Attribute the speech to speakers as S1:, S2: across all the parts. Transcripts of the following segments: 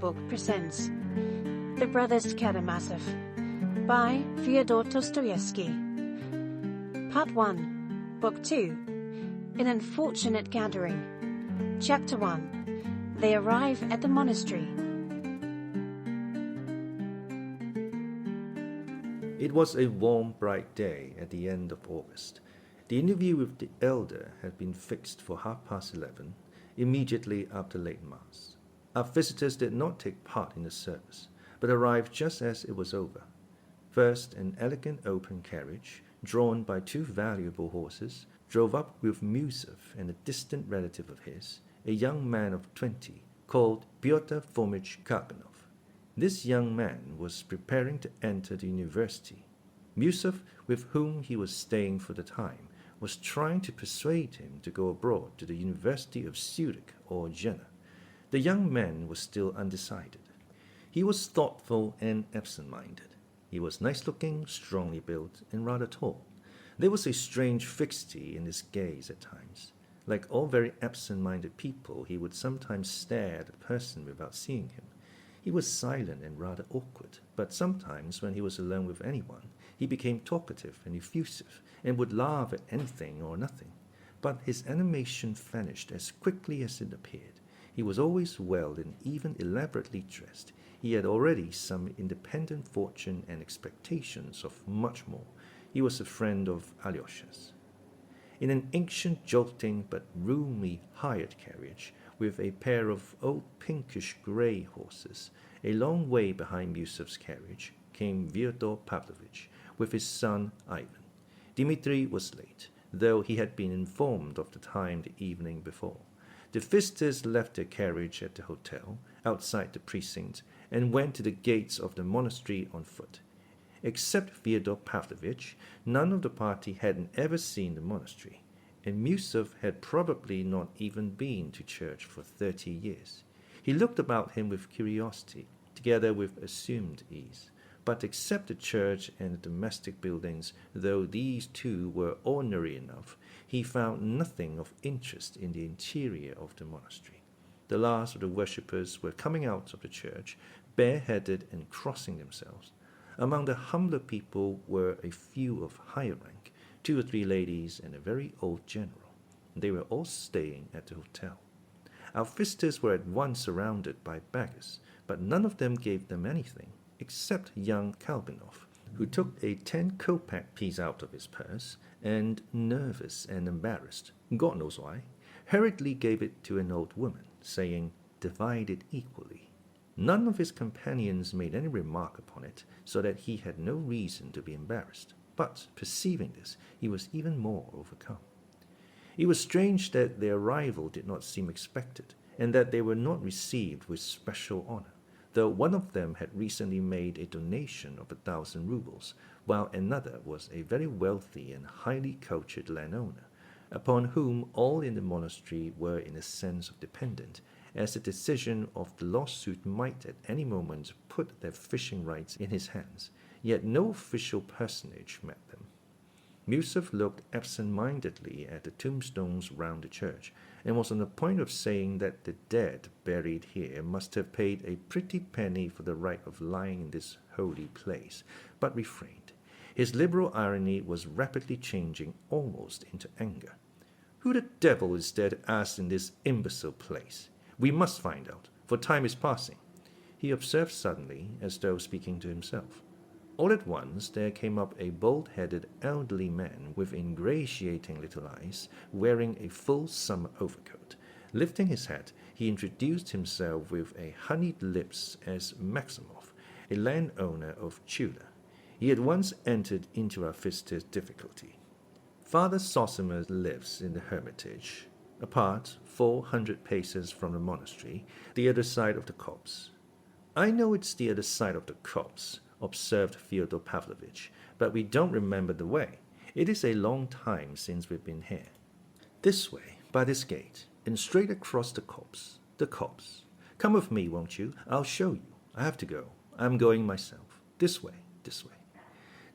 S1: book presents The Brothers Karamazov by Fyodor Dostoyevsky. Part 1, Book 2, An Unfortunate Gathering. Chapter 1, They Arrive at the Monastery.
S2: It was a warm, bright day at the end of August. The interview with the elder had been fixed for 11:30, immediately after late Mass. Our visitors did not take part in the service, but arrived just as it was over. First, an elegant open carriage, drawn by two valuable horses, drove up with Miusov and a distant relative of his, a young man of 20, called Pyotr Fomich Kalganov. This young man was preparing to enter the university. Miusov, with whom he was staying for the time, was trying to persuade him to go abroad to the University of Zurich or Jena. The young man was still undecided. He was thoughtful and absent-minded. He was nice-looking, strongly built, and rather tall. There was a strange fixity in his gaze at times. Like all very absent-minded people, he would sometimes stare at a person without seeing him. He was silent and rather awkward, but sometimes when he was alone with anyone, he became talkative and effusive, and would laugh at anything or nothing. But his animation vanished as quickly as it appeared. He was always well and even elaborately dressed. He had already some independent fortune and expectations of much more. He was a friend of Alyosha's. In an ancient, jolting but roomy hired carriage, with a pair of old pinkish-grey horses, a long way behind Miusov's carriage, came Fyodor Pavlovich, with his son Ivan. Dmitri was late, though he had been informed of the time the evening before. The visitors left their carriage at the hotel, outside the precinct, and went to the gates of the monastery on foot. Except Fyodor Pavlovich, none of the party had ever seen the monastery, and Miusov had probably not even been to church for 30 years. He looked about him with curiosity, together with assumed ease. But except the church and the domestic buildings, though these two were ordinary enough, he found nothing of interest in the interior of the monastery. The last of the worshippers were coming out of the church, bareheaded and crossing themselves. Among the humbler people were a few of higher rank, 2 or 3 ladies and a very old general. They were all staying at the hotel. Our visitors were at once surrounded by beggars, but none of them gave them anything, except young Kalganov, who took a 10-kopeck piece out of his purse, and, nervous and embarrassed, God knows why, hurriedly gave it to an old woman, saying, "Divide it equally." None of his companions made any remark upon it, so that he had no reason to be embarrassed. But, perceiving this, he was even more overcome. It was strange that their arrival did not seem expected, and that they were not received with special honor, though one of them had recently made a donation of 1,000 rubles, while another was a very wealthy and highly cultured landowner, upon whom all in the monastery were in a sense dependent, as the decision of the lawsuit might at any moment put their fishing rights in his hands. Yet no official personage met them. Miusov looked absent-mindedly at the tombstones round the church, and was on the point of saying that the dead buried here must have paid a pretty penny for the right of lying in this holy place, but refrained. His liberal irony was rapidly changing almost into anger. "Who the devil is there to ask in this imbecile place? We must find out, for time is passing," he observed suddenly, as though speaking to himself. All at once there came up a bald-headed elderly man with ingratiating little eyes, wearing a full summer overcoat. Lifting his hat, he introduced himself with a honeyed lips as Maximov, a landowner of Chula. He at once entered into our visitor's difficulty. "Father Zossima lives in the hermitage, apart 400 paces from the monastery, the other side of the copse." "I know it's the other side of the copse," observed Fyodor Pavlovich, "but we don't remember the way. It is a long time since we've been here." "This way, by this gate, and straight across the copse. The copse. Come with me, won't you? I'll show you. I have to go. I'm going myself. This way, this way."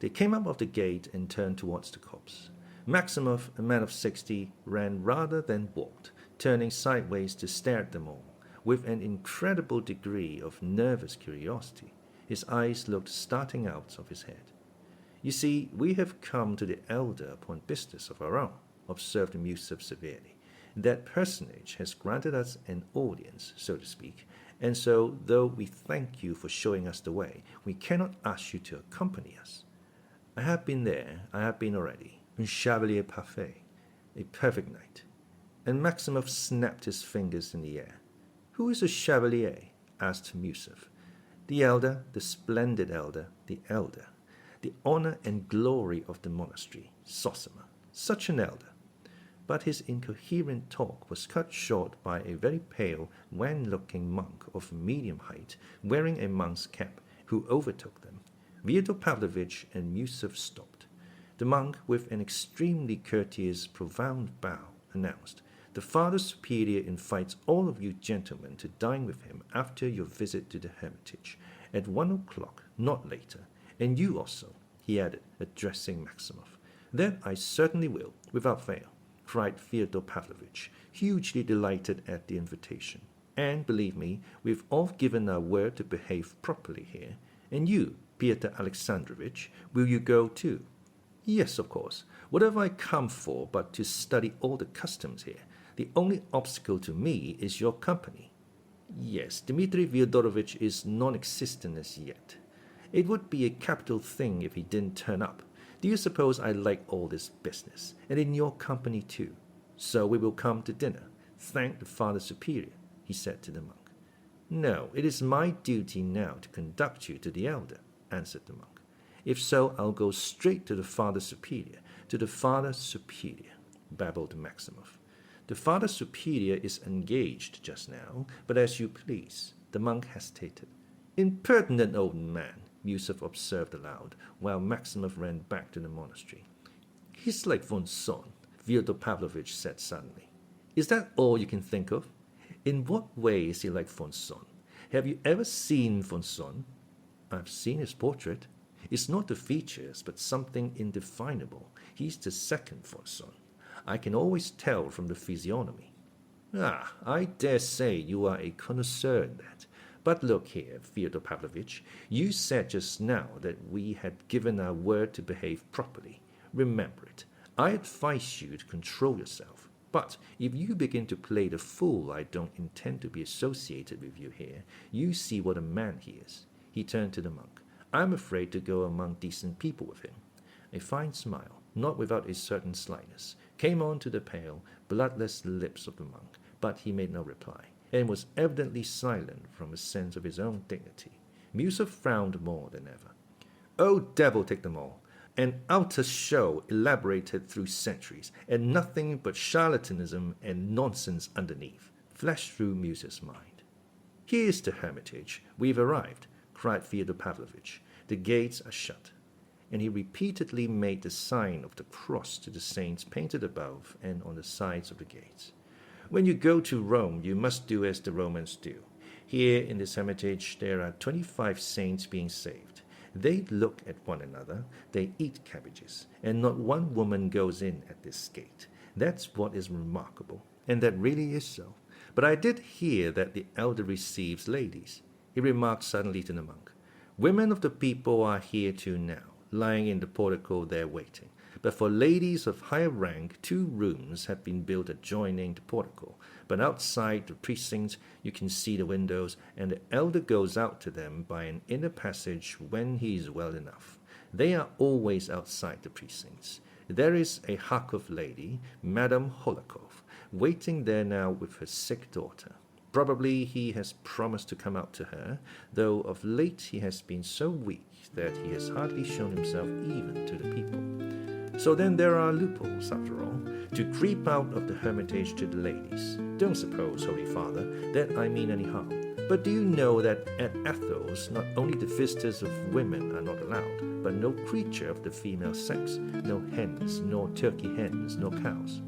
S2: They came up of the gate and turned towards the copse. Maximov, a man of 60, ran rather than walked, turning sideways to stare at them all, with an incredible degree of nervous curiosity. His eyes looked starting out of his head. "You see, we have come to the elder upon business of our own," observed Miusov severely. "That personage has granted us an audience, so to speak, and so, though we thank you for showing us the way, we cannot ask you to accompany us." "I have been there, I have been already. Un chevalier parfait, a perfect knight." And Maximov snapped his fingers in the air. "Who is a chevalier?" asked Miusov. "The elder, the splendid elder, the elder. The honor and glory of the monastery, Zossima. Such an elder." But his incoherent talk was cut short by a very pale, wan-looking monk of medium height, wearing a monk's cap, who overtook them. Fyodor Pavlovich and Miusov stopped. The monk, with an extremely courteous, profound bow, announced, "The Father Superior invites all of you gentlemen to dine with him after your visit to the hermitage, at 1 o'clock, not later, and you also," he added, addressing Maximov. "That I certainly will, without fail," cried Fyodor Pavlovich, hugely delighted at the invitation. "And, believe me, we've all given our word to behave properly here. And you, Pyotr Alexandrovich, will you go too?" "Yes, of course. What have I come for but to study all the customs here? The only obstacle to me is your company." "Yes, Dmitri Fyodorovich is non-existent as yet. It would be a capital thing if he didn't turn up. Do you suppose I like all this business, and in your company too? So we will come to dinner. Thank the Father Superior," he said to the monk. "No, it is my duty now to conduct you to the elder," answered the monk. "If so, I'll go straight to the Father Superior, to the Father Superior," babbled Maximov. "The Father Superior is engaged just now, but as you please." The monk hesitated. "Impertinent old man," Miusov observed aloud, while Maximov ran back to the monastery. "He's like von Sohn," Fyodor Pavlovich said suddenly. "Is that all you can think of? In what way is he like von Sohn? Have you ever seen von Sohn?" "I've seen his portrait. It's not the features, but something indefinable. He's the second von Sohn. I can always tell from the physiognomy." "Ah, I dare say you are a connoisseur in that. But look here, Fyodor Pavlovich, you said just now that we had given our word to behave properly. Remember it. I advise you to control yourself. But if you begin to play the fool, I don't intend to be associated with you here. You see what a man he is." He turned to the monk. "I'm afraid to go among decent people with him." A fine smile, not without a certain slightness, came on to the pale, bloodless lips of the monk, but he made no reply, and was evidently silent from a sense of his own dignity. Miusov frowned more than ever. "Oh, devil take them all! An outer show elaborated through centuries, and nothing but charlatanism and nonsense underneath," flashed through Miusov's mind. "Here's the hermitage. We've arrived," cried Fyodor Pavlovich. "The gates are shut." And he repeatedly made the sign of the cross to the saints painted above and on the sides of the gates. "When you go to Rome, you must do as the Romans do. Here in this hermitage there are 25 saints being saved. They look at one another, they eat cabbages, and not one woman goes in at this gate. That's what is remarkable, and that really is so. But I did hear that the elder receives ladies," he remarked suddenly to the monk. "Women of the people are here too now, lying in the portico there waiting. But for ladies of higher rank, 2 rooms have been built adjoining the portico. But outside the precincts you can see the windows, and the elder goes out to them by an inner passage when he is well enough. They are always outside the precincts. There is a Kharkov lady, Madame Khokhlakov, waiting there now with her sick daughter. Probably he has promised to come out to her, though of late he has been so weak that he has hardly shown himself even to the people. So then there are loopholes, after all, to creep out of the hermitage to the ladies. Don't suppose, Holy Father, that I mean any harm. But do you know that at Athos not only the visitors of women are not allowed, but no creature of the female sex, no hens, nor turkey hens, nor cows?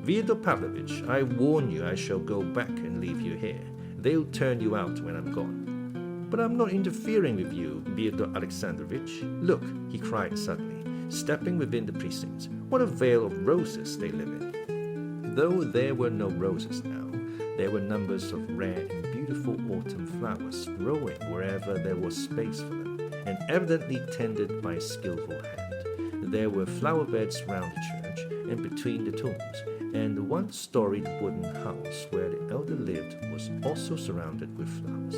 S2: Fyodor Pavlovich, I warn you I shall go back and leave you here. They'll turn you out when I'm gone." "But I'm not interfering with you, Fyodor Alexandrovich. Look," he cried suddenly, stepping within the precincts. "What a vale of roses they live in." Though there were no roses now, There were numbers of rare and beautiful autumn flowers growing wherever there was space for them, and evidently tended by a skillful hand. There were flower beds round the church and between the tombs, and the one-storied wooden house where the elder lived was also surrounded with flowers.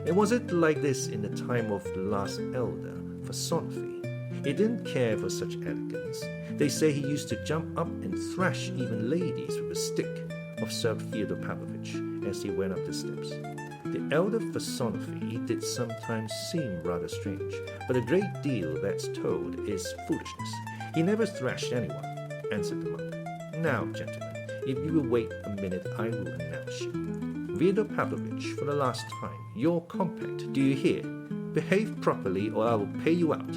S2: And was it like this in the time of the last elder, Zossima? He didn't care for such elegance. They say he used to jump up and thrash even ladies with a stick, observed Fyodor Pavlovich as he went up the steps. The elder Zossima did sometimes seem rather strange, but a great deal that's told is foolishness. He never thrashed anyone, answered the monk. Now, gentlemen, if you will wait a minute, I will announce you. Fyodor Pavlovich, for the last time, your compact, do you hear? Behave properly or I will pay you out.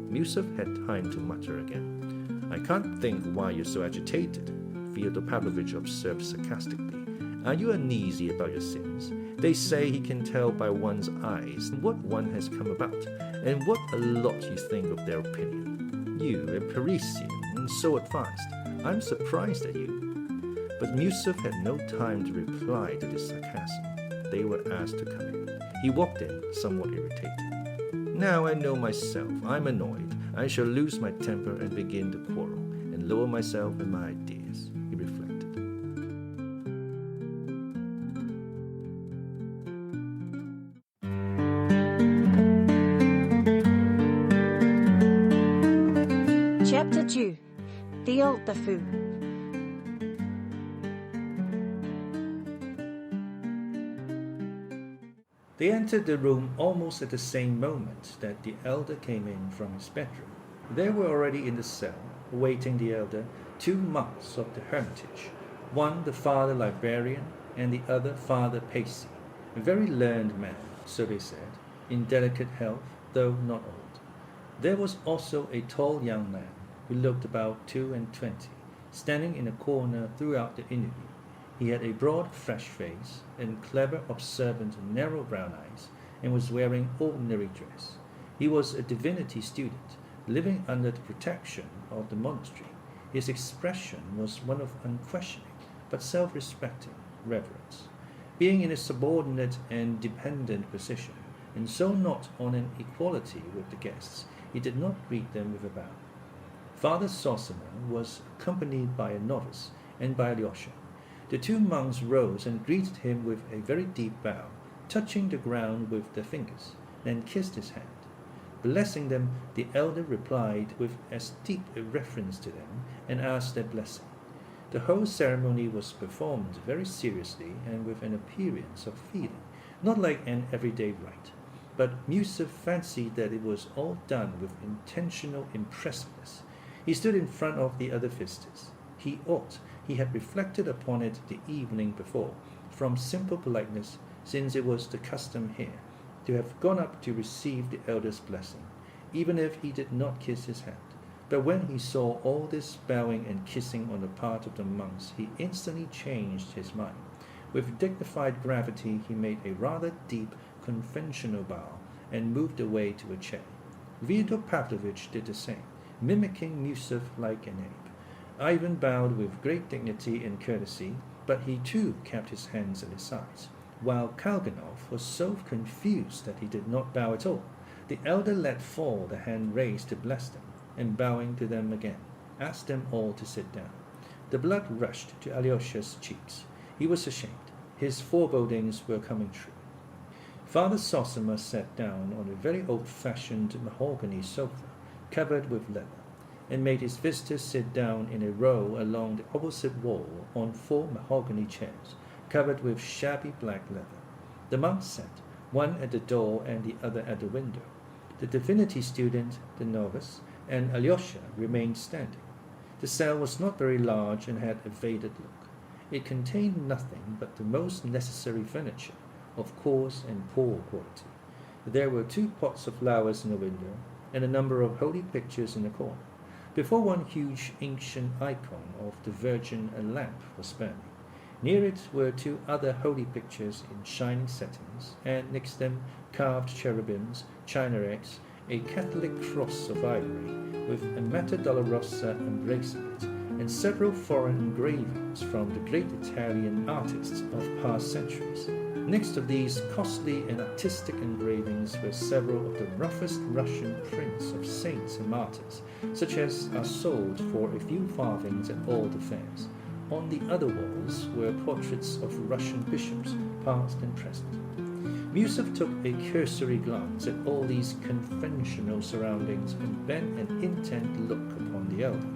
S2: Miusov had time to mutter again. I can't think why you're so agitated, Fyodor Pavlovich observed sarcastically. Are you uneasy about your sins? They say he can tell by one's eyes what one has come about, and what a lot you think of their opinion. You, a Parisian, and so advanced. I'm surprised at you. But Miusov had no time to reply to this sarcasm. They were asked to come in. He walked in, somewhat irritated. Now I know myself. I'm annoyed. I shall lose my temper and begin to quarrel, and lower myself and my ideas, he reflected.
S1: Chapter 2. The Old Buffoon.
S2: They entered the room almost at the same moment that the elder came in from his bedroom. There were already in the cell, awaiting the elder, 2 monks of the hermitage, one the father librarian and the other Father Paissy, a very learned man, so they said, in delicate health, though not old. There was also a tall young man who looked about 22, standing in a corner throughout the interview. He had a broad, fresh face, and clever, observant, narrow brown eyes, and was wearing ordinary dress. He was a divinity student, living under the protection of the monastery. His expression was one of unquestioning, but self-respecting reverence. Being in a subordinate and dependent position, and so not on an equality with the guests, he did not greet them with a bow. Father Zossima was accompanied by a novice and by Alyosha. The 2 monks rose and greeted him with a very deep bow, touching the ground with their fingers, then kissed his hand. Blessing them, the elder replied with as deep a reverence to them and asked their blessing. The whole ceremony was performed very seriously and with an appearance of feeling, not like an everyday rite. But Miusov fancied that it was all done with intentional impressiveness. He stood in front of the other visitors. He had reflected upon it the evening before, from simple politeness, since it was the custom here, to have gone up to receive the elder's blessing, even if he did not kiss his hand. But when he saw all this bowing and kissing on the part of the monks, he instantly changed his mind. With dignified gravity, he made a rather deep, conventional bow, and moved away to a chair. Fyodor Pavlovich did the same, mimicking Miusov like an ape. Ivan bowed with great dignity and courtesy, but he too kept his hands at his sides, while Kalganov was so confused that he did not bow at all. The elder let fall the hand raised to bless them, and bowing to them again, asked them all to sit down. The blood rushed to Alyosha's cheeks. He was ashamed. His forebodings were coming true. Father Zossima sat down on a very old-fashioned mahogany sofa, covered with leather, and made his visitors sit down in a row along the opposite wall on 4 mahogany chairs, covered with shabby black leather. The monks sat, one at the door and the other at the window. The divinity student, the novice, and Alyosha remained standing. The cell was not very large and had a faded look. It contained nothing but the most necessary furniture, of coarse and poor quality. There were 2 pots of flowers in the window, and a number of holy pictures in the corner. Before one huge ancient icon of the Virgin, a lamp was burning. Near it were 2 other holy pictures in shining settings, and next them carved cherubims, china eggs, a Catholic cross of ivory, with a Mater Dolorosa embracing it, and several foreign engravings from the great Italian artists of past centuries. Next to these costly and artistic engravings were several of the roughest Russian prints of saints and martyrs, such as are sold for a few farthings at all the fairs. On the other walls were portraits of Russian bishops, past and present. Miusov took a cursory glance at all these conventional surroundings and bent an intent look upon the elder.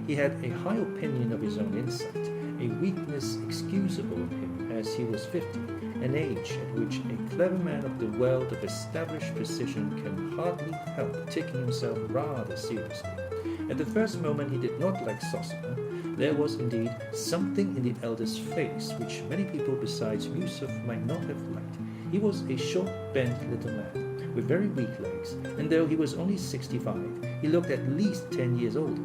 S2: He had a high opinion of his own insight, a weakness excusable in him as he was 50, an age at which a clever man of the world of established precision can hardly help taking himself rather seriously. At the first moment he did not like Zossima. There was indeed something in the elder's face which many people besides Miusov might not have liked. He was a short, bent little man, with very weak legs, and though he was only 65, he looked at least 10 years older.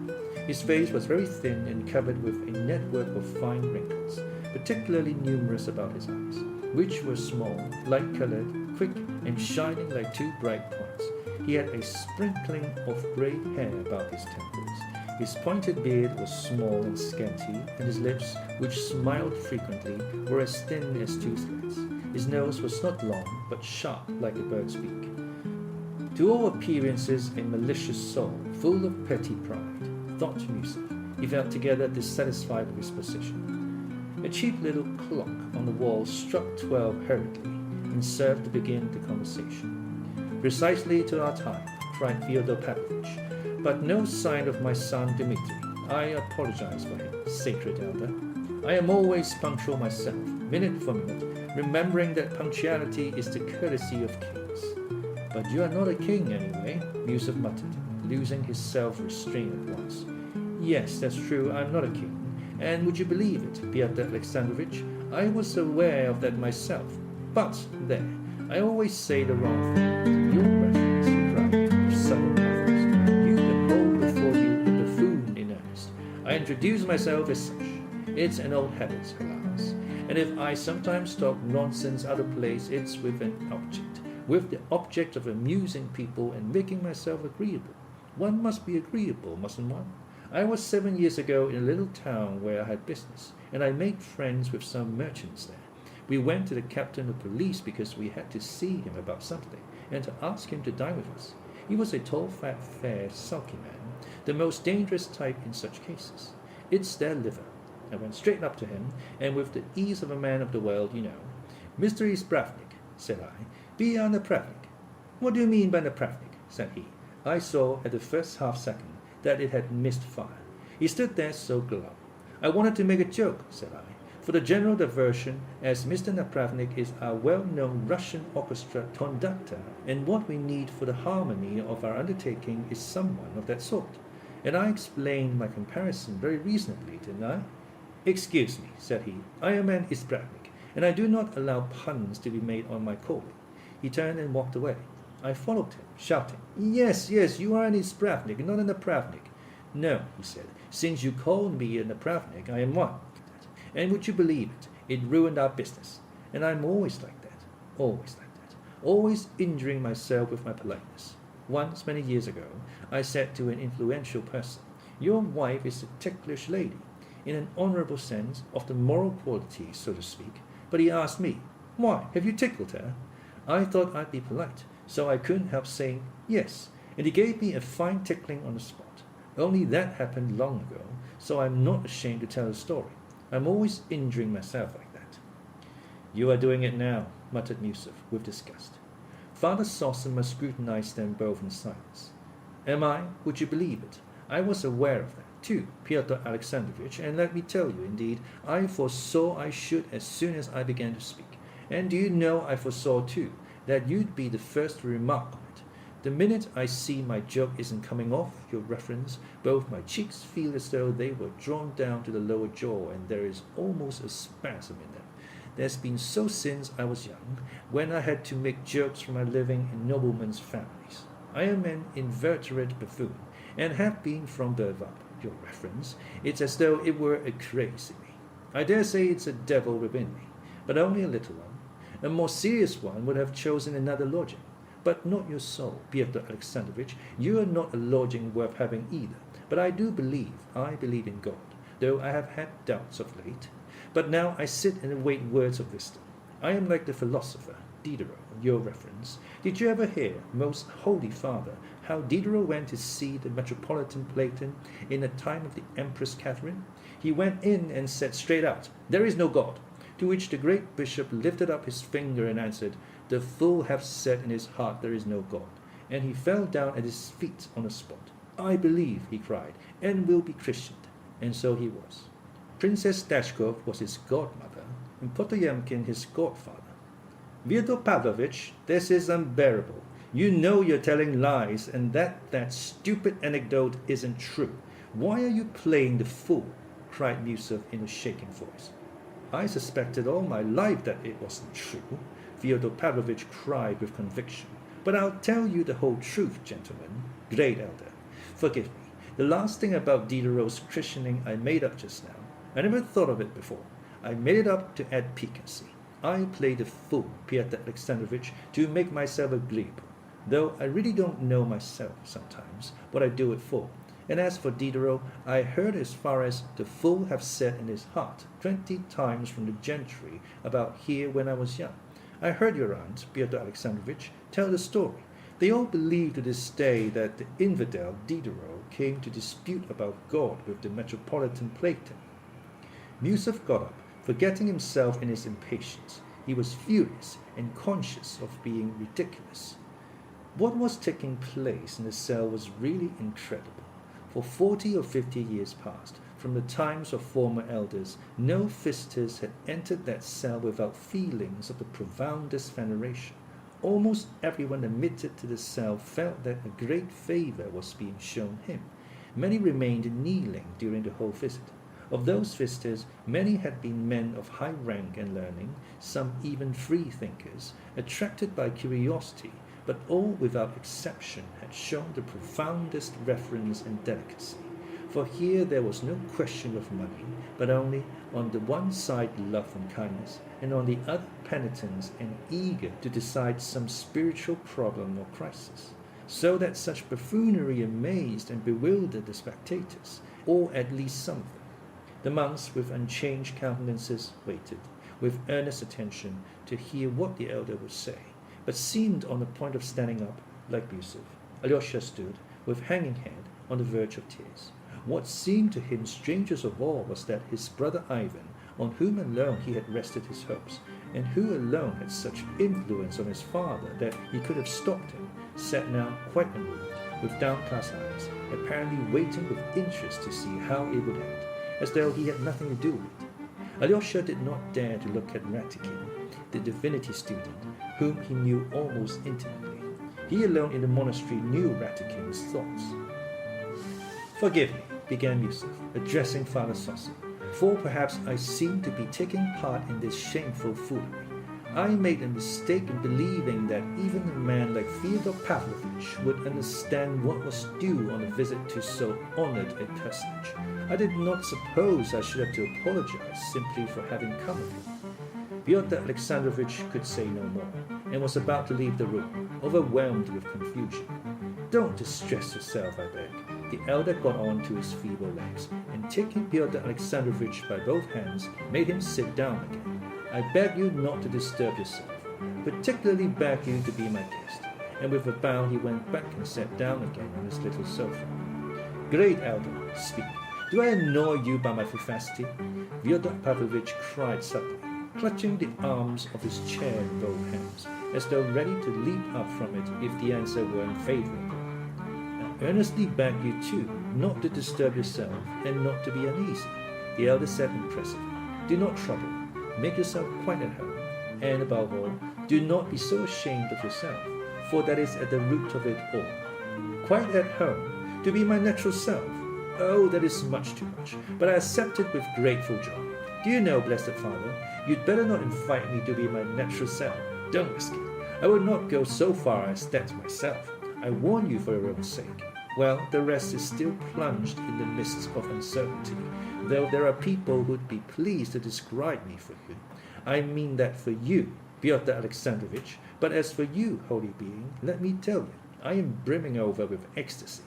S2: His face was very thin and covered with a network of fine wrinkles, particularly numerous about his eyes, which were small, light-colored, quick, and shining like two bright points. He had a sprinkling of grey hair about his temples. His pointed beard was small and scanty, and his lips, which smiled frequently, were as thin as two threads. His nose was not long, but sharp like a bird's beak. To all appearances a malicious soul, full of petty pride, thought Miusov. He felt altogether dissatisfied with his position. A cheap little clock on the wall struck 12 hurriedly, and served to begin the conversation. "Precisely to our time," cried Fyodor Pavlovich, "but no sign of my son Dmitri. I apologize for him, sacred elder. I am always punctual myself, minute for minute, remembering that punctuality is the courtesy of kings." "But you are not a king anyway," Miusov muttered, losing his self-restraint at once. "Yes, that's true, I'm not a king. And would you believe it, Pyotr Alexandrovich, I was aware of that myself. But there, I always say the wrong thing. Your reference, he cried, with sudden pathos. You can hold before you the buffoon in earnest. I introduce myself as such. It's an old habit, alas. And if I sometimes talk nonsense out of place, it's with an object, with the object of amusing people and making myself agreeable. One must be agreeable, mustn't one? I was 7 years ago in a little town where I had business, and I made friends with some merchants there. We went to the captain of police because we had to see him about something, and to ask him to dine with us. He was a tall, fat, fair, sulky man, the most dangerous type in such cases. It's their liver. I went straight up to him, and with the ease of a man of the world, you know. "Mr. Ispravnik," said I, "be a napravnik." "What do you mean by napravnik?" said he. I saw at the first half-second that it had missed fire. He stood there so glum. "I wanted to make a joke," said I, "for the general diversion, as Mr. Napravnik is our well-known Russian orchestra conductor, and what we need for the harmony of our undertaking is someone of that sort." And I explained my comparison very reasonably, didn't I? "Excuse me," said he, "I am an Ispravnik, and I do not allow puns to be made on my calling." He turned and walked away. I followed him, shouting, Yes, you are an Ispravnik, not a Napravnik." "No," he said, "since you called me a Napravnik, I am one. And would you believe it, it ruined our business. And I'm always like that, always injuring myself with my politeness. Once, many years ago, I said to an influential person, 'Your wife is a ticklish lady, in an honorable sense, of the moral quality, so to speak.' But he asked me, 'Why, have you tickled her?' I thought I'd be polite, so I couldn't help saying yes, and he gave me a fine tickling on the spot. Only that happened long ago, so I'm not ashamed to tell the story. I'm always injuring myself like that." "You are doing it now," muttered Miusov, with disgust. Father Zossima scrutinized them both in silence. "Am I? Would you believe it? I was aware of that, too, Pyotr Alexandrovich, and let me tell you, indeed, I foresaw I should as soon as I began to speak. And do you know I foresaw, too, that you'd be the first to remark on it. The minute I see my joke isn't coming off, your reference, both my cheeks feel as though they were drawn down to the lower jaw, and there is almost a spasm in them. There's been so since I was young, when I had to make jokes for my living in noblemen's families. I am an inveterate buffoon, and have been from birth up, your reference. It's as though it were a craze in me. I dare say it's a devil within me, but only a little one. A more serious one would have chosen another lodging. But not your soul, Pyotr Alexandrovich. You are not a lodging worth having either. But I believe in God. though I have had doubts of late. But now I sit and await words of wisdom. I am like the philosopher, Diderot, your reference. Did you ever hear, most holy father, how Diderot went to see the metropolitan Platon in the time of the Empress Catherine? He went in and said straight out, "There is no God." To which the great bishop lifted up his finger and answered, "The fool hath said in his heart there is no God." And he fell down at his feet on the spot. "I believe," he cried, "and will be Christianed." And so he was. Princess Dashkov was his godmother, and Potoyamkin his godfather. "Fyodor Pavlovich, this is unbearable. You know you're telling lies, and that stupid anecdote isn't true. Why are you playing the fool?" cried Miusov in a shaking voice. "I suspected all my life that it wasn't true," Fyodor Pavlovich cried with conviction. "But I'll tell you the whole truth, gentlemen. Great elder, forgive me. The last thing about Diderot's christening I made up just now. I never thought of it before. I made it up to add piquancy. I played the fool, Pyotr Alexandrovich, to make myself agreeable, though I really don't know myself sometimes what I do it for. And as for Diderot, I heard as far as 'the fool hath said in his heart' 20 times from the gentry about here when I was young. I heard your aunt, Pyotr Alexandrovich, tell the story. They all believe to this day that the infidel Diderot came to dispute about God with the metropolitan Platon." Miusov got up, forgetting himself in his impatience. He was furious and conscious of being ridiculous. What was taking place in the cell was really incredible. For 40 or 50 years past, from the times of former elders, no visitors had entered that cell without feelings of the profoundest veneration. Almost everyone admitted to the cell felt that a great favor was being shown him. Many remained kneeling during the whole visit. Of those visitors, many had been men of high rank and learning, some even free thinkers, attracted by curiosity, but all without exception had shown the profoundest reverence and delicacy. For here there was no question of money, but only on the one side love and kindness, and on the other penitence and eager to decide some spiritual problem or crisis, so that such buffoonery amazed and bewildered the spectators, or at least some of them. The monks, with unchanged countenances, waited, with earnest attention, to hear what the elder would say, but seemed on the point of standing up, like Miusov. Alyosha stood, with hanging head, on the verge of tears. What seemed to him strangest of all was that his brother Ivan, on whom alone he had rested his hopes, and who alone had such influence on his father that he could have stopped him, sat now quite unmoved, with downcast eyes, apparently waiting with interest to see how it would end, as though he had nothing to do with it. Alyosha did not dare to look at Ratikin, the divinity student, whom he knew almost intimately. He alone in the monastery knew Ratikin's thoughts. "Forgive me," began Miusov, addressing Father Zossima, "for perhaps I seem to be taking part in this shameful foolery. I made a mistake in believing that even a man like Fyodor Pavlovich would understand what was due on a visit to so honored a personage. I did not suppose I should have to apologize simply for having come with him." Pyotr Alexandrovich could say no more, and was about to leave the room, overwhelmed with confusion. "Don't distress yourself, I beg." The elder got on to his feeble legs, and taking Pyotr Alexandrovich by both hands, made him sit down again. "I beg you not to disturb yourself, particularly beg you to be my guest." And with a bow he went back and sat down again on his little sofa. "Great elder, speak. Do I annoy you by my vivacity?" Fyodor Pavlovich cried suddenly, clutching the arms of his chair in both hands, as though ready to leap up from it if the answer were unfavorable. "I earnestly beg you, too, not to disturb yourself and not to be uneasy," the elder said impressively. "Do not trouble. Make yourself quite at home, and above all, do not be so ashamed of yourself, for that is at the root of it all. Quite at home, to be my natural self. Oh, that is much too much, but I accept it with grateful joy. Do you know, Blessed Father, you'd better not invite me to be my natural self. Don't risk it. I would not go so far as that myself. I warn you for your own sake. Well, the rest is still plunged in the mists of uncertainty, though there are people who'd be pleased to describe me for you. I mean that for you, Pyotr Alexandrovich, but as for you, holy being, let me tell you, I am brimming over with ecstasy."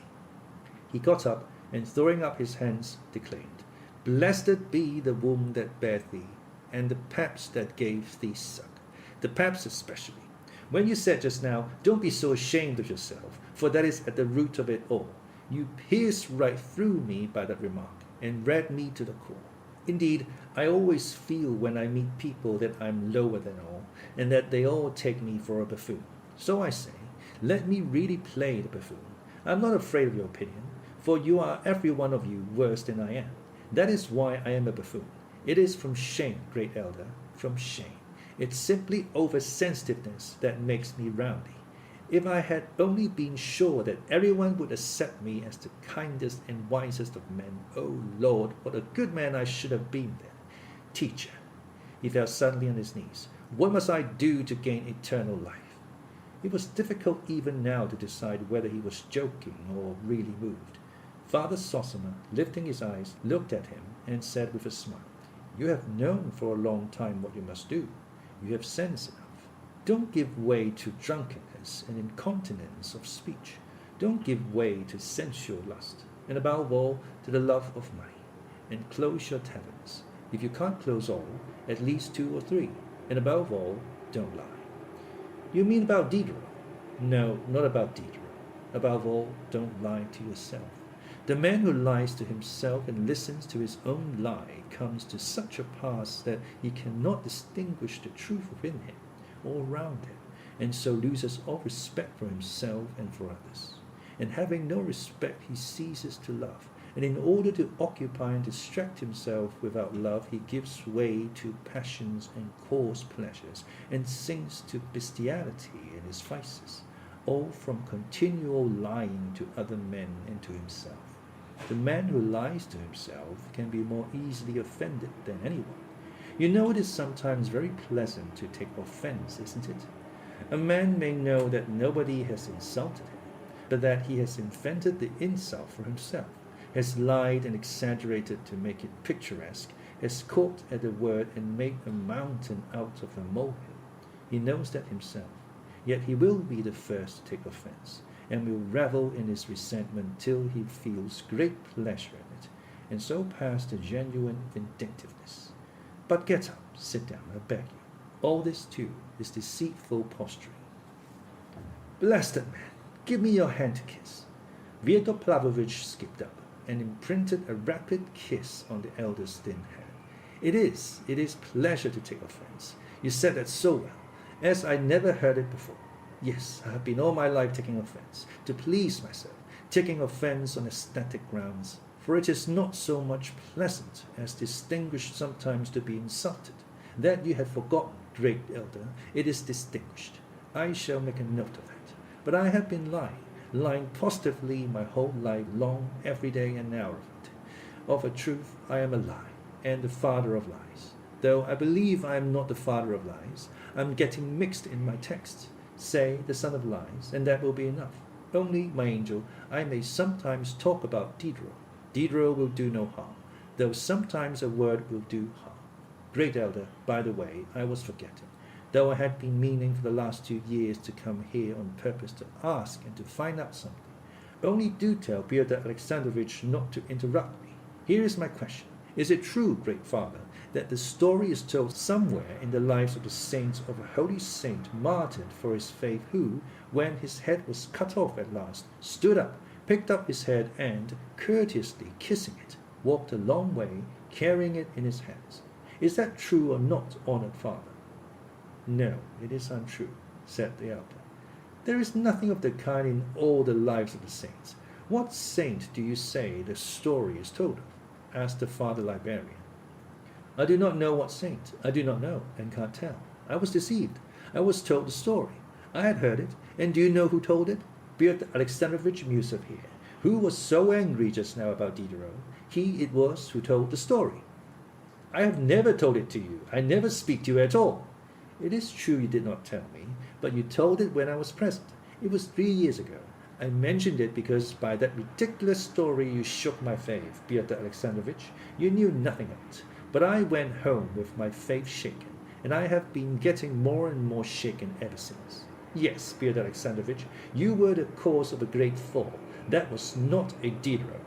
S2: He got up, and throwing up his hands, declaimed, Blessed be the womb that bare thee, and the paps that gave thee suck. The paps especially. When you said just now, don't be so ashamed of yourself, for that is at the root of it all. You pierced right through me by that remark, and read me to the core. Indeed, I always feel when I meet people that I'm lower than all, and that they all take me for a buffoon. So I say, let me really play the buffoon. I'm not afraid of your opinion, for you are every one of you worse than I am. That is why I am a buffoon. It is from shame, great elder, from shame. It's simply oversensitiveness that makes me rowdy. If I had only been sure that everyone would accept me as the kindest and wisest of men, oh Lord, what a good man I should have been then. Teacher, he fell suddenly on his knees, what must I do to gain eternal life? It was difficult even now to decide whether he was joking or really moved. Father Zossima, lifting his eyes, looked at him and said with a smile, you have known for a long time what you must do. You have sense enough. Don't give way to drunkenness and incontinence of speech. Don't give way to sensual lust, and above all, to the love of money. And close your taverns. If you can't close all, at least 2 or 3. And above all, don't lie. You mean about Diderot? No, not about Diderot. Above all, don't lie to yourself. The man who lies to himself and listens to his own lie comes to such a pass that he cannot distinguish the truth within him or around him, and so loses all respect for himself and for others. And having no respect, he ceases to love, and in order to occupy and distract himself without love, he gives way to passions and coarse pleasures, and sinks to bestiality in his vices, all from continual lying to other men and to himself. The man who lies to himself can be more easily offended than anyone. You know it is sometimes very pleasant to take offense, isn't it? A man may know that nobody has insulted him, but that he has invented the insult for himself, has lied and exaggerated to make it picturesque, has caught at a word and made a mountain out of a molehill. He knows that himself, yet he will be the first to take offense, and will revel in his resentment till he feels great pleasure in it, and so pass to genuine vindictiveness. But get up, sit down, I beg you. All this, too, is deceitful posturing. Blessed man, give me your hand to kiss. Fyodor Pavlovich skipped up and imprinted a rapid kiss on the elder's thin hand. It is pleasure to take offense. You said that so well, as I never heard it before. Yes, I have been all my life taking offense, to please myself, taking offense on aesthetic grounds, for it is not so much pleasant as distinguished sometimes to be insulted. That you have forgotten, great elder, it is distinguished. I shall make a note of that. But I have been lying positively my whole life long, every day and hour of it. Of a truth, I am a lie, and the father of lies. Though I believe I am not the father of lies, I am getting mixed in my texts. Say the son of lies, and that will be enough. Only, my angel, I may sometimes talk about Diderot. Diderot will do no harm, though sometimes a word will do harm. Great elder, by the way, I was forgetting, though I had been meaning for the last 2 years to come here on purpose to ask and to find out something. Only do tell Pyotr Alexandrovich not to interrupt me. Here is my question. Is it true, great father, that the story is told somewhere in the lives of the saints of a holy saint martyred for his faith who, when his head was cut off at last, stood up, picked up his head and, courteously kissing it, walked a long way, carrying it in his hands? Is that true or not, honored father? No, it is untrue, said the elder. There is nothing of the kind in all the lives of the saints. What saint do you say the story is told of? Asked the father librarian. I do not know what saint. I do not know, and can't tell. I was deceived. I was told the story. I had heard it, and do you know who told it? Pyotr Alexandrovich Miusov here, who was so angry just now about Diderot. He it was who told the story. I have never told it to you. I never speak to you at all. It is true you did not tell me, but you told it when I was present. It was 3 years ago. I mentioned it because by that ridiculous story you shook my faith, Pyotr Alexandrovich. You knew nothing of it. But I went home with my faith shaken, and I have been getting more and more shaken ever since. Yes, Pyotr Alexandrovich, you were the cause of a great fall. That was not a Diderot.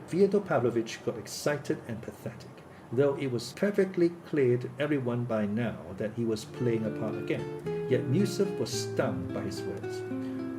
S2: Fyodor Pavlovich got excited and pathetic, though it was perfectly clear to everyone by now that he was playing a part again. Yet Miusov was stung by his words.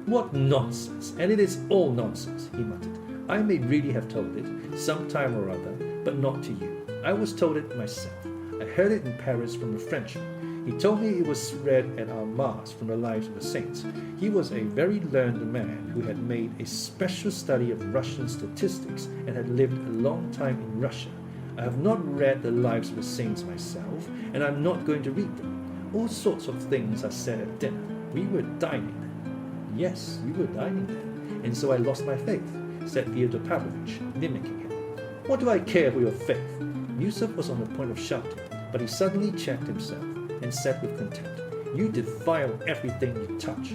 S2: "What nonsense! And it is all nonsense," he muttered. "I may really have told it, some time or other, but not to you. I was told it myself. I heard it in Paris from a Frenchman. He told me it was read at our Mass from the lives of the saints. He was a very learned man who had made a special study of Russian statistics and had lived a long time in Russia. I have not read the lives of the saints myself, and I'm not going to read them. All sorts of things are said at dinner. We were dining then." "Yes, we were dining then, and so I lost my faith," said Fyodor Pavlovich, mimicking him. "What do I care for your faith?" Miusov was on the point of shouting, but he suddenly checked himself and said with contempt, "You defile everything you touch."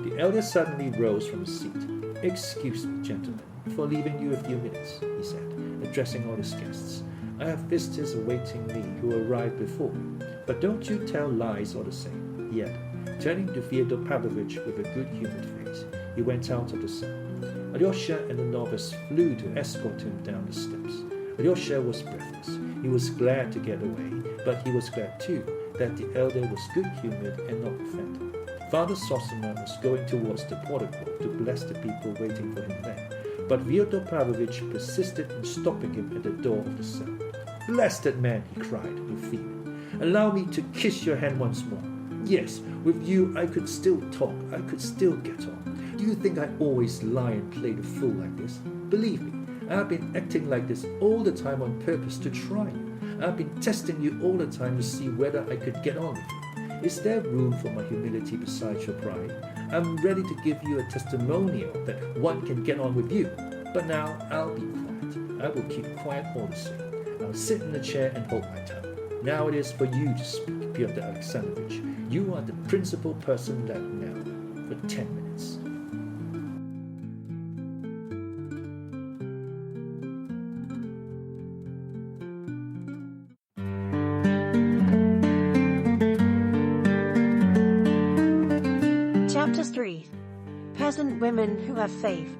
S2: The elder suddenly rose from his seat. "Excuse me, gentlemen, for leaving you a few minutes," he said, addressing all his guests. "I have visitors awaiting me who arrived before me. But don't you tell lies all the same," he added, turning to Fyodor Pavlovich with a good-humored face. He went out of the cell. Alyosha and the novice flew to escort him down the steps. Alyosha was breathless. He was glad to get away, but he was glad too that the elder was good-humored and not offended. Father Zossima was going towards the portico to bless the people waiting for him there, but Fyodor Pavlovich persisted in stopping him at the door of the cell. "Blasted man," he cried with feeling, "allow me to kiss your hand once more. Yes, with you I could still talk, I could still get on. Do you think I always lie and play the fool like this? Believe me, I have been acting like this all the time on purpose to try you. I have been testing you all the time to see whether I could get on with you. Is there room for my humility besides your pride? I'm ready to give you a testimonial that one can get on with you. But now I'll be quiet. I will keep quiet all the same. I'll sit in the chair and hold my tongue. Now it is for you to speak, Pyotr Alexandrovich. You are the principal person left now, for 10 minutes.
S1: Chapter 3. Peasant Women Who Have Faith.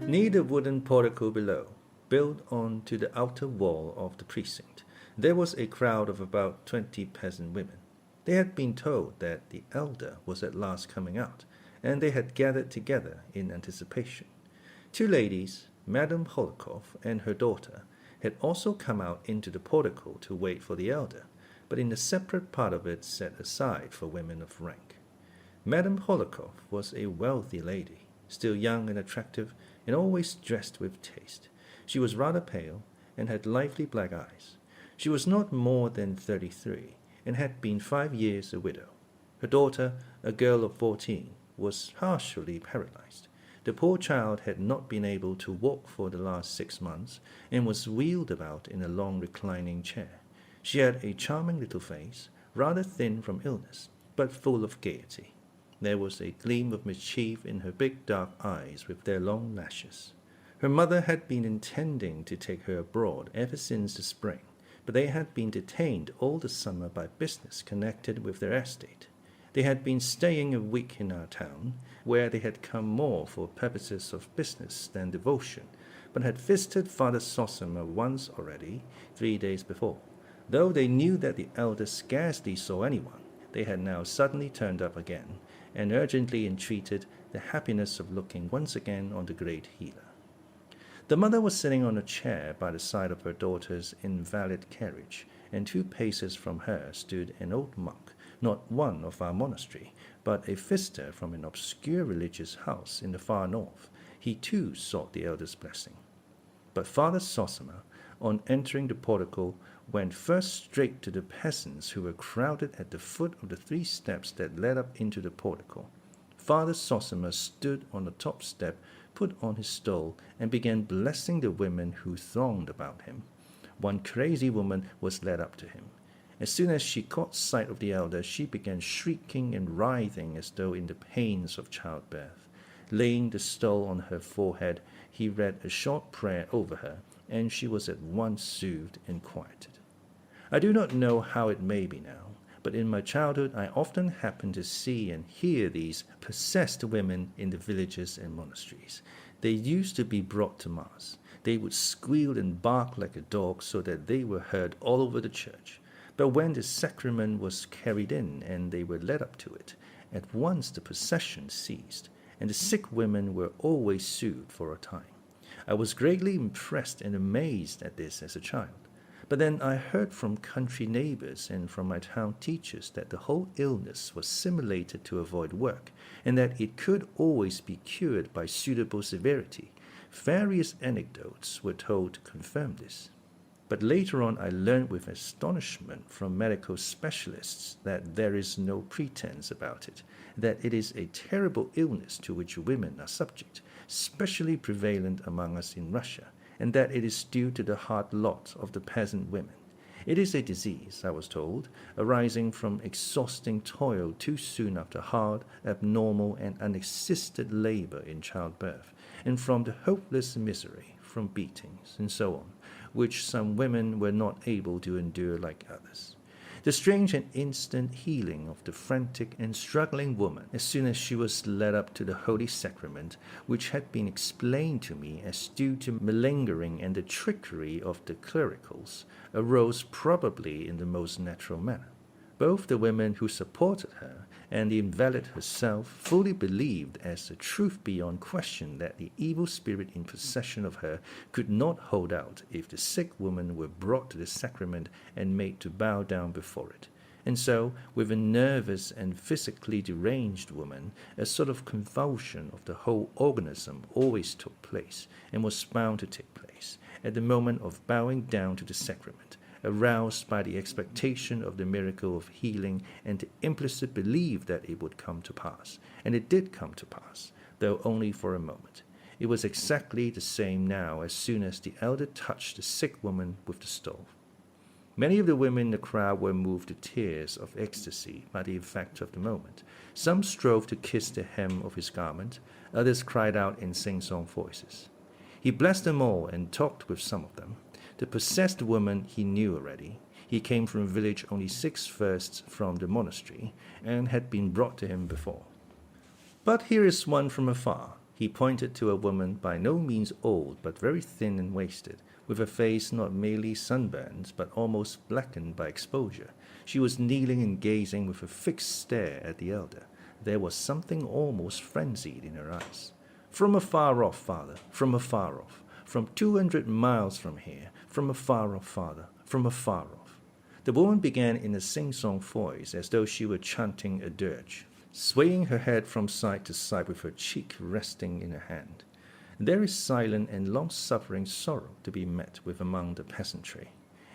S2: Near the wooden portico below, built onto the outer wall of the precinct, there was a crowd of about 20 peasant women. They had been told that the elder was at last coming out, and they had gathered together in anticipation. Two ladies, Madame Khokhlakov and her daughter, had also come out into the portico to wait for the elder, but in a separate part of it set aside for women of rank. Madame Khokhlakov was a wealthy lady, still young and attractive, and always dressed with taste. She was rather pale, and had lively black eyes. She was not more than 33, and had been 5 years a widow. Her daughter, a girl of 14, was partially paralyzed. The poor child had not been able to walk for the last 6 months, and was wheeled about in a long reclining chair. She had a charming little face, rather thin from illness, but full of gaiety. There was a gleam of mischief in her big dark eyes with their long lashes. Her mother had been intending to take her abroad ever since the spring, but they had been detained all the summer by business connected with their estate. They had been staying a week in our town, where they had come more for purposes of business than devotion, but had visited Father Zossima once already, 3 days before. Though they knew that the elder scarcely saw anyone, they had now suddenly turned up again, and urgently entreated the happiness of looking once again on the great healer. The mother was sitting on a chair by the side of her daughter's invalid carriage, and 2 paces from her stood an old monk, not one of our monastery, but a visitor from an obscure religious house in the far north. He too sought the elder's blessing. But Father Zossima, on entering the portico, went first straight to the peasants who were crowded at the foot of the 3 steps that led up into the portico. Father Zossima stood on the top step, put on his stole, and began blessing the women who thronged about him. One crazy woman was led up to him. As soon as she caught sight of the elder, she began shrieking and writhing as though in the pains of childbirth. Laying the stole on her forehead, he read a short prayer over her, and she was at once soothed and quieted. I do not know how it may be now, but in my childhood I often happened to see and hear these possessed women in the villages and monasteries. They used to be brought to Mass. They would squeal and bark like a dog so that they were heard all over the church. But when the sacrament was carried in and they were led up to it, at once the procession ceased, and the sick women were always soothed for a time. I was greatly impressed and amazed at this as a child. But then I heard from country neighbors and from my town teachers that the whole illness was simulated to avoid work, and that it could always be cured by suitable severity. Various anecdotes were told to confirm this. But later on I learned with astonishment from medical specialists that there is no pretense about it, that it is a terrible illness to which women are subject, especially prevalent among us in Russia, and that it is due to the hard lot of the peasant women. It is a disease, I was told, arising from exhausting toil too soon after hard, abnormal, and unassisted labor in childbirth, and from the hopeless misery, from beatings, and so on, which some women were not able to endure like others. The strange and instant healing of the frantic and struggling woman as soon as she was led up to the Holy Sacrament, which had been explained to me as due to malingering and the trickery of the clericals, arose probably in the most natural manner. Both the women who supported her and the invalid herself fully believed as a truth beyond question that the evil spirit in possession of her could not hold out if the sick woman were brought to the sacrament and made to bow down before it. And so, with a nervous and physically deranged woman, a sort of convulsion of the whole organism always took place, and was bound to take place, at the moment of bowing down to the sacrament, aroused by the expectation of the miracle of healing and the implicit belief that it would come to pass. And it did come to pass, though only for a moment. It was exactly the same now as soon as the elder touched the sick woman with the stove. Many of the women in the crowd were moved to tears of ecstasy by the effect of the moment. Some strove to kiss the hem of his garment, others cried out in sing-song voices. He blessed them all and talked with some of them. The possessed woman he knew already. He came from a village only 6 versts from the monastery, and had been brought to him before. But here is one from afar. He pointed to a woman by no means old, but very thin and wasted, with a face not merely sunburned, but almost blackened by exposure. She was kneeling and gazing with a fixed stare at the elder. There was something almost frenzied in her eyes. "From afar off, father, from afar off. From 200 miles from here, from afar off, father, from afar off." The woman began in a sing-song voice as though she were chanting a dirge, swaying her head from side to side with her cheek resting in her hand. There is silent and long-suffering sorrow to be met with among the peasantry.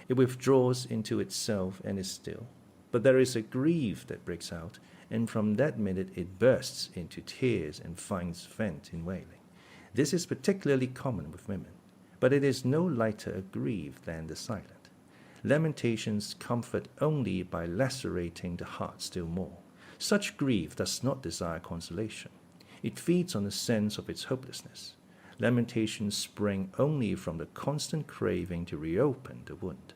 S2: It withdraws into itself and is still. But there is a grief that breaks out, and from that minute it bursts into tears and finds vent in wailing. This is particularly common with women, but it is no lighter a grief than the silent. Lamentations comfort only by lacerating the heart still more. Such grief does not desire consolation. It feeds on the sense of its hopelessness. Lamentations spring only from the constant craving to reopen the wound.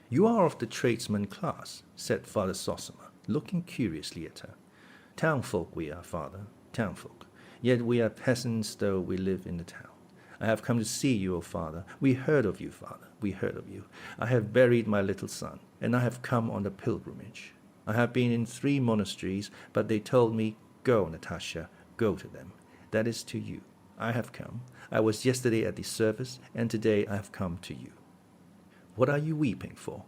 S2: "You are of the tradesman class," said Father Zossima, looking curiously at her. "Townfolk we are, father, townfolk. Yet we are peasants, though we live in the town. I have come to see you, O father. We heard of you, father. We heard of you. I have buried my little son, and I have come on a pilgrimage. I have been in 3 monasteries, but they told me, 'Go, Natasha, go to them.' That is to you. I have come. I was yesterday at the service, and today I have come to you." "What are you weeping for?"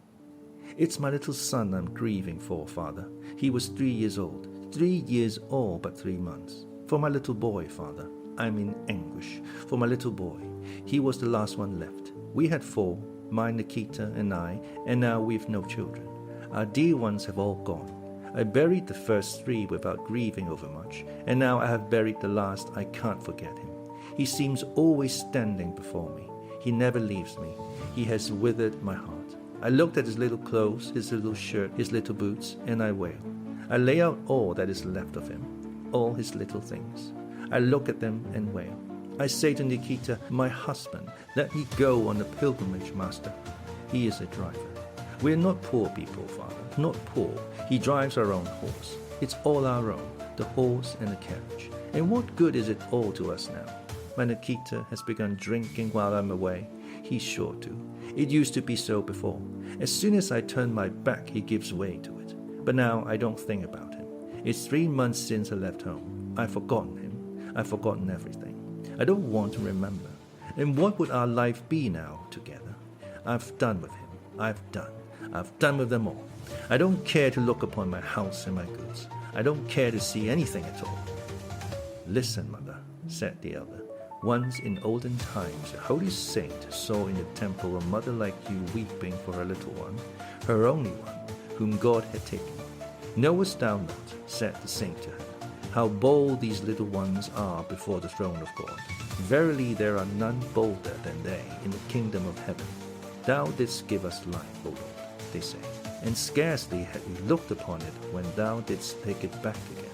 S2: "It's my little son I'm grieving for, father. He was 3 years old. 3 years old, but 3 months. For my little boy, father, I'm in anguish. For my little boy. He was the last one left. We had 4, my Nikita and I, and now we've no children. Our dear ones have all gone. I buried the first 3 without grieving overmuch, and now I have buried the last. I can't forget him. He seems always standing before me. He never leaves me. He has withered my heart. I looked at his little clothes, his little shirt, his little boots, and I wail. I lay out all that is left of him, all his little things. I look at them and wail. I say to Nikita, 'My husband, let me go on the pilgrimage, master.' He is a driver. We're not poor people, Father, not poor. He drives our own horse. It's all our own, the horse and the carriage. And what good is it all to us now? My Nikita has begun drinking while I'm away. He's sure to. It used to be so before. As soon as I turn my back, he gives way to it. But now I don't think about him. It's 3 months since I left home. I've forgotten him. I've forgotten everything. I don't want to remember. And what would our life be now together? I've done with him. I've done with them all. I don't care to look upon my house and my goods. I don't care to see anything at all. Listen, mother, said the elder. Once in olden times, a holy saint saw in the temple a mother like you weeping for her little one, her only one, whom God had taken. Knowest thou not, said the saint to her, how bold these little ones are before the throne of God? Verily there are none bolder than they in the kingdom of heaven. Thou didst give us life, O Lord, they say, and scarcely had we looked upon it when thou didst take it back again.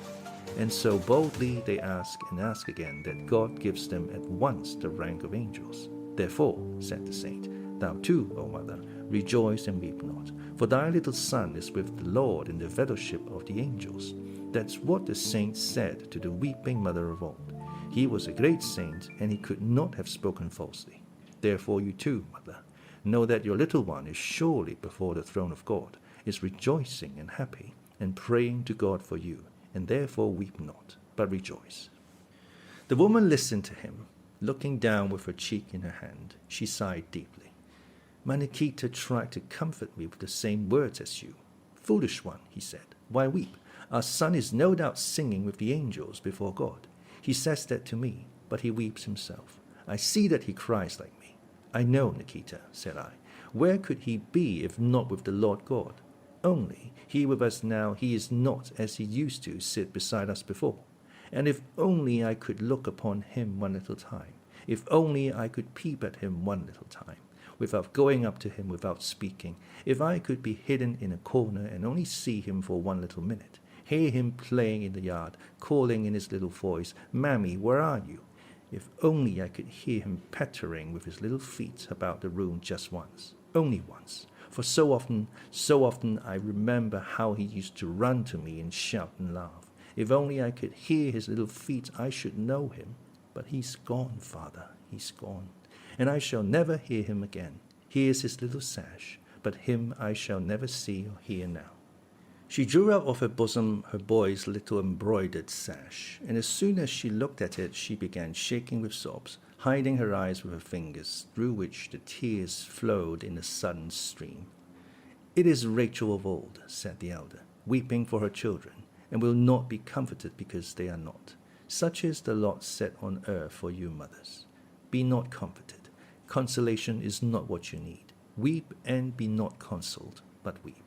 S2: And so boldly they ask and ask again that God gives them at once the rank of angels. Therefore, said the saint, thou too, O mother, rejoice and weep not, for thy little son is with the Lord in the fellowship of the angels. That's what the saint said to the weeping mother of old. He was a great saint, and he could not have spoken falsely. Therefore you too, mother, know that your little one is surely before the throne of God, is rejoicing and happy, and praying to God for you, and therefore weep not, but rejoice. The woman listened to him. Looking down with her cheek in her hand, she sighed deeply. My Nikita tried to comfort me with the same words as you. Foolish one, he said, why weep? Our son is no doubt singing with the angels before God. He says that to me, but he weeps himself. I see that he cries like me. I know, Nikita, said I. Where could he be if not with the Lord God? Only, he with us now, he is not as he used to sit beside us before. And if only I could look upon him one little time, if only I could peep at him one little time, without going up to him, without speaking, if I could be hidden in a corner and only see him for one little minute, hear him playing in the yard, calling in his little voice, Mammy, where are you? If only I could hear him pattering with his little feet about the room just once, only once. For so often I remember how he used to run to me and shout and laugh. If only I could hear his little feet, I should know him. But he's gone, Father, he's gone. And I shall never hear him again. Here's his little sash, but him I shall never see or hear now. She drew out of her bosom her boy's little embroidered sash, and as soon as she looked at it, she began shaking with sobs, hiding her eyes with her fingers, through which the tears flowed in a sudden stream. It is Rachel of old, said the elder, weeping for her children, and will not be comforted because they are not. Such is the lot set on earth for you mothers. Be not comforted. Consolation is not what you need. Weep and be not consoled, but weep.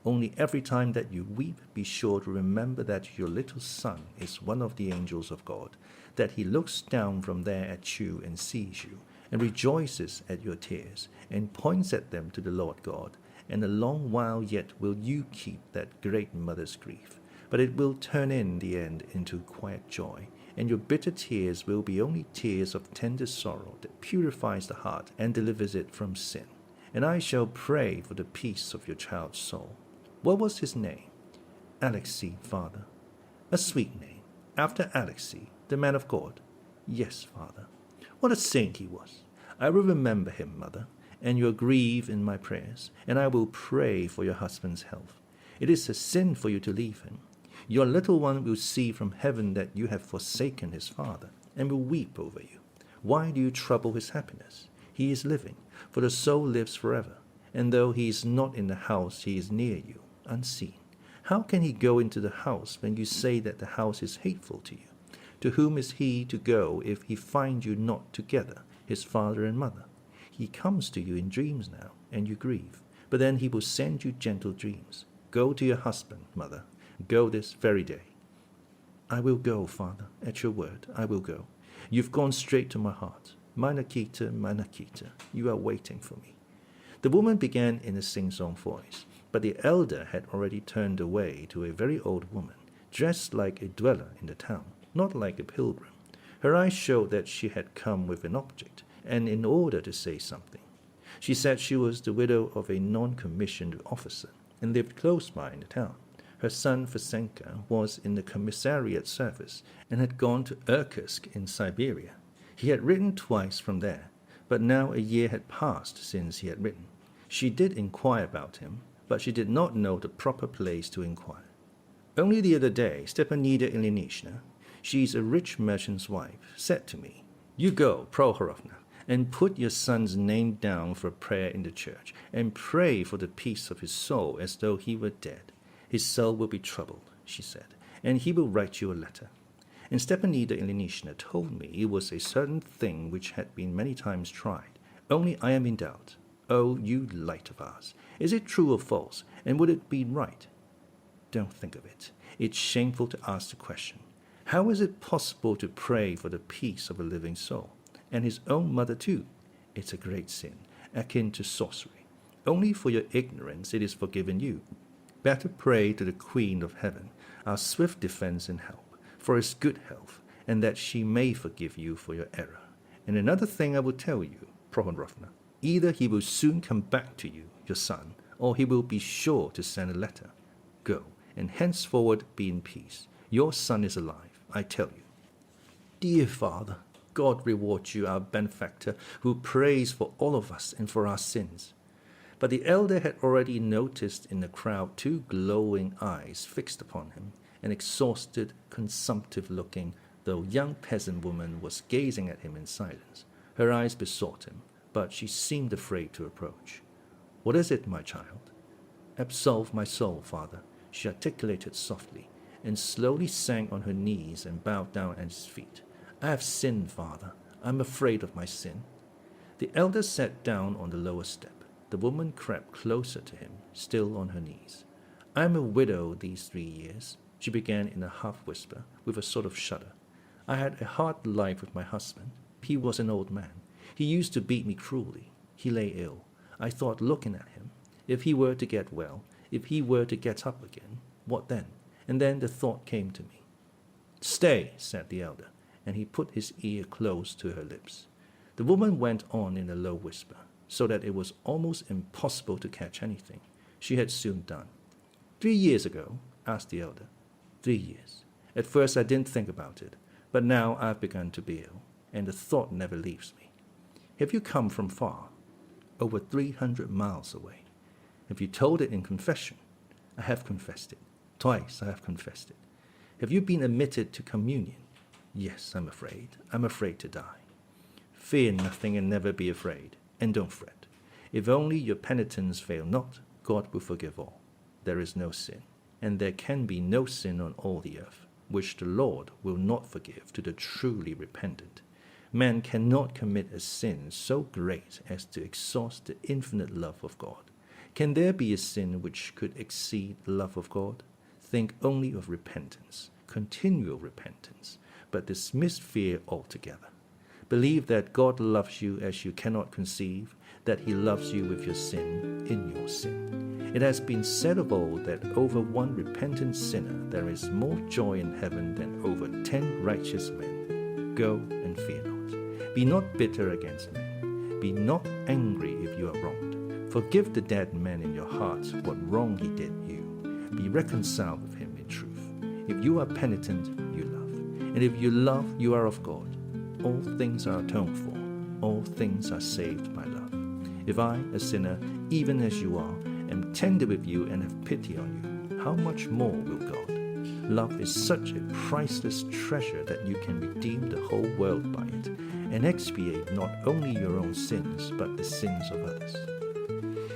S2: Only every time that you weep, be sure to remember that your little son is one of the angels of God, that he looks down from there at you and sees you, and rejoices at your tears, and points at them to the Lord God. And a long while yet will you keep that great mother's grief, but it will turn in the end into quiet joy, and your bitter tears will be only tears of tender sorrow that purifies the heart and delivers it from sin. And I shall pray for the peace of your child's soul. What was his name? Alexey, Father. A sweet name. After Alexey, the man of God. Yes, Father. What a saint he was. I will remember him, Mother, and your grief in my prayers, and I will pray for your husband's health. It is a sin for you to leave him. Your little one will see from heaven that you have forsaken his father, and will weep over you. Why do you trouble his happiness? He is living, for the soul lives forever, and though he is not in the house, he is near you, unseen. How can he go into the house when you say that the house is hateful to you? To whom is he to go if he find you not together, his father and mother? He comes to you in dreams now, and you grieve, but then he will send you gentle dreams. Go to your husband, Mother. Go this very day. I will go, Father, at your word, I will go. You've gone straight to my heart. My Nikita, you are waiting for me. The woman began in a sing-song voice, but the elder had already turned away to a very old woman, dressed like a dweller in the town, not like a pilgrim. Her eyes showed that she had come with an object, and in order to say something. She said she was the widow of a non-commissioned officer and lived close by in the town. Her son Vasenka was in the commissariat service and had gone to Irkutsk in Siberia. He had written twice from there, but now a year had passed since he had written. She did inquire about him, but she did not know the proper place to inquire. Only the other day, Stepanida Ilyinishna, she is a rich merchant's wife, said to me, "You go, Prohorovna, and put your son's name down for a prayer in the church, and pray for the peace of his soul as though he were dead. His soul will be troubled," she said, "and he will write you a letter." And Stepanida Ilyinishna told me it was a certain thing which had been many times tried. Only I am in doubt. Oh, you light of ours, is it true or false, and would it be right? Don't think of it. It's shameful to ask the question. How is it possible to pray for the peace of a living soul? And his own mother too? It's a great sin, akin to sorcery. Only for your ignorance it is forgiven you. Better pray to the Queen of Heaven, our swift defense and help, for his good health, and that she may forgive you for your error. And another thing I will tell you, Prohorovna, either he will soon come back to you, your son, or he will be sure to send a letter. Go, and henceforward be in peace. Your son is alive, I tell you. Dear father, God reward you, our benefactor, who prays for all of us and for our sins. But the elder had already noticed in the crowd 2 glowing eyes fixed upon him. An exhausted, consumptive-looking, though young peasant woman was gazing at him in silence. Her eyes besought him, but she seemed afraid to approach. "What is it, my child?" "Absolve my soul, father," she articulated softly, and slowly sank on her knees and bowed down at his feet. "I have sinned, father. I am afraid of my sin." The elder sat down on the lower step. The woman crept closer to him, still on her knees. "I am a widow these 3 years," she began in a half-whisper, with a sort of shudder. "I had a hard life with my husband. He was an old man. He used to beat me cruelly. He lay ill. I thought, looking at him, if he were to get well, if he were to get up again, what then? And then the thought came to me." "Stay," said the elder, and he put his ear close to her lips. The woman went on in a low whisper, so that it was almost impossible to catch anything. She had soon done. 3 years ago?" asked the elder. 3 years. At first I didn't think about it, but now I've begun to be ill, and the thought never leaves me. Have you come from far? Over 300 miles away. Have you told it in confession? I have confessed it. Twice I have confessed it. Have you been admitted to communion? Yes, I'm afraid. I'm afraid to die. Fear nothing and never be afraid, and don't fret. If only your penitence fail not, God will forgive all. There is no sin, and there can be no sin on all the earth, which the Lord will not forgive to the truly repentant. Man cannot commit a sin so great as to exhaust the infinite love of God. Can there be a sin which could exceed the love of God? Think only of repentance, continual repentance, but dismiss fear altogether. Believe that God loves you as you cannot conceive, that he loves you with your sin in your sin. It has been said of old that over one repentant sinner there is more joy in heaven than over 10 righteous men. Go and fear not. Be not bitter against men. Be not angry if you are wronged. Forgive the dead man in your hearts what wrong he did you. Be reconciled with him in truth. If you are penitent, you love. And if you love, you are of God. All things are atoned for. All things are saved by love. If I, a sinner, even as you are, am tender with you and have pity on you, how much more will God? Love is such a priceless treasure that you can redeem the whole world by it, and expiate not only your own sins, but the sins of others.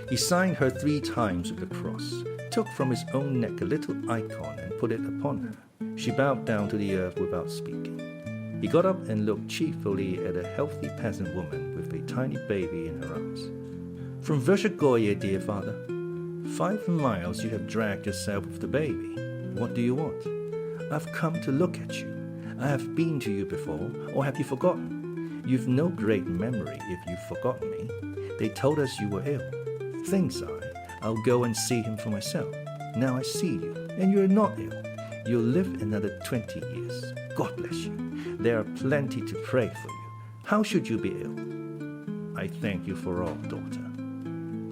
S2: He signed her 3 times with the cross, took from his own neck a little icon and put it upon her. She bowed down to the earth without speaking. He got up and looked cheerfully at a healthy peasant woman with a tiny baby in her arms. From Verzhegoye, dear father. 5 miles you have dragged yourself with the baby. What do you want? I've come to look at you. I have been to you before, or have you forgotten? You've no great memory if you've forgotten me. They told us you were ill. Thinks I'll go and see him for myself. Now I see you, and you're not ill. You'll live another 20 years. God bless you. There are plenty to pray for you. How should you be ill? I thank you for all, daughter.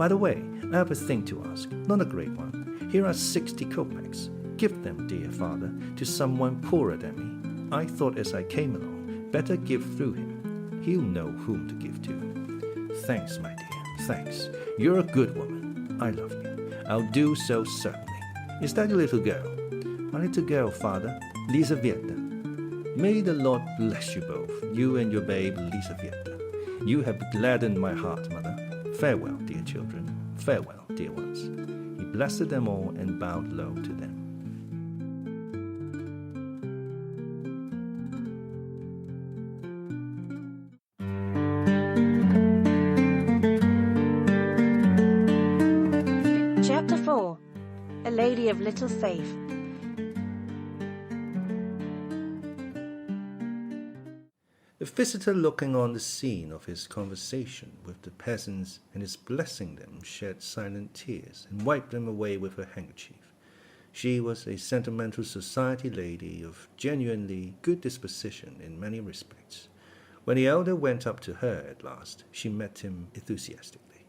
S2: By the way, I have a thing to ask, not a great one. Here are 60 kopecks. Give them, dear father, to someone poorer than me. I thought as I came along, better give through him. He'll know whom to give to. Thanks, my dear, thanks. You're a good woman. I love you. I'll do so certainly. Is that your little girl? My little girl, father, Lizaveta. May the Lord bless you both, you and your babe, Lizaveta. You have gladdened my heart, mother. Farewell, dear children. Farewell, dear ones. He blessed them all and bowed low to them.
S1: Chapter 4. A Lady of Little Faith.
S2: The visitor, looking on the scene of his conversation with the peasants and his blessing them, shed silent tears and wiped them away with her handkerchief. She was a sentimental society lady of genuinely good disposition in many respects. When the elder went up to her at last, she met him enthusiastically.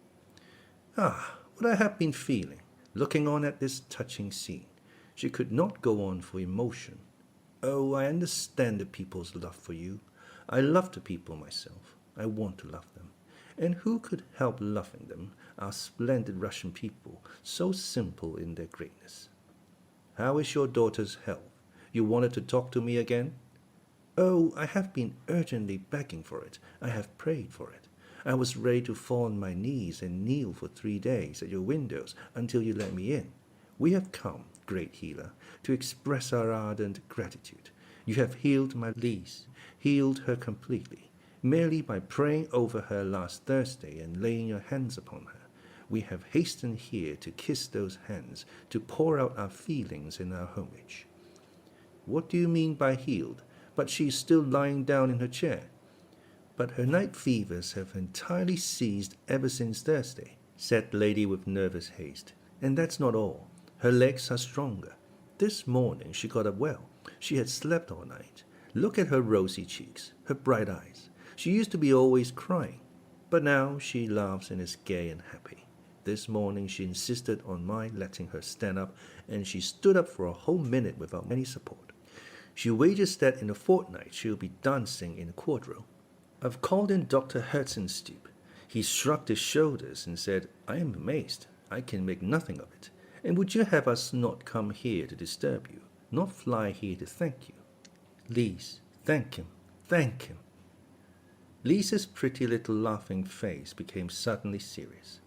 S2: "Ah, what I have been feeling, looking on at this touching scene." She could not go on for emotion. "Oh, I understand the people's love for you. I love the people myself. I want to love them. And who could help loving them, our splendid Russian people, so simple in their greatness? How is your daughter's health? You wanted to talk to me again?" "Oh, I have been urgently begging for it. I have prayed for it. I was ready to fall on my knees and kneel for 3 days at your windows until you let me in. We have come, great healer, to express our ardent gratitude. You have healed my Lise, healed her completely, merely by praying over her last Thursday and laying your hands upon her. We have hastened here to kiss those hands, to pour out our feelings in our homage." "What do you mean by healed? But she is still lying down in her chair." "But her night fevers have entirely ceased ever since Thursday," said the lady with nervous haste. "And that's not all. Her legs are stronger. This morning she got up well. She had slept all night. Look at her rosy cheeks, her bright eyes. She used to be always crying, but now she laughs and is gay and happy. This morning she insisted on my letting her stand up, and she stood up for a whole minute without any support. She wagers that in a fortnight she'll be dancing in a quadrille. I've called in Dr. Herzenstube. He shrugged his shoulders and said, 'I am amazed. I can make nothing of it. And would you have us not come here to disturb you, not fly here to thank you?' Lise, thank him, thank him." Lise's pretty little laughing face became suddenly serious.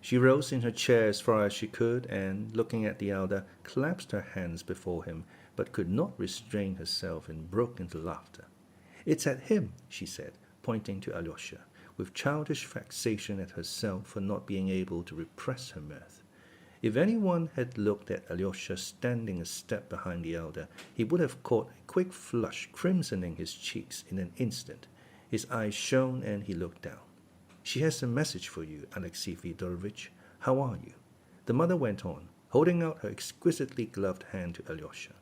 S2: She rose in her chair as far as she could and, looking at the elder, clasped her hands before him, but could not restrain herself and broke into laughter. "It's at him," she said, pointing to Alyosha, with childish vexation at herself for not being able to repress her mirth. If anyone had looked at Alyosha standing a step behind the elder, he would have caught a quick flush crimsoning his cheeks in an instant. His eyes shone and he looked down. "She has a message for you, Alexey Fyodorovich. How are you?" The mother went on, holding out her exquisitely gloved hand to Alyosha.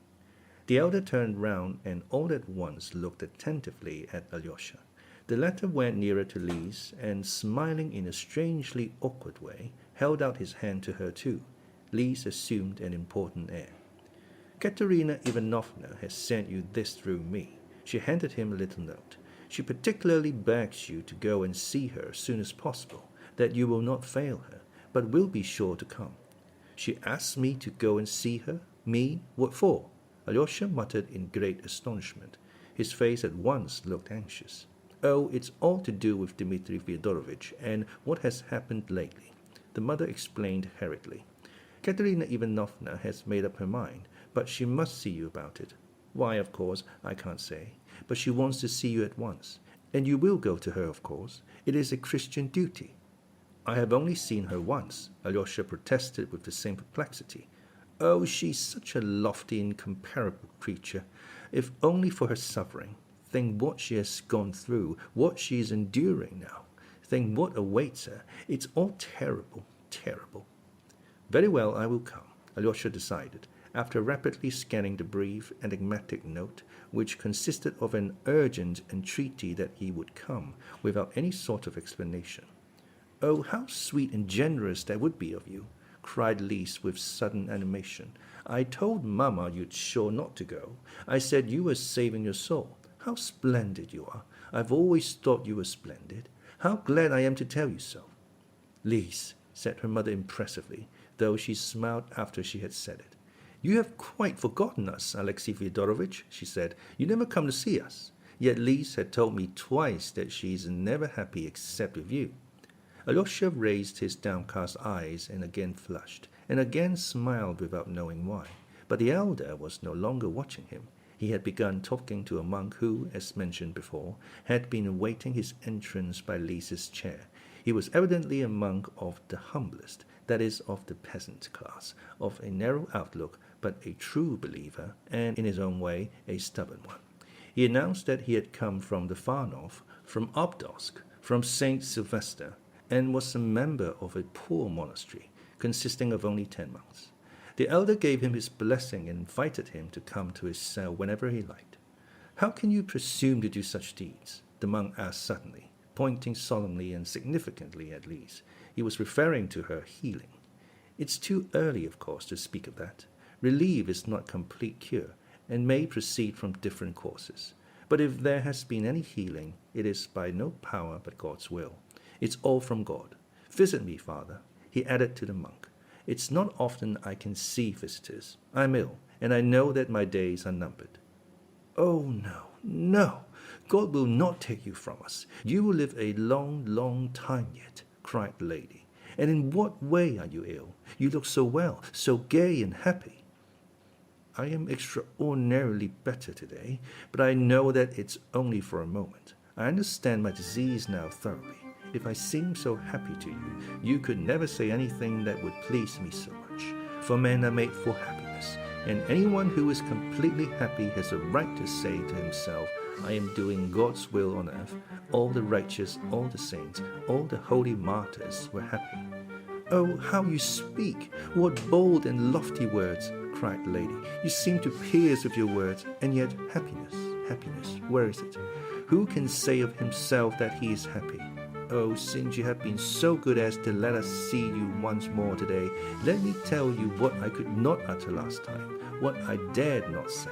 S2: The elder turned round and all at once looked attentively at Alyosha. The latter went nearer to Lise and, smiling in a strangely awkward way, held out his hand to her too. Lise assumed an important air. "Katerina Ivanovna has sent you this through me." She handed him a little note. "She particularly begs you to go and see her as soon as possible, that you will not fail her, but will be sure to come." "She asks me to go and see her? Me? What for?" Alyosha muttered in great astonishment. His face at once looked anxious. "Oh, it's all to do with Dmitri Fyodorovich and what has happened lately," the mother explained hurriedly. "Katerina Ivanovna has made up her mind, but she must see you about it. Why, of course, I can't say, but she wants to see you at once. And you will go to her, of course. It is a Christian duty." "I have only seen her once," Alyosha protested with the same perplexity. "Oh, she's such a lofty, incomparable creature. If only for her suffering. Think what she has gone through, what she is enduring now. Think what awaits her. It's all terrible, terrible." "Very well, I will come," Alyosha decided, after rapidly scanning the brief, enigmatic note, which consisted of an urgent entreaty that he would come, without any sort of explanation. Oh, how sweet and generous that would be of you, cried Lise with sudden animation. I told Mamma you'd sure not to go. I said you were saving your soul. How splendid you are. I've always thought you were splendid. How glad I am to tell you so. Lise, said her mother impressively, though she smiled after she had said it. You have quite forgotten us, Alexey Fyodorovich, she said. You never come to see us. Yet Lise had told me twice that she is never happy except with you. Alyosha raised his downcast eyes and again flushed, and again smiled without knowing why. But the elder was no longer watching him. He had begun talking to a monk who, as mentioned before, had been awaiting his entrance by Lise's chair. He was evidently a monk of the humblest, that is, of the peasant class, of a narrow outlook, but a true believer, and in his own way a stubborn one. He announced that he had come from the far north, from Obdorsk, from St. Sylvester, and was a member of a poor monastery, consisting of only 10 monks. The elder gave him his blessing and invited him to come to his cell whenever he liked. How can you presume to do such deeds? The monk asked suddenly, pointing solemnly and significantly at Lise. He was referring to her healing. It's too early, of course, to speak of that. Relief is not complete cure, and may proceed from different causes. But if there has been any healing, it is by no power but God's will. It's all from God. Visit me, Father, he added to the monk. It's not often I can see visitors. I'm ill, and I know that my days are numbered. Oh, no, no. God will not take you from us. You will live a long, long time yet, cried the lady. And in what way are you ill? You look so well, so gay and happy. I am extraordinarily better today, but I know that it's only for a moment. I understand my disease now thoroughly. If I seem so happy to you, you could never say anything that would please me so much. For men are made for happiness, and anyone who is completely happy has a right to say to himself, I am doing God's will on earth. All the righteous, all the saints, all the holy martyrs were happy. Oh, how you speak! What bold and lofty words! Cried the lady. You seem to pierce with your words, and yet happiness, happiness, where is it? Who can say of himself that he is happy? Oh, since you have been so good as to let us see you once more today, let me tell you what I could not utter last time, what I dared not say.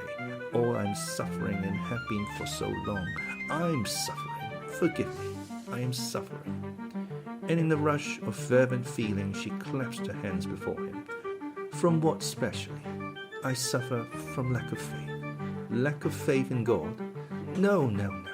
S2: All I'm suffering and have been for so long. I'm suffering. Forgive me. I am suffering. And in the rush of fervent feeling, she clasped her hands before him. From what specially? I suffer from lack of faith. Lack of faith in God? No, no, no.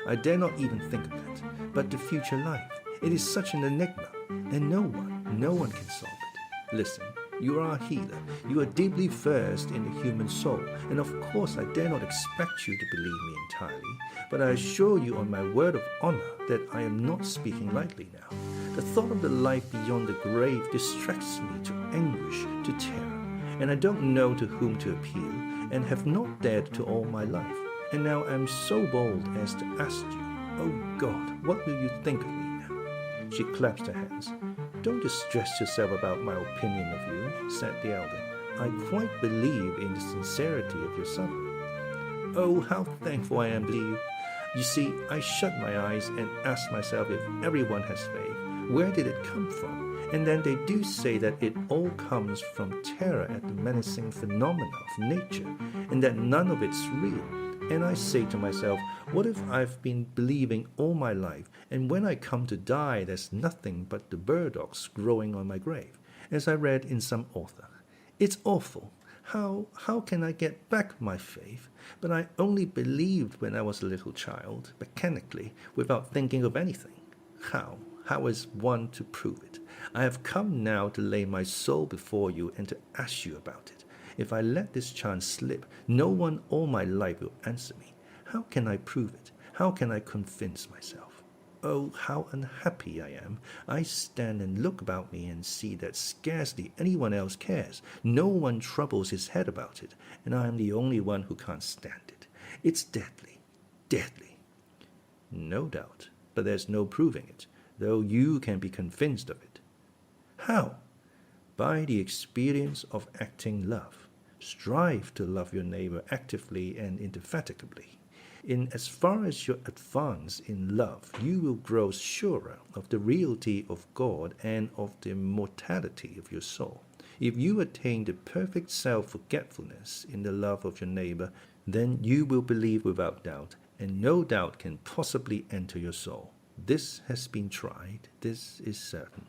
S2: I dare not even think of that. But the future life, it is such an enigma, and no one can solve it. Listen, you are a healer. You are deeply versed in the human soul, and of course I dare not expect you to believe me entirely, but I assure you on my word of honor that I am not speaking lightly now. The thought of the life beyond the grave distracts me to anguish, to terror, and I don't know to whom to appeal, and have not dared to all my life. And now I am so bold as to ask you, oh God, what will you think of me now? She clasped her hands. Don't distress yourself about my opinion of you, said the elder. I quite believe in the sincerity of your suffering. Oh, how thankful I am to you. You see, I shut my eyes and ask myself if everyone has faith. Where did it come from? And then they do say that it all comes from terror at the menacing phenomena of nature, and that none of it's real. And I say to myself, what if I've been believing all my life, and when I come to die there's nothing but the burdocks growing on my grave, as I read in some author. It's awful. How can I get back my faith? But I only believed when I was a little child, mechanically, without thinking of anything. How is one to prove it? I have come now to lay my soul before you and to ask you about it. If I let this chance slip, no one all my life will answer me. How can I prove it? How can I convince myself? Oh, how unhappy I am. I stand and look about me and see that scarcely anyone else cares. No one troubles his head about it, and I am the only one who can't stand it. It's deadly, deadly. No doubt, but there's no proving it, though you can be convinced of it. How? By the experience of acting love. Strive to love your neighbor actively and indefatigably. In as far as you advance in love, you will grow surer of the reality of God and of the immortality of your soul. If you attain the perfect self-forgetfulness in the love of your neighbor, then you will believe without doubt, and no doubt can possibly enter your soul. This has been tried, this is certain.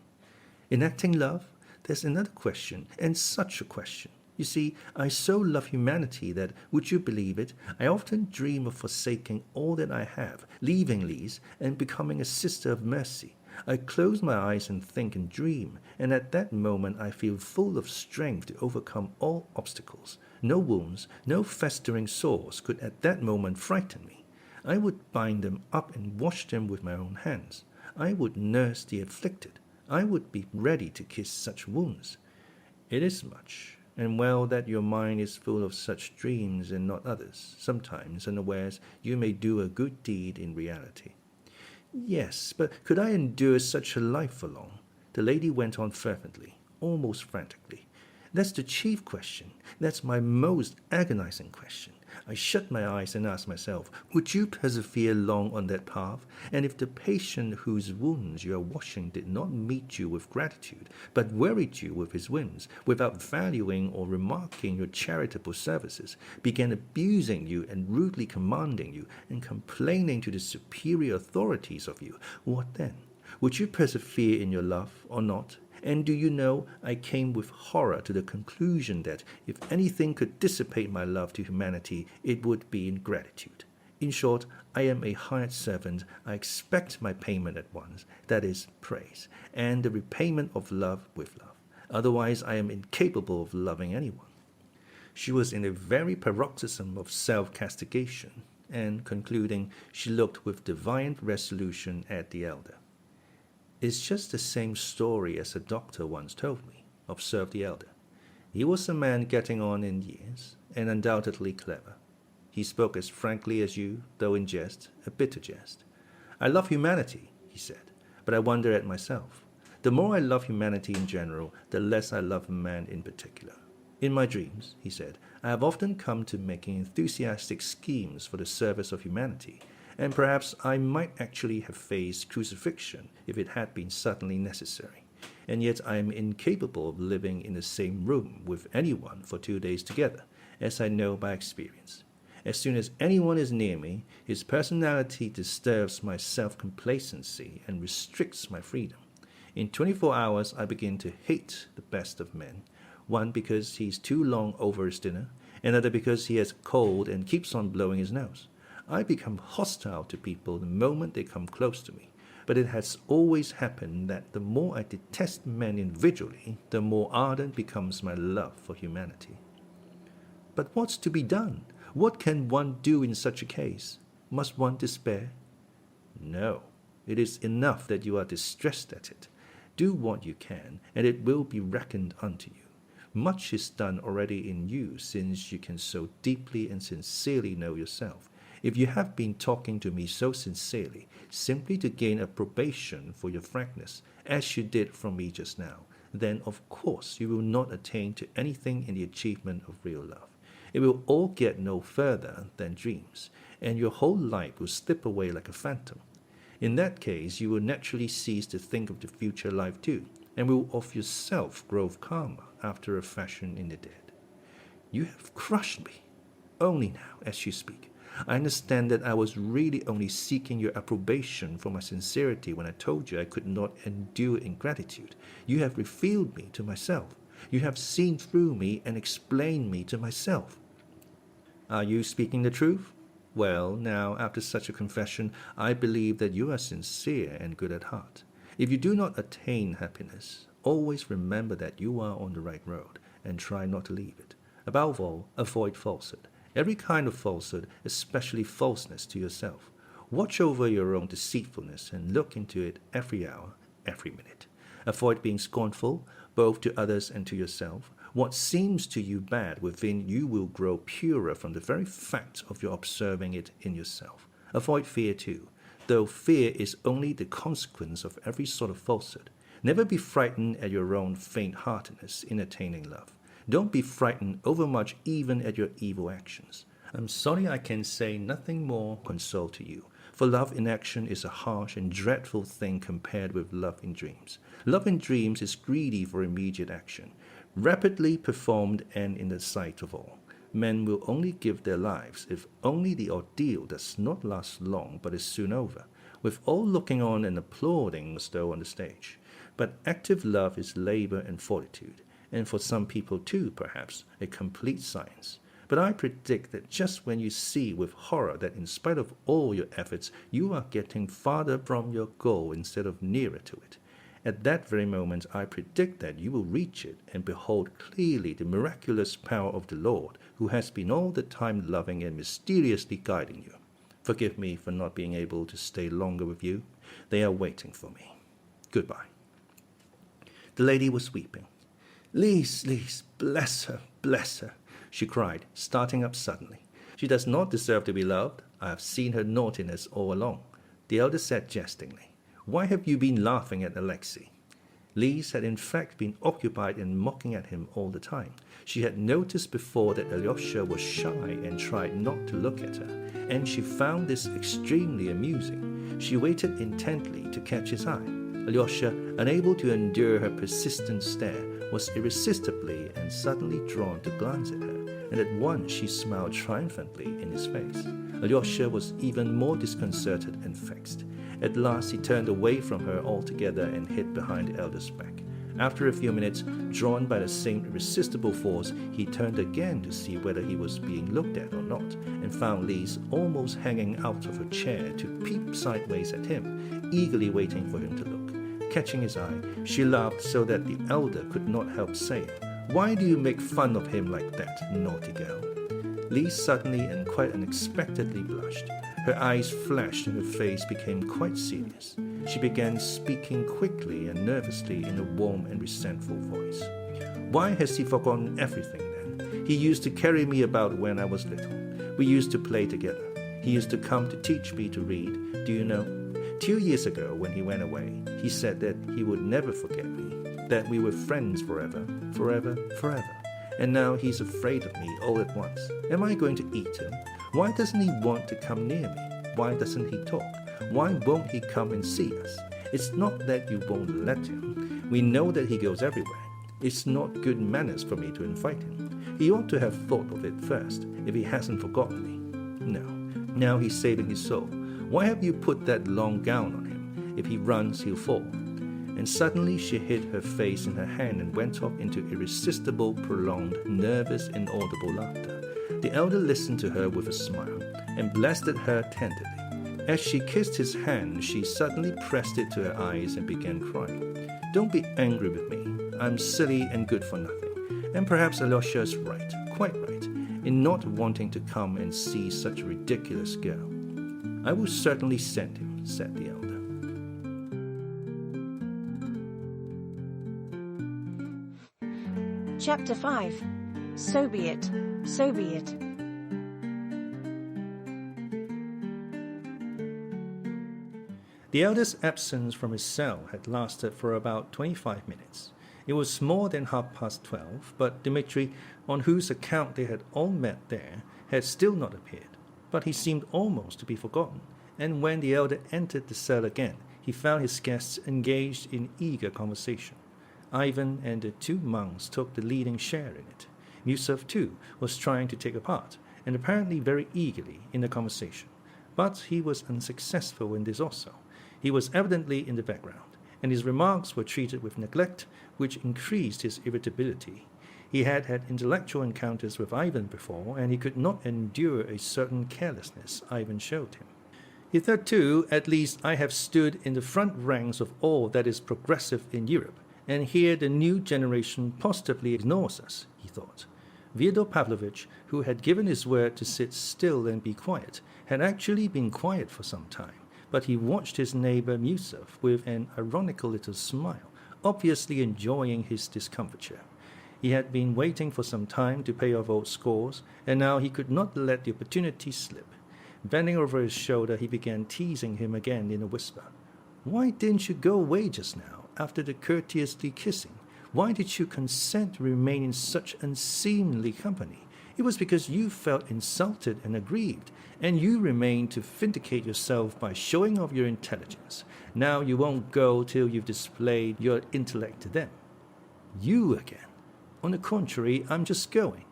S2: In acting love, there's another question, and such a question. You see, I so love humanity that, would you believe it, I often dream of forsaking all that I have, leaving Lise, and becoming a sister of mercy. I close my eyes and think and dream, and at that moment I feel full of strength to overcome all obstacles. No wounds, no festering sores could at that moment frighten me. I would bind them up and wash them with my own hands. I would nurse the afflicted. I would be ready to kiss such wounds. It is much, and well that your mind is full of such dreams and not others. Sometimes, unawares, you may do a good deed in reality. Yes, but could I endure such a life for long? The lady went on fervently, almost frantically. That's the chief question. That's my most agonizing question. I shut my eyes and ask myself, would you persevere long on that path? And if the patient whose wounds you are washing did not meet you with gratitude, but worried you with his whims, without valuing or remarking your charitable services, began abusing you and rudely commanding you, and complaining to the superior authorities of you, what then? Would you persevere in your love or not? And do you know, I came with horror to the conclusion that if anything could dissipate my love to humanity, it would be ingratitude. In short, I am a hired servant. I expect my payment at once, that is, praise, and the repayment of love with love. Otherwise, I am incapable of loving anyone. She was in a very paroxysm of self-castigation, and, concluding, she looked with defiant resolution at the elder. It's just the same story as a doctor once told me, observed the elder. He was a man getting on in years, and undoubtedly clever. He spoke as frankly as you, though in jest, a bitter jest. I love humanity, he said, but I wonder at myself. The more I love humanity in general, the less I love man in particular. In my dreams, he said, I have often come to making enthusiastic schemes for the service of humanity, and perhaps I might actually have faced crucifixion if it had been suddenly necessary. And yet I am incapable of living in the same room with anyone for 2 days together, as I know by experience. As soon as anyone is near me, his personality disturbs my self-complacency and restricts my freedom. In 24 hours I begin to hate the best of men, one because he is too long over his dinner, another because he has a cold and keeps on blowing his nose. I become hostile to people the moment they come close to me, but it has always happened that the more I detest men individually, the more ardent becomes my love for humanity. But what's to be done? What can one do in such a case? Must one despair? No, it is enough that you are distressed at it. Do what you can, and it will be reckoned unto you. Much is done already in you, since you can so deeply and sincerely know yourself. If you have been talking to me so sincerely, simply to gain approbation for your frankness, as you did from me just now, then of course you will not attain to anything in the achievement of real love. It will all get no further than dreams, and your whole life will slip away like a phantom. In that case, you will naturally cease to think of the future life too, and will of yourself grow calmer after a fashion in the dead. You have crushed me. Only now, as you speak, I understand that I was really only seeking your approbation for my sincerity when I told you I could not endure ingratitude. You have revealed me to myself. You have seen through me and explained me to myself. Are you speaking the truth? Well, now, after such a confession, I believe that you are sincere and good at heart. If you do not attain happiness, always remember that you are on the right road, and try not to leave it. Above all, avoid falsehood. Every kind of falsehood, especially falseness to yourself. Watch over your own deceitfulness and look into it every hour, every minute. Avoid being scornful, both to others and to yourself. What seems to you bad within you will grow purer from the very fact of your observing it in yourself. Avoid fear too, though fear is only the consequence of every sort of falsehood. Never be frightened at your own faint-heartedness in attaining love. Don't be frightened overmuch even at your evil actions. I'm sorry I can say nothing more console to you, for love in action is a harsh and dreadful thing compared with love in dreams. Love in dreams is greedy for immediate action, rapidly performed and in the sight of all. Men will only give their lives if only the ordeal does not last long but is soon over, with all looking on and applauding as though on the stage. But active love is labor and fortitude, and for some people too, perhaps, a complete science. But I predict that just when you see with horror that in spite of all your efforts, you are getting farther from your goal instead of nearer to it, at that very moment I predict that you will reach it and behold clearly the miraculous power of the Lord, who has been all the time loving and mysteriously guiding you. Forgive me for not being able to stay longer with you. They are waiting for me. Goodbye. The lady was weeping. Lise, bless her, she cried, starting up suddenly. She does not deserve to be loved. I have seen her naughtiness all along. The elder said jestingly, Why have you been laughing at Alexey? Lise had in fact been occupied in mocking at him all the time. She had noticed before that Alyosha was shy and tried not to look at her, and she found this extremely amusing. She waited intently to catch his eye. Alyosha, unable to endure her persistent stare, was irresistibly and suddenly drawn to glance at her, and at once she smiled triumphantly in his face. Alyosha was even more disconcerted and vexed. At last he turned away from her altogether and hid behind the elder's back. After a few minutes, drawn by the same irresistible force, he turned again to see whether he was being looked at or not, and found Lise almost hanging out of her chair to peep sideways at him, eagerly waiting for him to look. Catching his eye, she laughed so that the elder could not help saying, Why do you make fun of him like that, naughty girl? Lise suddenly and quite unexpectedly blushed. Her eyes flashed and her face became quite serious. She began speaking quickly and nervously in a warm and resentful voice. Why has he forgotten everything then? He used to carry me about when I was little. We used to play together. He used to come to teach me to read. Do you know? 2 years ago, when he went away, he said that he would never forget me, that we were friends forever. And now he's afraid of me all at once. Am I going to eat him? Why doesn't he want to come near me? Why doesn't he talk? Why won't he come and see us? It's not that you won't let him. We know that he goes everywhere. It's not good manners for me to invite him. He ought to have thought of it first, if he hasn't forgotten me. No, now he's saving his soul. Why have you put that long gown on him? If he runs, he'll fall. And suddenly she hid her face in her hand and went off into irresistible, prolonged, nervous, inaudible laughter. The elder listened to her with a smile, and blessed her tenderly. As she kissed his hand, she suddenly pressed it to her eyes and began crying. Don't be angry with me. I'm silly and good for nothing. And perhaps Alyosha is right, quite right, in not wanting to come and see such a ridiculous girl. I will certainly send him, said the elder.
S1: Chapter 5. So be it.
S2: The elder's absence from his cell had lasted for about 25 minutes. It was more than 12:30, but Dmitri, on whose account they had all met there, had still not appeared. But he seemed almost to be forgotten, and when the elder entered the cell again, he found his guests engaged in eager conversation. Ivan and the two monks took the leading share in it. Miusov, too, was trying to take a part, and apparently very eagerly, in the conversation. But he was unsuccessful in this also. He was evidently in the background, and his remarks were treated with neglect, which increased his irritability. He had had intellectual encounters with Ivan before, and he could not endure a certain carelessness Ivan showed him. Hitherto, at least, I have stood in the front ranks of all that is progressive in Europe, and here the new generation positively ignores us, he thought. Fyodor Pavlovich, who had given his word to sit still and be quiet, had actually been quiet for some time, but he watched his neighbor Miusov with an ironical little smile, obviously enjoying his discomfiture. He had been waiting for some time to pay off old scores, and now he could not let the opportunity slip. Bending over his shoulder, he began teasing him again in a whisper. Why didn't you go away just now, after the courteously kissing? Why did you consent to remain in such unseemly company? It was because you felt insulted and aggrieved, and you remained to vindicate yourself by showing off your intelligence. Now you won't go till you've displayed your intellect to them. You again. On the contrary, I'm just going.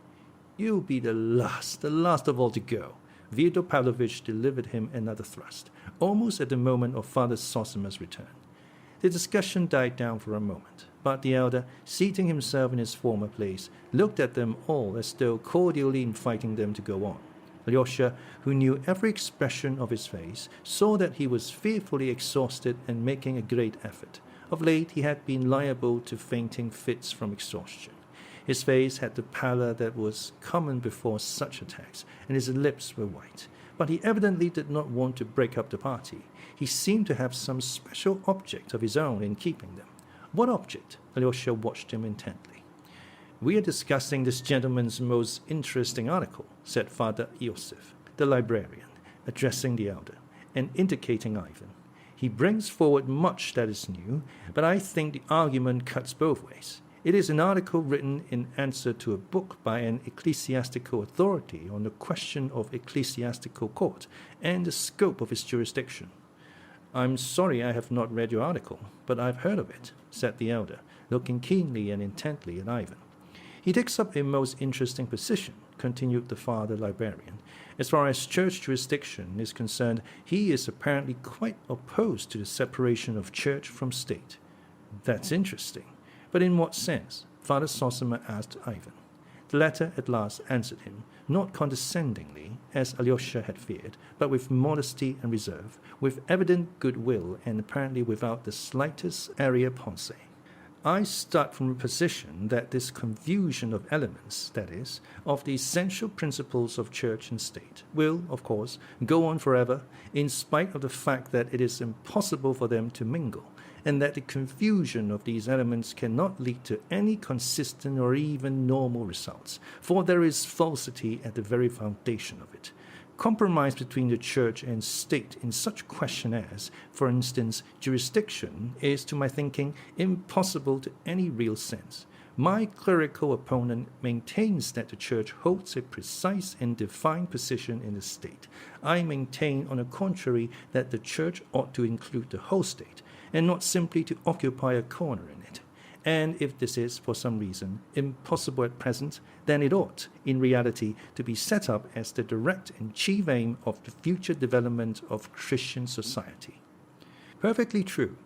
S2: You'll be the last of all to go. Fyodor Pavlovich delivered him another thrust, almost at the moment of Father Zossima's return. The discussion died down for a moment, but the elder, seating himself in his former place, looked at them all as though cordially inviting them to go on. Alyosha, who knew every expression of his face, saw that he was fearfully exhausted and making a great effort. Of late he had been liable to fainting fits from exhaustion. His face had the pallor that was common before such attacks, and his lips were white. But he evidently did not want to break up the party. He seemed to have some special object of his own in keeping them. What object? Alyosha watched him intently. We are discussing this gentleman's most interesting article, said Father Iosif, the librarian, addressing the elder, and indicating Ivan. He brings forward much that is new, but I think the argument cuts both ways. It is an article written in answer to a book by an ecclesiastical authority on the question of ecclesiastical court and the scope of its jurisdiction. I'm sorry I have not read your article, but I've heard of it, said the elder, looking keenly and intently at Ivan. He takes up a most interesting position, continued the father librarian. As far as church jurisdiction is concerned, he is apparently quite opposed to the separation of church from state. That's interesting. But in what sense? Father Zossima asked Ivan. The latter at last answered him, not condescendingly, as Alyosha had feared, but with modesty and reserve, with evident goodwill, and apparently without the slightest arrière-pensée. I start from a position that this confusion of elements, that is, of the essential principles of church and state, will, of course, go on forever, in spite of the fact that it is impossible for them to mingle, and that the confusion of these elements cannot lead to any consistent or even normal results, for there is falsity at the very foundation of it. Compromise between the church and state in such question as, for instance, jurisdiction, is, to my thinking, impossible to any real sense. My clerical opponent maintains that the church holds a precise and defined position in the state. I maintain, on the contrary, that the church ought to include the whole state, and not simply to occupy a corner in it. And if this is, for some reason, impossible at present, then it ought, in reality, to be set up as the direct and chief aim of the future development of Christian society. Perfectly true.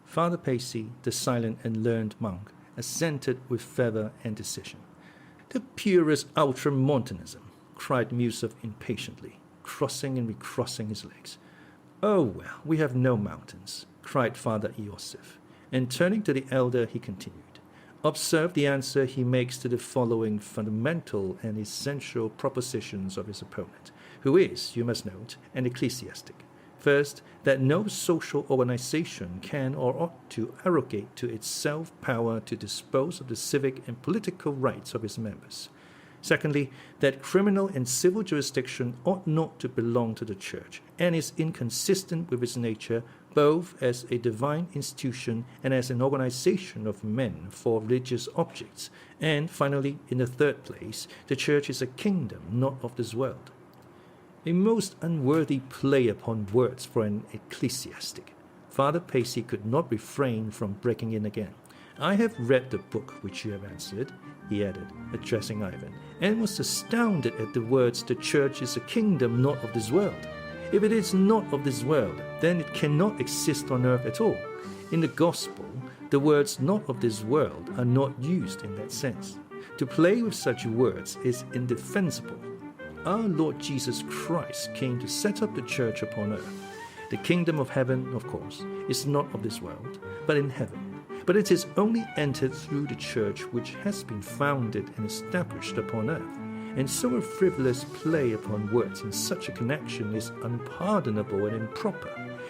S2: Father Paissy, the silent and learned monk, assented with fervor and decision. The purest ultramontanism, cried Miusov impatiently, crossing and recrossing his legs. Oh, well, we have no mountains, cried Father Iosif, and turning to the elder he continued, observe the answer he makes to the following fundamental and essential propositions of his opponent, who is, you must note, an ecclesiastic. First, that no social organization can or ought to arrogate to itself power to dispose of the civic and political rights of its members. Secondly, that criminal and civil jurisdiction ought not to belong to the church, and is inconsistent with its nature, both as a divine institution and as an organization of men for religious objects. And finally, in the third place, the church is a kingdom not of this world. A most unworthy play upon words for an ecclesiastic. Father Paissy could not refrain from breaking in again. I have read the book which you have answered, he added, addressing Ivan, and was astounded at the words, the church is a kingdom not of this world. If it is not of this world, then it cannot exist on earth at all. In the gospel, the words not of this world are not used in that sense. To play with such words is indefensible. Our Lord Jesus Christ came to set up the church upon earth. The kingdom of heaven, of course, is not of this world, but in heaven. But it is only entered through the church which has been founded and established upon earth. And so a frivolous play upon words in such a connection is unpardonable and improper.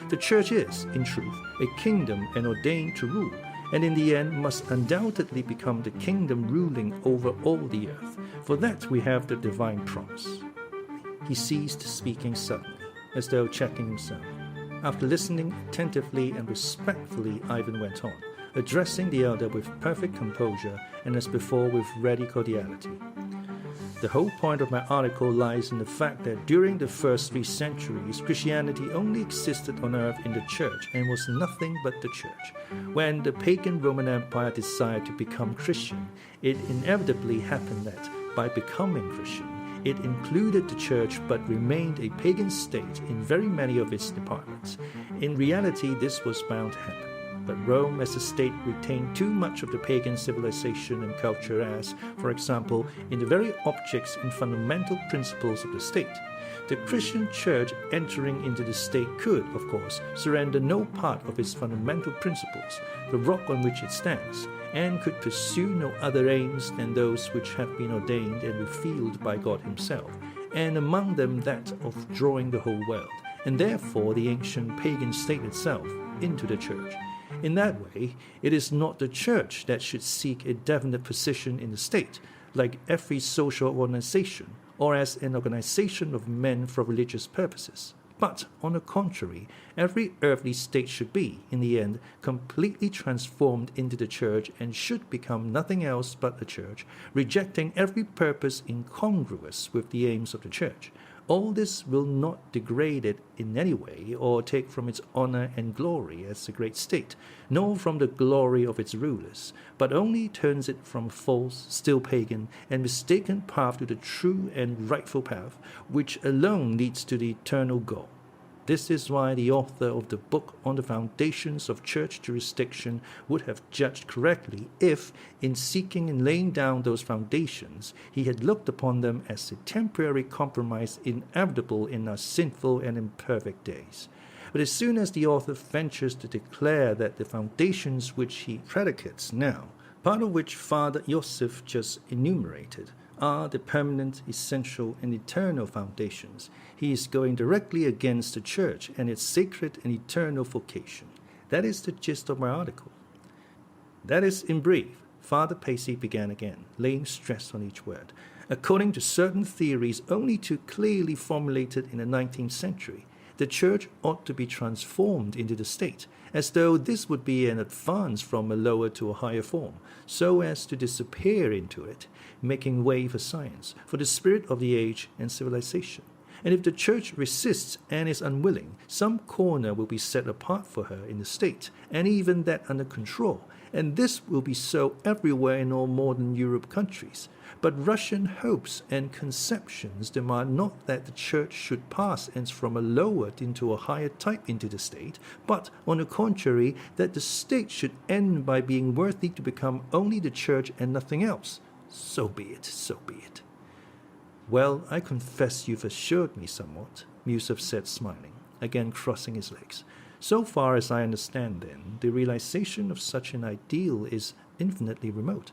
S2: The church is, in truth, a kingdom and ordained to rule, and in the end must undoubtedly become the kingdom ruling over all the earth. For that we have the divine promise. He ceased speaking suddenly, as though checking himself. After listening attentively and respectfully, Ivan went on, addressing the elder with perfect composure and as before with ready cordiality. The whole point of my article lies in the fact that during the first 3 centuries, Christianity only existed on earth in the church and was nothing but the church. When the pagan Roman Empire decided to become Christian, it inevitably happened that, by becoming Christian, it included the church but remained a pagan state in very many of its departments. In reality, this was bound to happen. But Rome as a state retained too much of the pagan civilization and culture as, for example, in the very objects and fundamental principles of the state. The Christian church entering into the state could, of course, surrender no part of its fundamental principles, the rock on which it stands, and could pursue no other aims than those which have been ordained and revealed by God himself, and among them that of drawing the whole world, and therefore the ancient pagan state itself, into the church. In that way, it is not the church that should seek a definite position in the state, like every social organization, or as an organization of men for religious purposes. But, on the contrary, every earthly state should be, in the end, completely transformed into the church and should become nothing else but the church, rejecting every purpose incongruous with the aims of the church. All this will not degrade it in any way or take from its honor and glory as a great state, nor from the glory of its rulers, but only turns it from a false, still pagan, and mistaken path to the true and rightful path, which alone leads to the eternal goal. This is why the author of the book on the foundations of church jurisdiction would have judged correctly if, in seeking and laying down those foundations, he had looked upon them as a temporary compromise inevitable in our sinful and imperfect days. But as soon as the author ventures to declare that the foundations which he predicates now, part of which Father Iosif just enumerated, are the permanent, essential, and eternal foundations, he is going directly against the church and its sacred and eternal vocation. That is the gist of my article. That is, in brief, Father Paissy began again, laying stress on each word. According to certain theories only too clearly formulated in the 19th century, the church ought to be transformed into the state, as though this would be an advance from a lower to a higher form, so as to disappear into it, making way for science, for the spirit of the age and civilization. And if the church resists and is unwilling, some corner will be set apart for her in the state, and even that under control, and this will be so everywhere in all modern Europe countries. But Russian hopes and conceptions demand not that the church should pass hence from a lower into a higher type into the state, but, on the contrary, that the state should end by being worthy to become only the church and nothing else. So be it, so be it. Well, I confess you've assured me somewhat, Miusov said, smiling, again crossing his legs. So far as I understand, then, the realization of such an ideal is infinitely remote.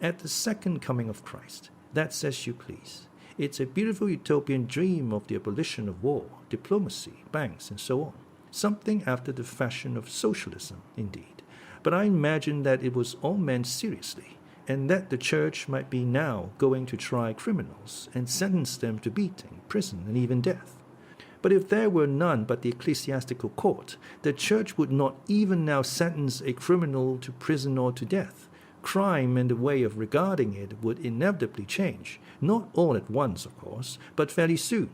S2: At the second coming of Christ, that's as you please. It's a beautiful utopian dream of the abolition of war, diplomacy, banks, and so on. Something after the fashion of socialism, indeed. But I imagine that it was all meant seriously, and that the church might be now going to try criminals and sentence them to beating, prison, and even death. But if there were none but the ecclesiastical court, the church would not even now sentence a criminal to prison or to death. Crime and the way of regarding it would inevitably change, not all at once, of course, but fairly soon.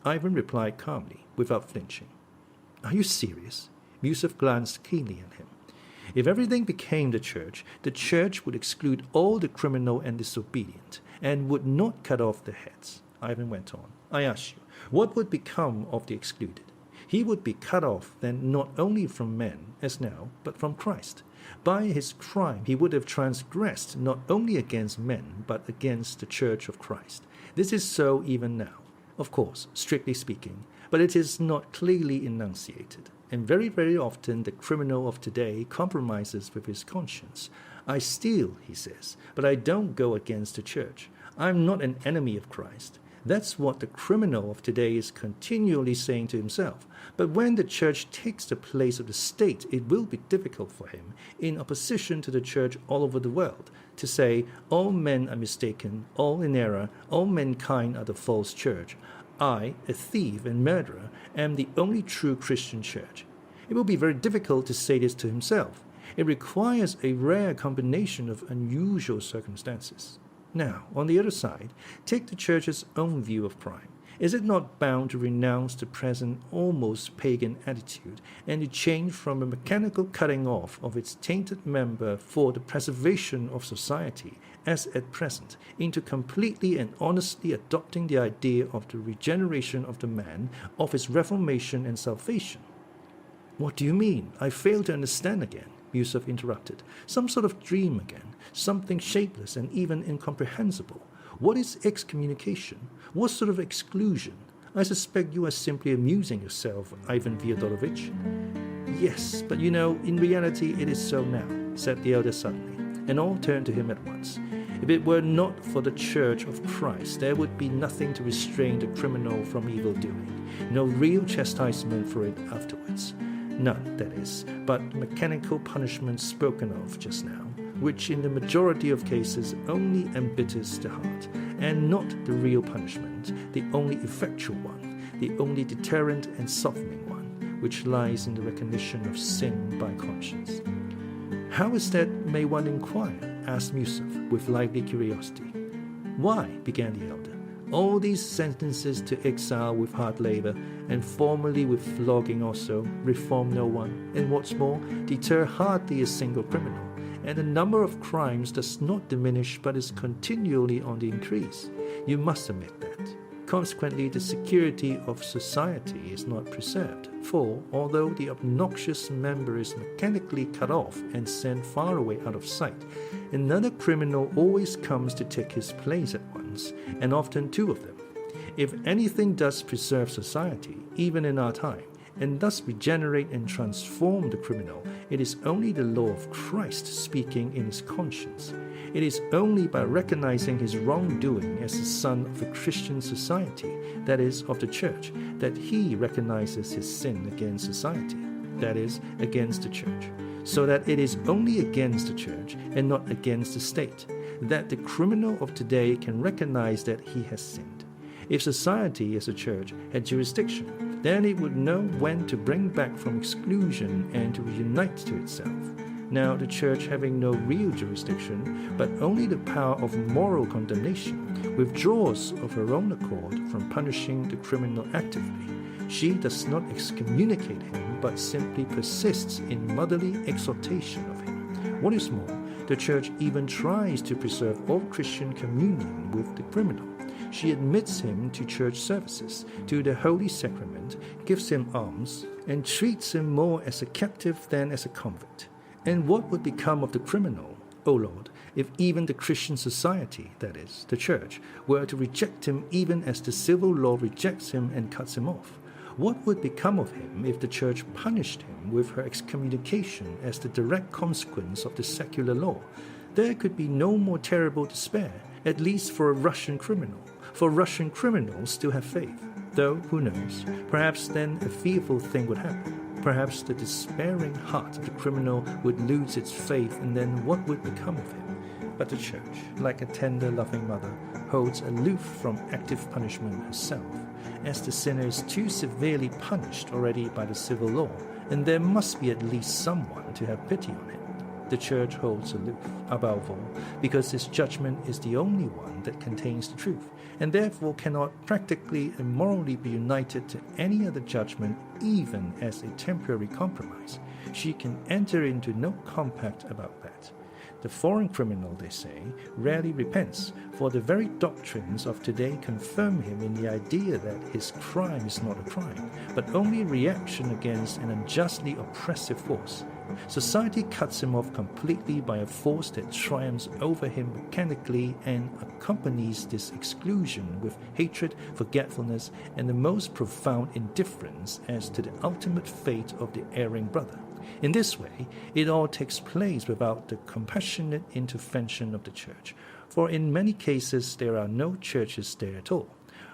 S2: Ivan replied calmly, without flinching. Are you serious? Miusov glanced keenly at him. If everything became the church would exclude all the criminal and disobedient, and would not cut off their heads. Ivan went on. I ask you, what would become of the excluded? He would be cut off then not only from men, as now, but from Christ. By his crime he would have transgressed not only against men, but against the Church of Christ. This is so even now, of course, strictly speaking, but it is not clearly enunciated. And very, very often the criminal of today compromises with his conscience. I steal, he says, but I don't go against the church. I'm not an enemy of Christ. That's what the criminal of today is continually saying to himself. But when the church takes the place of the state, it will be difficult for him, in opposition to the church all over the world, to say, all men are mistaken, all in error, all mankind are the false church. I, a thief and murderer, am the only true Christian church. It will be very difficult to say this to himself. It requires a rare combination of unusual circumstances. Now, on the other side, take the Church's own view of crime. Is it not bound to renounce the present almost pagan attitude and to change from a mechanical cutting off of its tainted member for the preservation of society, as at present, into completely and honestly adopting the idea of the regeneration of the man, of his reformation and salvation? What do you mean? I fail to understand again, Miusov interrupted. Some sort of dream again, something shapeless and even incomprehensible. What is excommunication? What sort of exclusion? I suspect you are simply amusing yourself, Ivan Fyodorovich. Yes, but you know, in reality it is so now, said the elder suddenly, and all turned to him at once. If it were not for the Church of Christ, there would be nothing to restrain the criminal from evil doing, no real chastisement for it afterwards. None, that is, but mechanical punishment spoken of just now, which in the majority of cases only embitters the heart, and not the real punishment, the only effectual one, the only deterrent and softening one, which lies in the recognition of sin by conscience. How is that, may one inquire? Asked Miusov, with lively curiosity. Why, began the elder, all these sentences to exile with hard labor, and formerly with flogging also, reform no one, and what's more, deter hardly a single criminal, and the number of crimes does not diminish but is continually on the increase. You must admit that. Consequently, the security of society is not preserved, for although the obnoxious member is mechanically cut off and sent far away out of sight, another criminal always comes to take his place at once, and often two of them. If anything does preserve society, even in our time, and thus regenerate and transform the criminal, it is only the law of Christ speaking in his conscience. It is only by recognizing his wrongdoing as the son of a Christian society, that is, of the Church, that he recognizes his sin against society, that is, against the Church, so that it is only against the Church and not against the state, that the criminal of today can recognize that he has sinned. If society as a Church had jurisdiction, then it would know when to bring back from exclusion and to reunite to itself. Now the Church, having no real jurisdiction, but only the power of moral condemnation, withdraws of her own accord from punishing the criminal actively. She does not excommunicate him, but simply persists in motherly exhortation of him. What is more, the Church even tries to preserve all Christian communion with the criminal. She admits him to church services, to the Holy Sacrament, gives him alms, and treats him more as a captive than as a convict. And what would become of the criminal, O Lord, if even the Christian society, that is, the Church, were to reject him even as the civil law rejects him and cuts him off? What would become of him if the Church punished him with her excommunication as the direct consequence of the secular law? There could be no more terrible despair, at least for a Russian criminal. For Russian criminals still have faith, though, who knows, perhaps then a fearful thing would happen. Perhaps the despairing heart of the criminal would lose its faith, and then what would become of him? But the Church, like a tender, loving mother, holds aloof from active punishment herself, as the sinner is too severely punished already by the civil law, and there must be at least someone to have pity on him. The Church holds aloof, above all, because this judgment is the only one that contains the truth, and therefore cannot practically and morally be united to any other judgment, even as a temporary compromise. She can enter into no compact about that. The foreign criminal, they say, rarely repents, for the very doctrines of today confirm him in the idea that his crime is not a crime, but only a reaction against an unjustly oppressive force. Society cuts him off completely by a force that triumphs over him mechanically and accompanies this exclusion with hatred, forgetfulness, and the most profound indifference as to the ultimate fate of the erring brother. In this way, it all takes place without the compassionate intervention of the Church, for in many cases there are no churches there at all.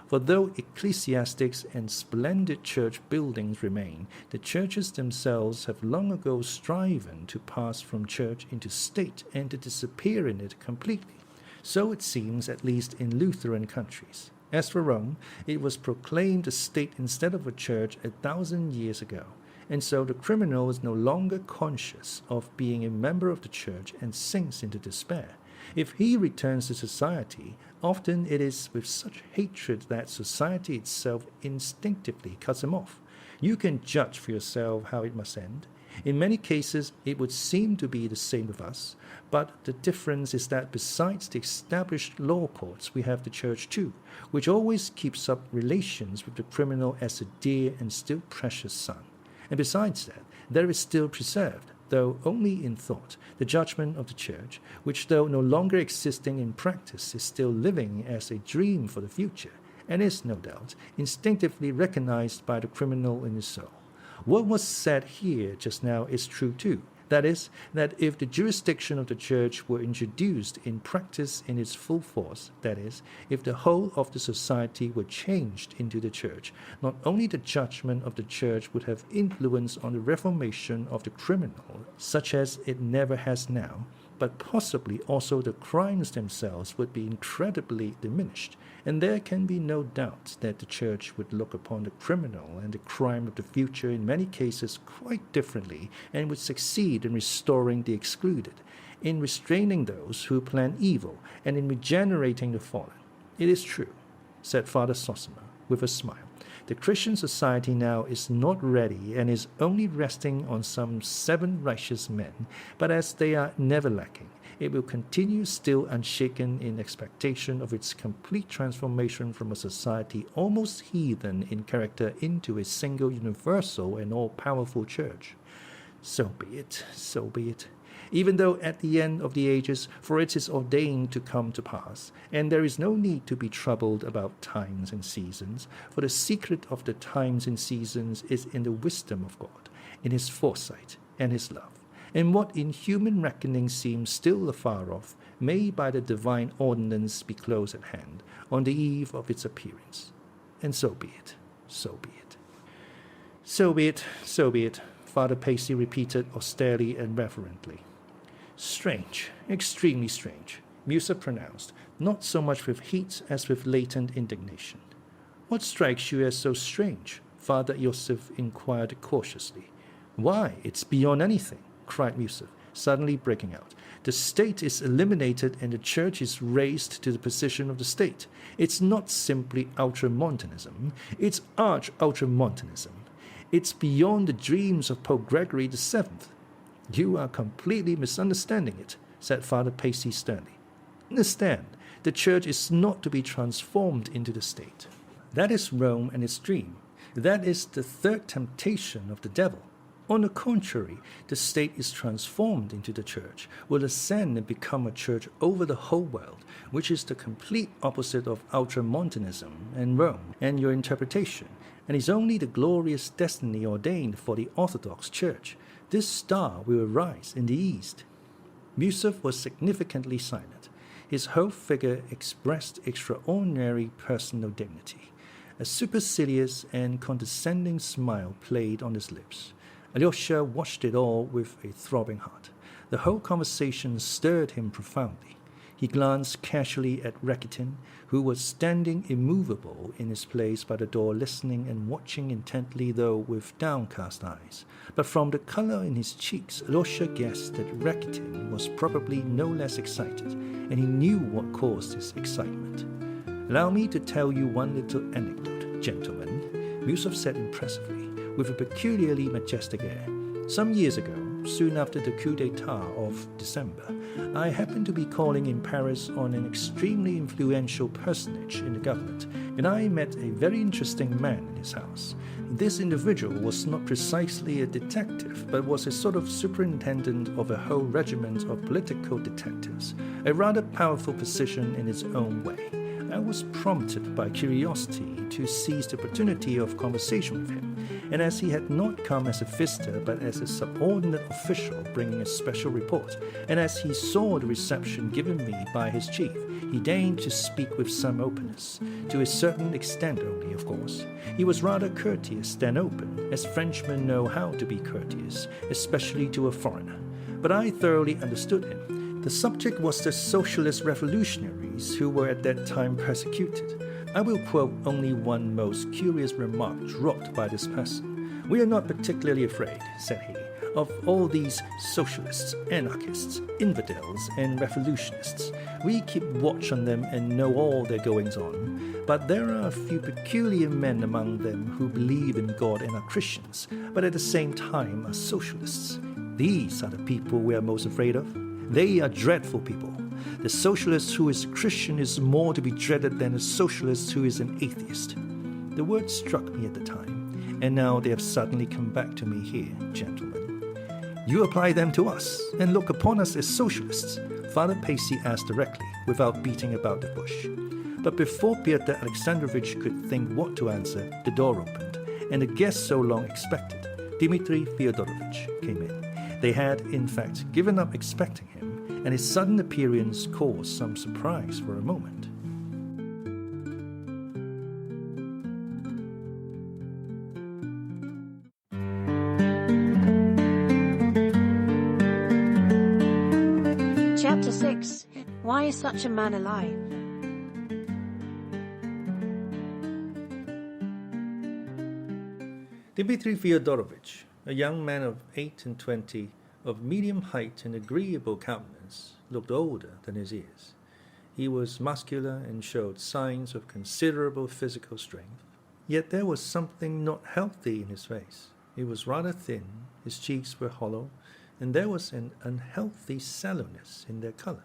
S2: For though ecclesiastics and splendid church buildings remain, the churches themselves have long ago striven to pass from church into state and to disappear in it completely. So it seems, at least in Lutheran countries. As for Rome, it was proclaimed a state instead of a church 1,000 years ago, and so the criminal is no longer conscious of being a member of the church and sinks into despair. If he returns to society, often it is with such hatred that society itself instinctively cuts him off. You can judge for yourself how it must end. In many cases, it would seem to be the same with us, but the difference is that besides the established law courts, we have the church too, which always keeps up relations with the criminal as a dear and still precious son. And besides that, there is still preserved, though only in thought, the judgment of the church, which though no longer existing in practice is still living as a dream for the future, and is, no doubt, instinctively recognized by the criminal in his soul. What was said here just now is true too. That is, that if the jurisdiction of the church were introduced in practice in its full force, that is, if the whole of the society were changed into the church, not only the judgment of the church would have influence on the reformation of the criminal, such as it never has now, but possibly also the crimes themselves would be incredibly diminished, and there can be no doubt that the church would look upon the criminal and the crime of the future in many cases quite differently, and would succeed in restoring the excluded, in restraining those who plan evil, and in regenerating the fallen. It is true, said Father Zossima with a smile. The Christian society now is not ready and is only resting on some 7 righteous men, but as they are never lacking, it will continue still unshaken in expectation of its complete transformation from a society almost heathen in character into a single universal and all-powerful church. So be it, so be it. Even though at the end of the ages, for it is ordained to come to pass, and there is no need to be troubled about times and seasons, for the secret of the times and seasons is in the wisdom of God, in his foresight and his love, and what in human reckoning seems still afar off, may by the divine ordinance be close at hand, on the eve of its appearance. And so be it, so be it. So be it, so be it, Father Paissy repeated austerely and reverently. Strange, extremely strange, Miusov pronounced, not so much with heat as with latent indignation. What strikes you as so strange? Father Iosif inquired cautiously. Why, it's beyond anything, cried Miusov, suddenly breaking out. The state is eliminated and the church is raised to the position of the state. It's not simply ultramontanism, it's arch-ultramontanism. It's beyond the dreams of Pope Gregory VII. You are completely misunderstanding it, said Father Paissy sternly. Understand, the church is not to be transformed into the state. That is Rome and its dream. That is the third temptation of the devil. On the contrary, the state is transformed into the church, will ascend and become a church over the whole world, which is the complete opposite of ultramontanism and Rome and your interpretation, and is only the glorious destiny ordained for the Orthodox Church. This star will arise in the east. Miusov was significantly silent. His whole figure expressed extraordinary personal dignity. A supercilious and condescending smile played on his lips. Alyosha watched it all with a throbbing heart. The whole conversation stirred him profoundly. He glanced casually at Rakitin, who was standing immovable in his place by the door, listening and watching intently, though with downcast eyes. But from the color in his cheeks, Alyosha guessed that Rakitin was probably no less excited, and he knew what caused his excitement. Allow me to tell you one little anecdote, gentlemen, Miusov said impressively, with a peculiarly majestic air. Some years ago, soon after the coup d'etat of December, I happened to be calling in Paris on an extremely influential personage in the government, and I met a very interesting man in his house. This individual was not precisely a detective, but was a sort of superintendent of a whole regiment of political detectives, a rather powerful position in its own way. I was prompted by curiosity to seize the opportunity of conversation with him, and as he had not come as a visitor but as a subordinate official bringing a special report, and as he saw the reception given me by his chief, he deigned to speak with some openness, to a certain extent only, of course. He was rather courteous than open, as Frenchmen know how to be courteous, especially to a foreigner. But I thoroughly understood him. The subject was the socialist revolutionaries who were at that time persecuted. I will quote only one most curious remark dropped by this person. "We are not particularly afraid," said he, of all these socialists, anarchists, infidels, and revolutionists. We keep watch on them and know all their goings-on, but there are a few peculiar men among them who believe in God and are Christians, but at the same time are socialists. These are the people we are most afraid of. They are dreadful people. The socialist who is a Christian is more to be dreaded than a socialist who is an atheist. The words struck me at the time, and now they have suddenly come back to me here, gentlemen. You apply them to us, and look upon us as socialists, Father Paissy asked directly, without beating about the bush. But before Pyotr Alexandrovich could think what to answer, the door opened, and the guest so long expected, Dmitri Fyodorovich, came in. They had, in fact, given up expecting him, and his sudden appearance caused some surprise for a moment.
S1: Chapter 6. Why is such a man alive?
S2: Dmitri Fyodorovich, a young man of 28, of medium height and agreeable countenance, looked older than his years. He was muscular and showed signs of considerable physical strength. Yet there was something not healthy in his face. He was rather thin, his cheeks were hollow, and there was an unhealthy sallowness in their color.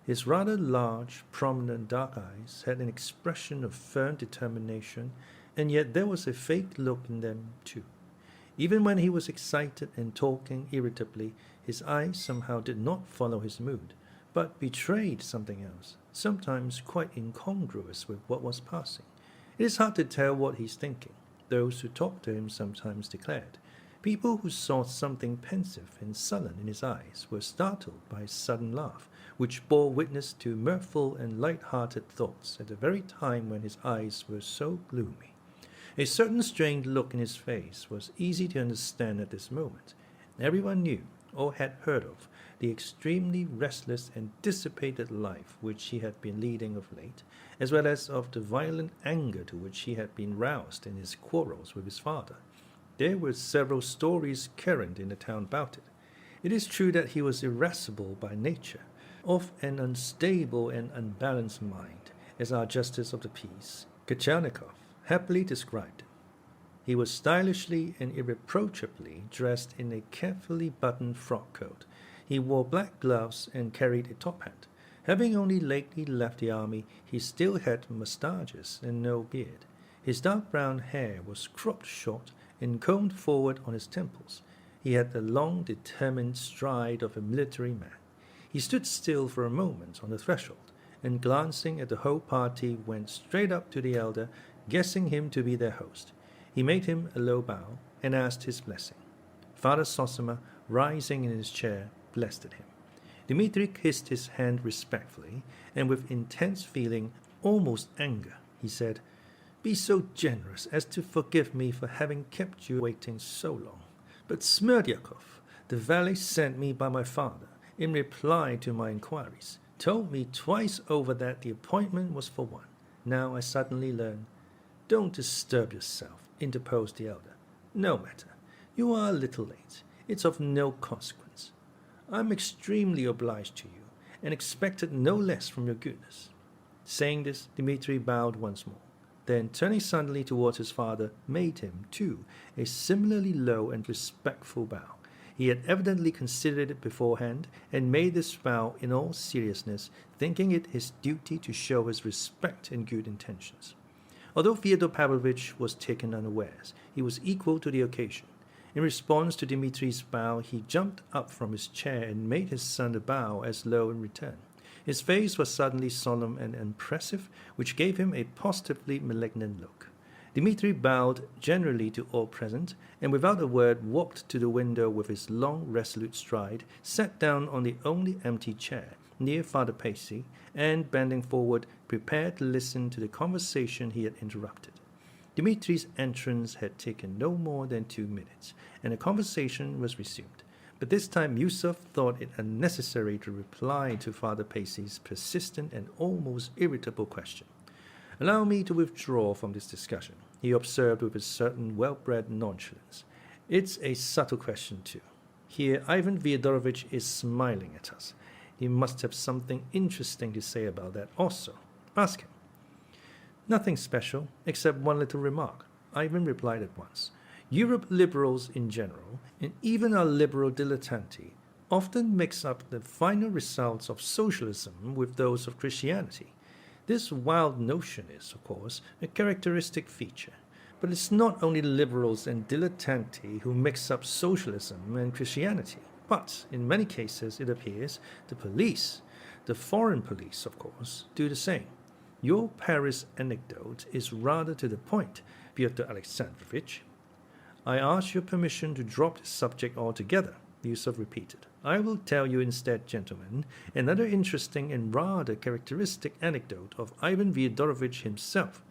S2: His rather large, prominent dark eyes had an expression of firm determination, and yet there was a fake look in them too. Even when he was excited and talking irritably, his eyes somehow did not follow his mood, but betrayed something else, sometimes quite incongruous with what was passing. It is hard to tell what he's thinking. Those who talked to him sometimes declared. People who saw something pensive and sullen in his eyes were startled by his sudden laugh, which bore witness to mirthful and light-hearted thoughts at the very time when his eyes were so gloomy. A certain strained look in his face was easy to understand at this moment. Everyone knew, or had heard of, the extremely restless and dissipated life which he had been leading of late, as well as of the violent anger to which he had been roused in his quarrels with his father. There were several stories current in the town about it. It is true that he was irascible by nature, of an unstable and unbalanced mind, as our Justice of the Peace, Khokhlakov, happily described him. He was stylishly and irreproachably dressed in a carefully buttoned frock coat. He wore black gloves and carried a top hat. Having only lately left the army, he still had moustaches and no beard. His dark brown hair was cropped short and combed forward on his temples. He had the long, determined stride of a military man. He stood still for a moment on the threshold, and glancing at the whole party, went straight up to the elder, guessing him to be their host. He made him a low bow and asked his blessing. Father Zossima, rising in his chair, blessed him. Dmitri kissed his hand respectfully, and with intense feeling, almost anger, he said, "Be so generous as to forgive me for having kept you waiting so long. But Smerdyakov, the valet sent me by my father, in reply to my inquiries, told me twice over that the appointment was for one. Now I suddenly learn—" "Don't disturb yourself," interposed the elder. "No matter. You are a little late. It's of no consequence. I'm extremely obliged to you, and expected no less from your goodness." Saying this, Dmitri bowed once more. Then, turning suddenly towards his father, made him, too, a similarly low and respectful bow. He had evidently considered it beforehand, and made this bow in all seriousness, thinking it his duty to show his respect and good intentions. Although Fyodor Pavlovich was taken unawares, he was equal to the occasion. In response to Dmitri's bow, he jumped up from his chair and made his son a bow as low in return. His face was suddenly solemn and impressive, which gave him a positively malignant look. Dmitri bowed generally to all present, and without a word walked to the window with his long, resolute stride, sat down on the only empty chair, near Father Paissy, and, bending forward, prepared to listen to the conversation he had interrupted. Dmitri's entrance had taken no more than 2 minutes, and the conversation was resumed. But this time Miusov thought it unnecessary to reply to Father Paissy's persistent and almost irritable question. "Allow me to withdraw from this discussion," he observed with a certain well-bred nonchalance. "It's a subtle question, too. Here, Ivan Fyodorovich is smiling at us. He must have something interesting to say about that also. Ask him. Nothing special, except one little remark. Ivan replied at once. Europe liberals in general, and even our liberal dilettanti, often mix up the final results of socialism with those of Christianity. This wild notion is, of course, a characteristic feature. But it's not only liberals and dilettanti who mix up socialism and Christianity, but in many cases, it appears, the police, the foreign police, of course, do the same. Your Paris anecdote is rather to the point, Pyotr Alexandrovich. I ask your permission to drop the subject altogether, Miusov repeated. I will tell you instead, gentlemen, another interesting and rather characteristic anecdote of Ivan Fyodorovich himself.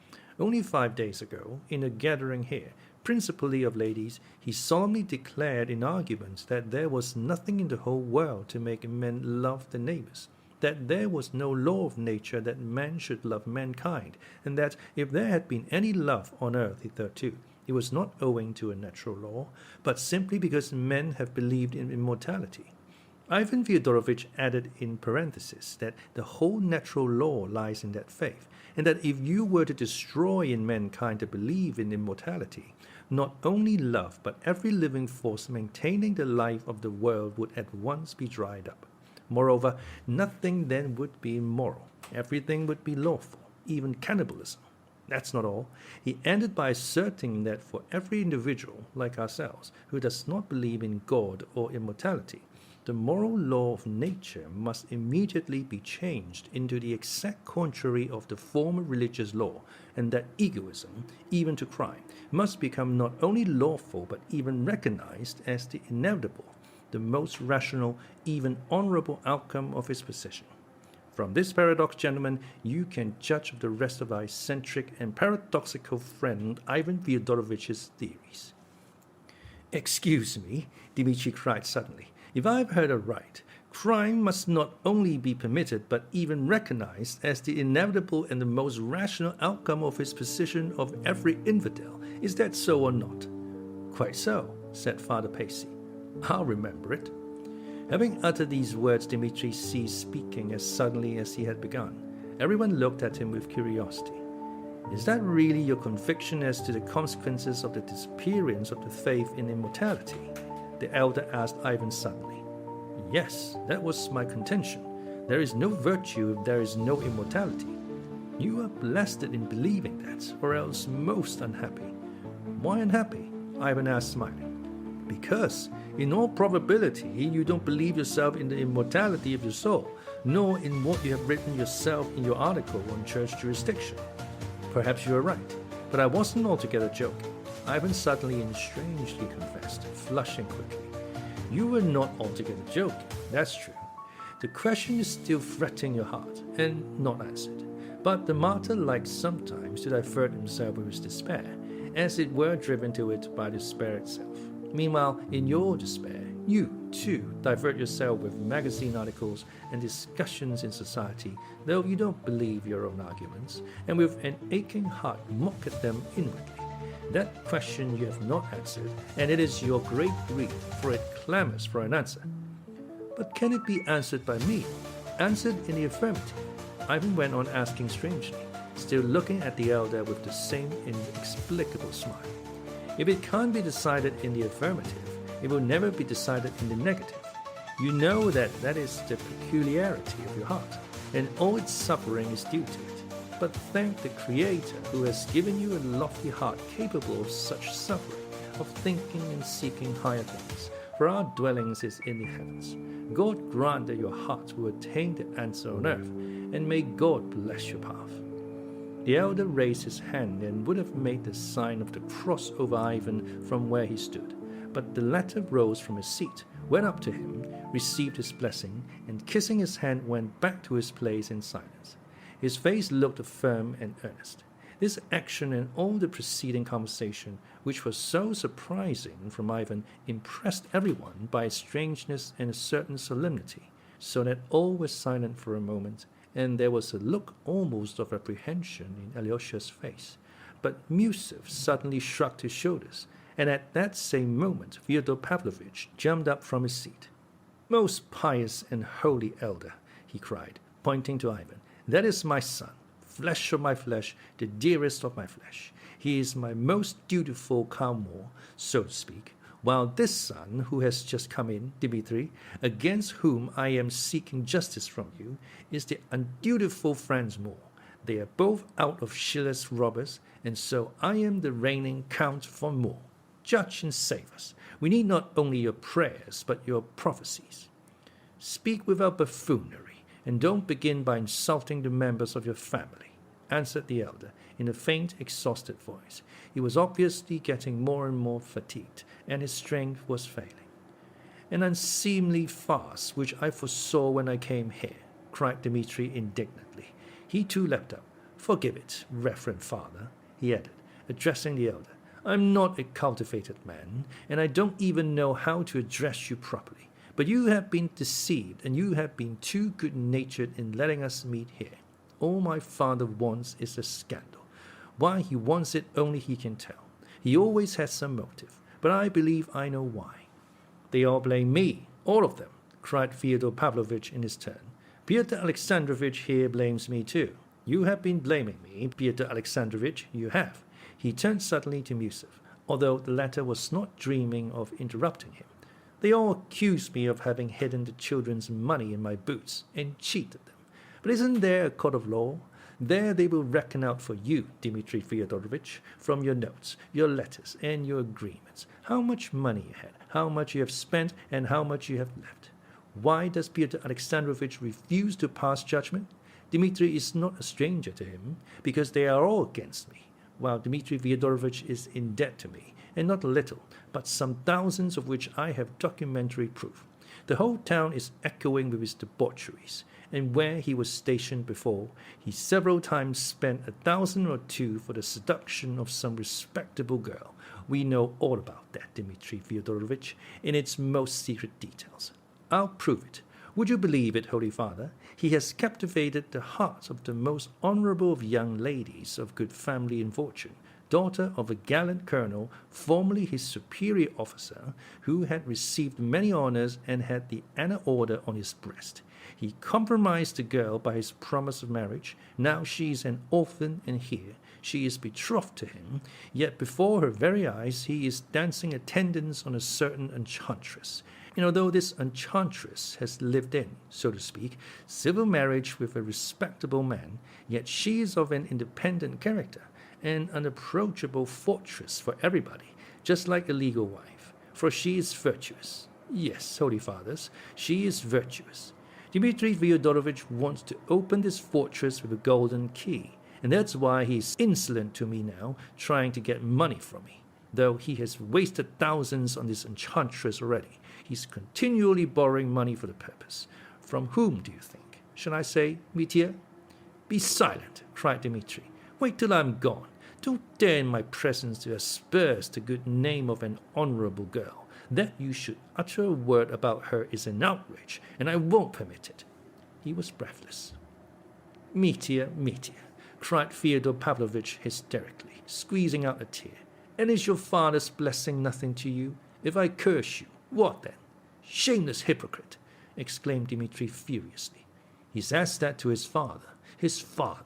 S2: Only 5 days ago, in a gathering here, principally of ladies, he solemnly declared in argument that there was nothing in the whole world to make men love their neighbors, that there was no law of nature that man should love mankind, and that if there had been any love on earth hitherto, it was not owing to a natural law, but simply because men have believed in immortality. Ivan Fyodorovich added in parenthesis that the whole natural law lies in that faith, and that if you were to destroy in mankind the belief in immortality, not only love, but every living force maintaining the life of the world would at once be dried up. Moreover, nothing then would be immoral. Everything would be lawful, even cannibalism. That's not all. He ended by asserting that for every individual, like ourselves, who does not believe in God or immortality, the moral law of nature must immediately be changed into the exact contrary of the former religious law, and that egoism, even to crime, must become not only lawful but even recognized as the inevitable, the most rational, even honorable outcome of his position. From this paradox, gentlemen, you can judge of the rest of our eccentric and paradoxical friend Ivan Fyodorovich's theories. Excuse me, Dmitri cried suddenly. If I've heard aright, crime must not only be permitted but even recognized as the inevitable and the most rational outcome of his position of every infidel. Is that so or not? Quite so, said Father Paissy. I'll remember it. Having uttered these words, Dmitri ceased speaking as suddenly as he had begun. Everyone looked at him with curiosity. Is that really your conviction as to the consequences of the disappearance of the faith in immortality? The elder asked Ivan suddenly. Yes, that was my contention. There is no virtue if there is no immortality. You are blessed in believing that, or else most unhappy. Why unhappy? Ivan asked, smiling. Because, in all probability, you don't believe yourself in the immortality of your soul, nor in what you have written yourself in your article on church jurisdiction. Perhaps you are right, but I wasn't altogether joking. Ivan suddenly and strangely confessed, flushing quickly. You were not altogether joking, that's true. The question is still fretting your heart, and not answered. But the martyr likes sometimes to divert himself with his despair, as it were driven to it by despair itself. Meanwhile, in your despair, you, too, divert yourself with magazine articles and discussions in society, though you don't believe your own arguments, and with an aching heart mock at them inwardly. That question you have not answered, and it is your great grief, for it clamors for an answer. But can it be answered by me? Answered in the affirmative? Ivan went on asking strangely, still looking at the elder with the same inexplicable smile. If it can't be decided in the affirmative, it will never be decided in the negative. You know that is the peculiarity of your heart, and all its suffering is due to it. But thank the Creator who has given you a lofty heart capable of such suffering, of thinking and seeking higher things, for our dwellings is in the heavens. God grant that your heart will attain the answer on earth, and may God bless your path. The elder raised his hand and would have made the sign of the cross over Ivan from where he stood, but the latter rose from his seat, went up to him, received his blessing, and kissing his hand went back to his place in silence. His face looked firm and earnest. This action and all the preceding conversation, which was so surprising from Ivan, impressed everyone by its strangeness and a certain solemnity, so that all were silent for a moment, and there was a look almost of apprehension in Alyosha's face. But Miusov suddenly shrugged his shoulders, and at that same moment Fyodor Pavlovich jumped up from his seat. "Most pious and holy elder," he cried, pointing to Ivan, "that is my son, flesh of my flesh, the dearest of my flesh. He is my most dutiful Kalmor, so to speak, while this son who has just come in, Dmitri, against whom I am seeking justice from you, is the undutiful Franz Moore. They are both out of Schiller's robbers, and so I am the reigning Count von Moore. Judge and save us. We need not only your prayers, but your prophecies. Speak without buffoonery, and don't begin by insulting the members of your family," answered the elder in a faint, exhausted voice. He was obviously getting more and more fatigued, and his strength was failing. "An unseemly farce which I foresaw when I came here," cried Dmitri indignantly. He too leapt up. "Forgive it, Reverend Father," he added, addressing the elder. "I'm not a cultivated man, and I don't even know how to address you properly. But you have been deceived, and you have been too good-natured in letting us meet here. All my father wants is a scandal. Why he wants it only he can tell. He always has some motive, but I believe I know why." "They all blame me, all of them," cried Fyodor Pavlovich in his turn. "Pyotr Alexandrovich here blames me too. You have been blaming me, Pyotr Alexandrovich, you have." He turned suddenly to Miusov, although the latter was not dreaming of interrupting him. "They all accuse me of having hidden the children's money in my boots and cheated them. But isn't there a court of law? There they will reckon out for you, Dmitri Fyodorovich, from your notes, your letters, and your agreements, how much money you had, how much you have spent, and how much you have left. Why does Pyotr Alexandrovich refuse to pass judgment? Dmitri is not a stranger to him, because they are all against me, while Dmitri Fyodorovich is in debt to me, and not a little, but some thousands of which I have documentary proof. The whole town is echoing with his debaucheries, and where he was stationed before, he several times spent 1,000 or 2 for the seduction of some respectable girl. We know all about that, Dmitri Fyodorovich, in its most secret details. I'll prove it. Would you believe it, Holy Father? He has captivated the hearts of the most honorable of young ladies of good family and fortune, daughter of a gallant colonel, formerly his superior officer, who had received many honors and had the Anna Order on his breast. He compromised the girl by his promise of marriage. Now she is an orphan, and here she is betrothed to him, yet before her very eyes he is dancing attendance on a certain enchantress. And although this enchantress has lived in, so to speak, civil marriage with a respectable man, yet she is of an independent character, an unapproachable fortress for everybody, just like a legal wife, for she is virtuous. Yes, Holy Fathers, she is virtuous. Dmitri Fyodorovich wants to open this fortress with a golden key, and that's why he is insolent to me now, trying to get money from me. Though he has wasted thousands on this enchantress already, he's continually borrowing money for the purpose. From whom, do you think? Shall I say, Mitya? Be silent, cried Dmitri. Wait till I'm gone. Don't dare in my presence to asperse the good name of an honorable girl. That you should utter a word about her is an outrage, and I won't permit it. He was breathless. Mitya, Mitya, cried Fyodor Pavlovich hysterically, squeezing out a tear. And is your father's blessing nothing to you? If I curse you, what then? Shameless hypocrite, exclaimed Dmitri furiously. He says that to his father. His father.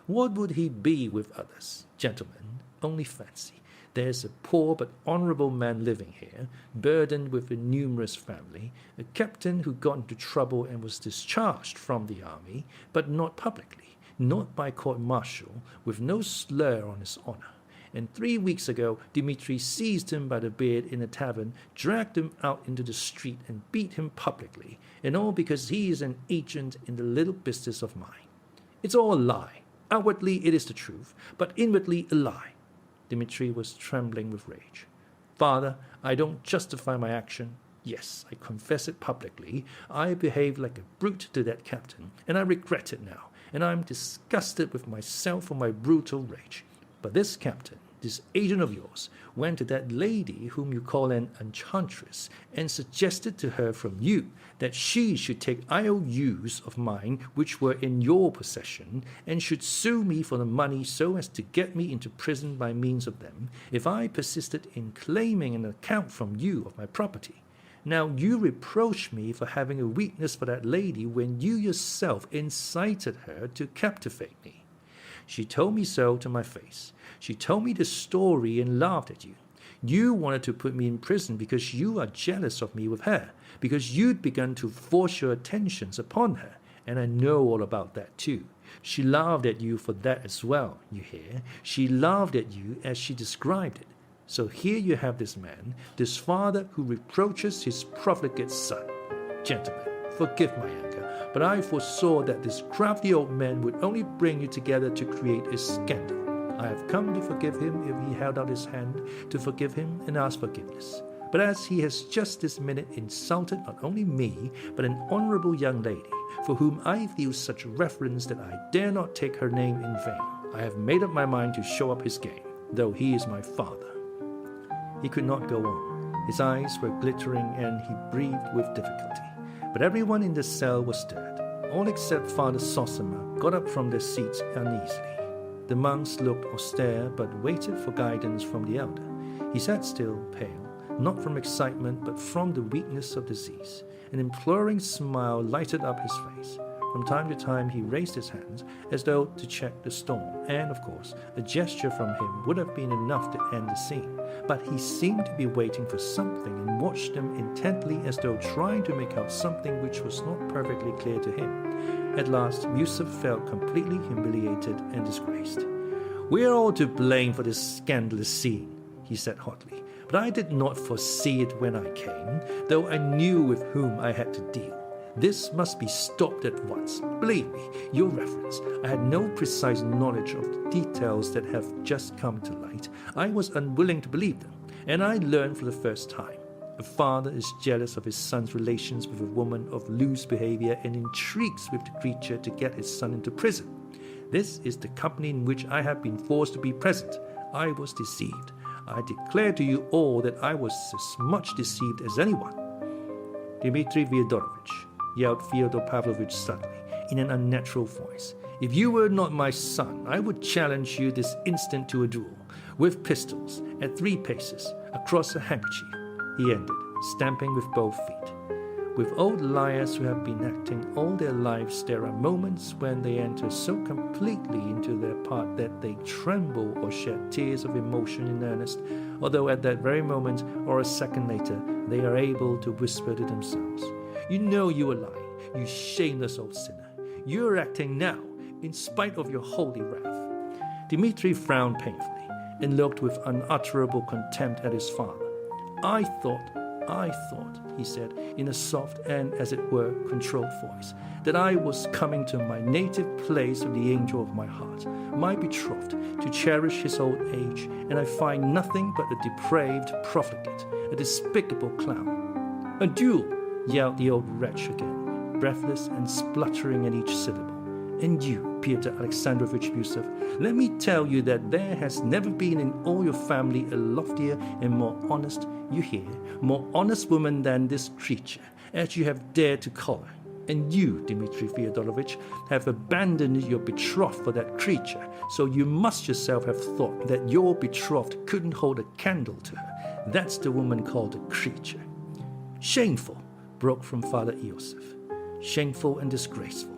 S2: What would he be with others? Gentlemen, only fancy. There's a poor but honorable man living here, burdened with a numerous family, a captain who got into trouble and was discharged from the army, but not publicly, not by court-martial, with no slur on his honor. And 3 weeks ago, Dmitri seized him by the beard in a tavern, dragged him out into the street, and beat him publicly, and all because he is an agent in the little business of mine. It's all a lie. Outwardly it is the truth, but inwardly a lie. Dmitri was trembling with rage. Father, I don't justify my action. Yes, I confess it publicly. I behaved like a brute to that captain, and I regret it now, and I'm disgusted with myself for my brutal rage. But this captain, this agent of yours went to that lady whom you call an enchantress and suggested to her from you that she should take IOUs of mine which were in your possession and should sue me for the money so as to get me into prison by means of them if I persisted in claiming an account from you of my property. Now you reproach me for having a weakness for that lady when you yourself incited her to captivate me. She told me so to my face. She told me the story and laughed at you. You wanted to put me in prison because you are jealous of me with her, because you'd begun to force your attentions upon her, and I know all about that too. She laughed at you for that as well, you hear. She laughed at you as she described it. So here you have this man, this father who reproaches his profligate son. Gentlemen, forgive my anger, but I foresaw that this crafty old man would only bring you together to create a scandal. I have come to forgive him if he held out his hand, to forgive him and ask forgiveness. But as he has just this minute insulted not only me, but an honorable young lady, for whom I feel such reverence that I dare not take her name in vain, I have made up my mind to show up his game, though he is my father. He could not go on. His eyes were glittering and he breathed with difficulty. But everyone in the cell was stirred. All except Father Zossima got up from their seats uneasily. The monks looked austere but waited for guidance from the elder. He sat still, pale, not from excitement but from the weakness of disease. An imploring smile lighted up his face. From time to time he raised his hands as though to check the storm, and of course a gesture from him would have been enough to end the scene. But he seemed to be waiting for something and watched them intently as though trying to make out something which was not perfectly clear to him. At last Miusov felt completely humiliated and disgraced. "We are all to blame for this scandalous scene," he said hotly, "but I did not foresee it when I came, though I knew with whom I had to deal. This must be stopped at once. Believe me, Your Reverence, I had no precise knowledge of the details that have just come to light. I was unwilling to believe them, and I learned for the first time. A father is jealous of his son's relations with a woman of loose behavior and intrigues with the creature to get his son into prison. This is the company in which I have been forced to be present. I was deceived. I declare to you all that I was as much deceived as anyone." "Dmitri Fyodorovich," yelled Fyodor Pavlovich suddenly, in an unnatural voice, "if you were not my son, I would challenge you this instant to a duel, with pistols, at 3 paces, across a handkerchief," he ended, stamping with both feet. With old liars who have been acting all their lives, there are moments when they enter so completely into their part that they tremble or shed tears of emotion in earnest, although at that very moment or a second later they are able to whisper to themselves, "You know you are lying, you shameless old sinner. You are acting now, in spite of your holy wrath." Dmitri frowned painfully and looked with unutterable contempt at his father. I thought, he said, in a soft and, as it were, controlled voice, that I was coming to my native place with the angel of my heart, my betrothed, to cherish his old age, and I find nothing but a depraved profligate, a despicable clown." "A duel!" yelled the old wretch again, breathless and spluttering at each syllable. "And you, Pyotr Alexandrovich Miusov, let me tell you that there has never been in all your family a loftier and more honest, you hear, more honest woman than this creature, as you have dared to call her. And you, Dmitri Fyodorovich, have abandoned your betrothed for that creature, so you must yourself have thought that your betrothed couldn't hold a candle to her. That's the woman called a creature." "Shameful!" broke from Father Iosif. "Shameful and disgraceful."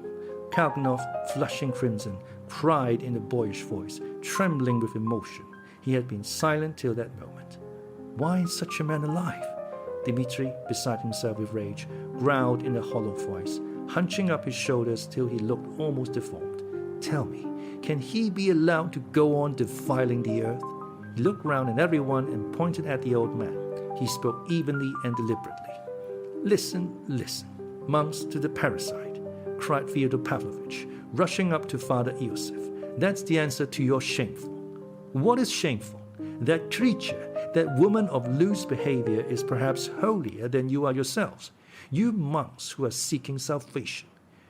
S2: Kalganov, flushing crimson, cried in a boyish voice, trembling with emotion. He had been silent till that moment. "Why is such a man alive?" Dmitri, beside himself with rage, growled in a hollow voice, hunching up his shoulders till he looked almost deformed. "Tell me, can he be allowed to go on defiling the earth?" He looked round at everyone and pointed at the old man. He spoke evenly and deliberately. "Listen, monks to the parricide," cried Fyodor Pavlovich, rushing up to Father Iosif. "That's the answer to your shameful." "What is shameful? That creature, that woman of loose behavior, is perhaps holier than you are yourselves, you monks who are seeking salvation.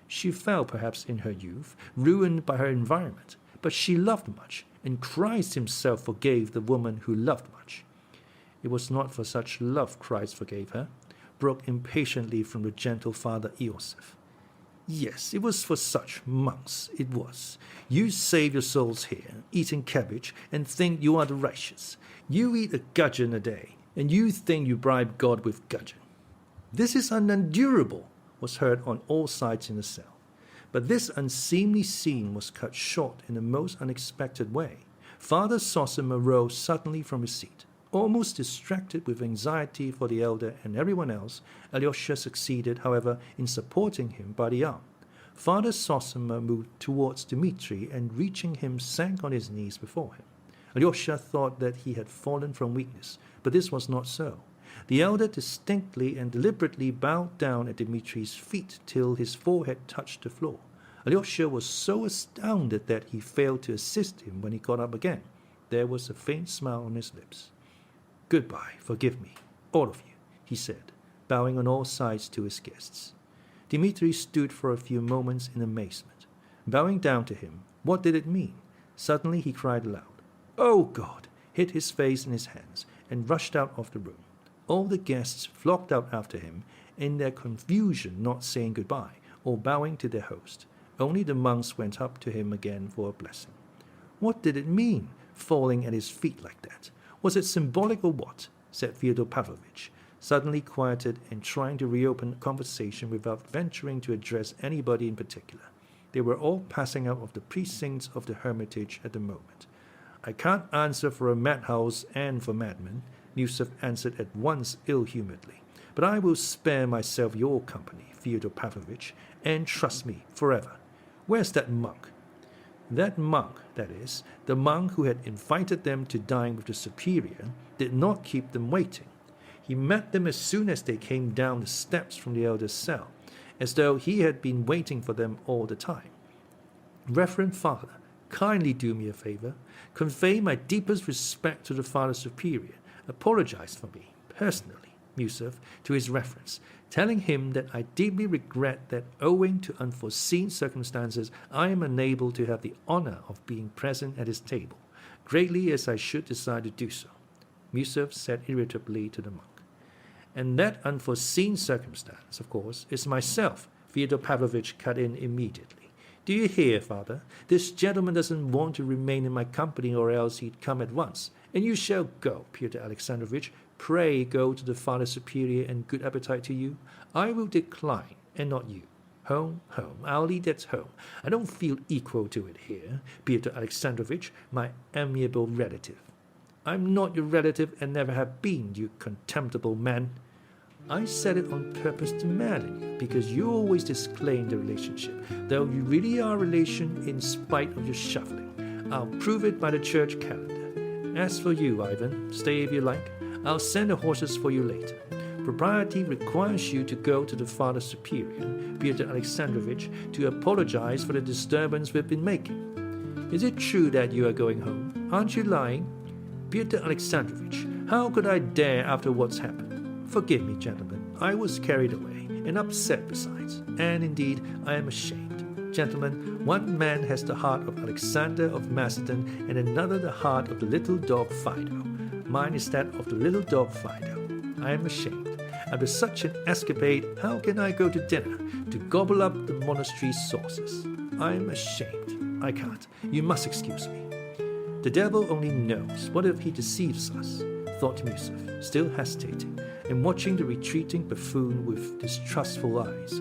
S2: She fell perhaps in her youth, ruined by her environment, but she loved much, and Christ himself forgave the woman who loved much. It was not for such love Christ forgave her, broke impatiently from the gentle Father Iosif. Yes, it was for such monks, it was. You save your souls here, eating cabbage, and think you are the righteous. You eat a gudgeon a day, and you think you bribe God with gudgeon. This is unendurable, was heard on all sides in the cell. But this unseemly scene was cut short in the most unexpected way. Father Zossima rose suddenly from his seat. Almost distracted with anxiety for the elder and everyone else, Alyosha succeeded, however, in supporting him by the arm. Father Zossima moved towards Dmitri and, reaching him, sank on his knees before him. Alyosha thought that he had fallen from weakness, but this was not so. The elder distinctly and deliberately bowed down at Dmitri's feet till his forehead touched the floor. Alyosha was so astounded that he failed to assist him when he got up again. There was a faint smile on his lips. "Goodbye, forgive me, all of you," he said, bowing on all sides to his guests. Dmitri stood for a few moments in amazement. Bowing down to him, what did it mean? Suddenly he cried aloud, "Oh God!" hid his face in his hands, and rushed out of the room. All the guests flocked out after him, in their confusion not saying goodbye or bowing to their host. Only the monks went up to him again for a blessing. What did it mean, falling at his feet like that? Was it symbolic or what? Said Fyodor Pavlovich, suddenly quieted and trying to reopen conversation without venturing to address anybody in particular. They were all passing out of the precincts of the hermitage at the moment. "I can't answer for a madhouse and for madmen," Miusov answered at once ill-humouredly. "But I will spare myself your company, Fyodor Pavlovich, and trust me, forever. Where's that monk?" That monk, that is, the monk who had invited them to dine with the superior, did not keep them waiting. He met them as soon as they came down the steps from the elder's cell, as though he had been waiting for them all the time. "Reverend Father, kindly do me a favor. Convey my deepest respect to the Father Superior. Apologize for me, personally," Miusov, to his reference, telling him that I deeply regret that, owing to unforeseen circumstances, I am unable to have the honor of being present at his table, greatly as I should decide to do so, Miusov said irritably to the monk. "And that unforeseen circumstance, of course, is myself," Fyodor Pavlovich cut in immediately. "Do you hear, Father? This gentleman doesn't want to remain in my company, or else he'd come at once. And you shall go, Pyotr Alexandrovich. Pray go to the Father Superior, and good appetite to you. I will decline, and not you. Home, home, I'll eat at home. I don't feel equal to it here, Pyotr Alexandrovich, my amiable relative." "I'm not your relative and never have been, you contemptible man." "I said it on purpose to madden you, because you always disclaim the relationship, though you really are a relation in spite of your shuffling. I'll prove it by the church calendar. As for you, Ivan, stay if you like. I'll send the horses for you later. Propriety requires you to go to the Father Superior, Pyotr Alexandrovich, to apologize for the disturbance we've been making. Is it true that you are going home? Aren't you lying? Pyotr Alexandrovich, how could I dare after what's happened? Forgive me, gentlemen, I was carried away, and upset besides, and indeed I am ashamed. Gentlemen, one man has the heart of Alexander of Macedon, and another the heart of the little dog Fido. Mine is that of the little dog Fido. I am ashamed. After such an escapade, how can I go to dinner, to gobble up the monastery sauces? I am ashamed. I can't. You must excuse me." "The devil only knows. What if he deceives us?" thought Miusov, still hesitating, and watching the retreating buffoon with distrustful eyes.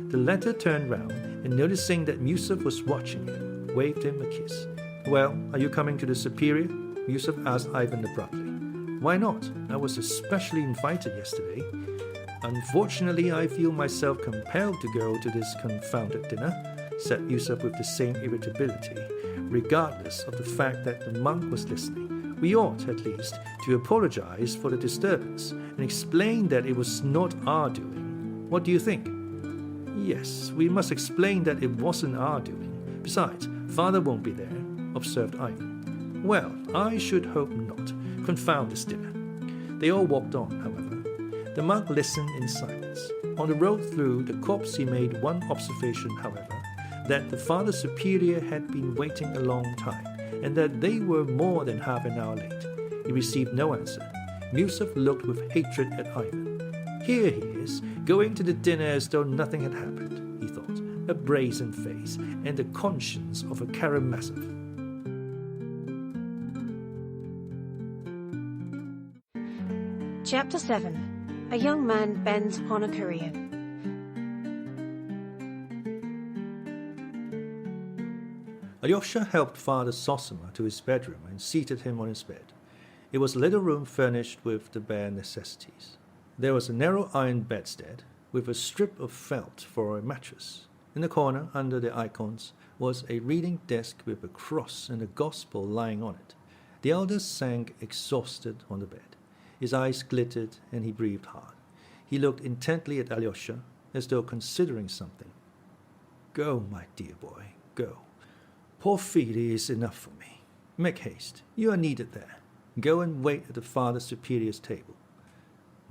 S2: The latter turned round, and noticing that Miusov was watching him, waved him a kiss. "Well, are you coming to the Superior?" Miusov asked Ivan abruptly. "Why not? I was especially invited yesterday." "Unfortunately, I feel myself compelled to go to this confounded dinner," said Miusov with the same irritability, regardless of the fact that the monk was listening. "We ought, at least, to apologize for the disturbance, and explain that it was not our doing. What do you think?" "Yes, we must explain that it wasn't our doing. Besides, Father won't be there," observed Ivan. "Well, I should hope not. Confound this dinner." They all walked on, however. The monk listened in silence. On the road through the copse he made one observation, however. that the Father Superior had been waiting a long time, and that they were more than half an hour late. He received no answer. Miusov looked with hatred at Ivan. Here he is, going to the dinner as though nothing had happened, he thought, a brazen face and the conscience of a Karamazov.
S1: Chapter 7. A young man bends upon a career.
S2: Alyosha helped Father Zossima to his bedroom and seated him on his bed. It was a little room furnished with the bare necessities. There was a narrow iron bedstead with a strip of felt for a mattress. In the corner, under the icons, was a reading desk with a cross and a gospel lying on it. The elder sank exhausted on the bed. His eyes glittered and he breathed hard. He looked intently at Alyosha as though considering something. Go, my dear boy, go. Porphyry is enough for me. Make haste. You are needed there. Go and wait at the Father Superior's table.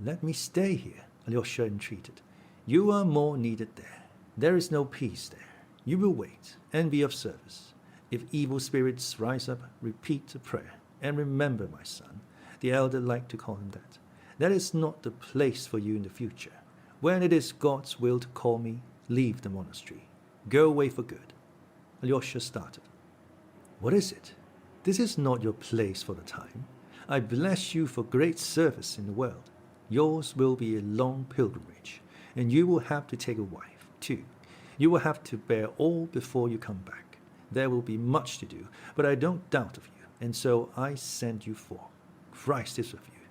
S2: Let me stay here, Alyosha entreated. You are more needed there. There is no peace there. You will wait and be of service. If evil spirits rise up, repeat the prayer. And remember, my son, the elder liked to call him that. That is not the place for you in the future. When it is God's will to call me, leave the monastery. Go away for good. Alyosha started. What is it? This is not your place for the time. I bless you for great service in the world. Yours will be a long pilgrimage, and you will have to take a wife, too. You will have to bear all before you come back. There will be much to do, but I don't doubt of you, and so I send you forth. Christ is with you.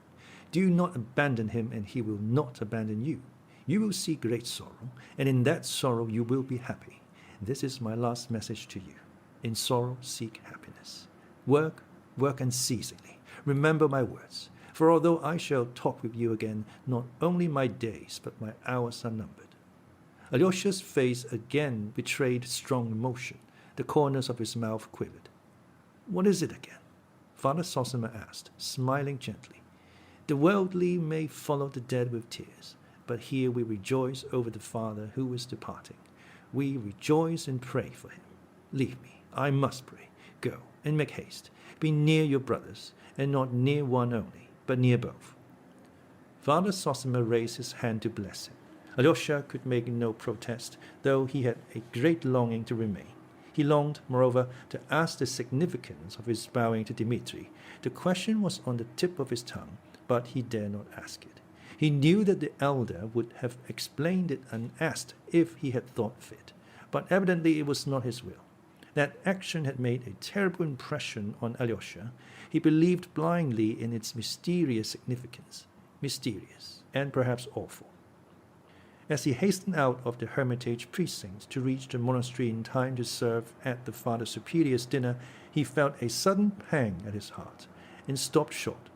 S2: Do not abandon him, and he will not abandon you. You will see great sorrow, and in that sorrow you will be happy. This is my last message to you. In sorrow seek happiness. Work, work unceasingly. Remember my words. For although I shall talk with you again, not only my days, but my hours are numbered. Alyosha's face again betrayed strong emotion. The corners of his mouth quivered. What is it again? Father Zossima asked, smiling gently. The worldly may follow the dead with tears, but here we rejoice over the Father who is departing. We rejoice and pray for him. Leave me. I must pray. Go and make haste. Be near your brothers, and not near one only, but near both. Father Zossima raised his hand to bless him. Alyosha could make no protest, though he had a great longing to remain. He longed, moreover, to ask the significance of his bowing to Dmitri. The question was on the tip of his tongue, but he dared not ask it. He knew that the elder would have explained it unasked if he had thought fit, but evidently it was not his will. That action had made a terrible impression on Alyosha. He believed blindly in its mysterious significance, mysterious and perhaps awful. As he hastened out of the hermitage precinct to reach the monastery in time to serve at the Father Superior's dinner, he felt a sudden pang at his heart and stopped short.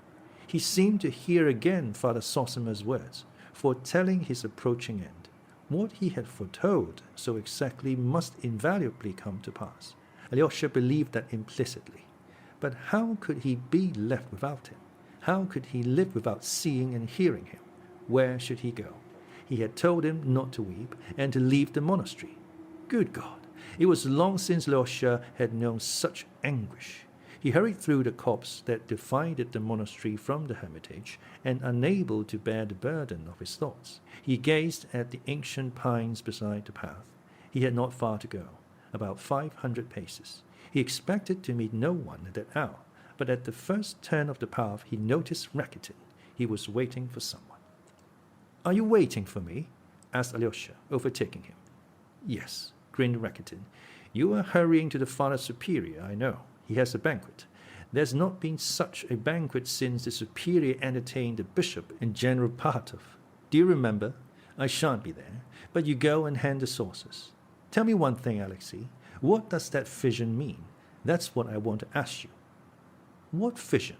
S2: He seemed to hear again Father Zossima's words, foretelling his approaching end. What he had foretold so exactly must invariably come to pass. Alyosha believed that implicitly. But how could he be left without him? How could he live without seeing and hearing him? Where should he go? He had told him not to weep and to leave the monastery. Good God! It was long since Alyosha had known such anguish. He hurried through the copse that divided the monastery from the hermitage, and unable to bear the burden of his thoughts, he gazed at the ancient pines beside the path. He had not far to go, about 500 paces. He expected to meet no one at that hour, but at the first turn of the path he noticed Rakitin. He was waiting for someone. Are you waiting for me? Asked Alyosha, overtaking him. Yes, grinned Rakitin. You are hurrying to the Father Superior, I know. He has a banquet. There's not been such a banquet since the Superior entertained the Bishop and General Pyotr. Do you remember? I shan't be there, but you go and hand the saucers. Tell me one thing, Alexey. What does that vision mean? That's what I want to ask you. What vision?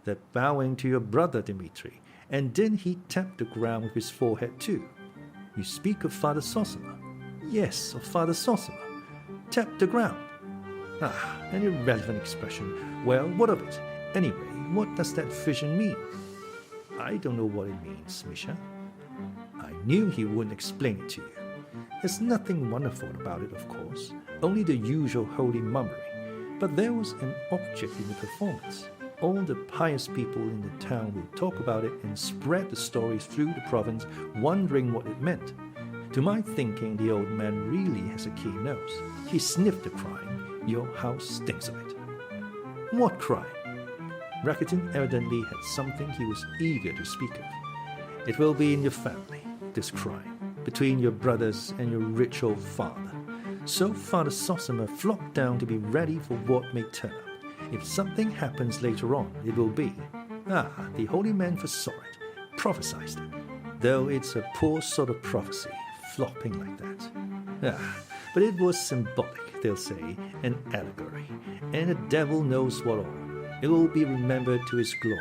S2: That bowing to your brother, Dmitri, and then he tapped the ground with his forehead too. You speak of Father Zossima. Yes, of Father Zossima. Tapped the ground. Ah, an irrelevant expression. Well, what of it? Anyway, what does that vision mean? I don't know what it means, Misha. I knew he wouldn't explain it to you. There's nothing wonderful about it, of course, only the usual holy mummery. But there was an object in the performance. All the pious people in the town will talk about it and spread the stories through the province, wondering what it meant. To my thinking, the old man really has a keen nose. He sniffed the crime. Your house stinks of it. What crime? Rakitin evidently had something he was eager to speak of. It will be in your family, this crime, between your brothers and your rich old father. So Father Zossima flopped down to be ready for what may turn up. If something happens later on, it will be, the holy man foresaw it, prophesied it. Though it's a poor sort of prophecy, flopping like that. But it was symbolic, they'll say, an allegory, and the devil knows what all. It will be remembered to his glory.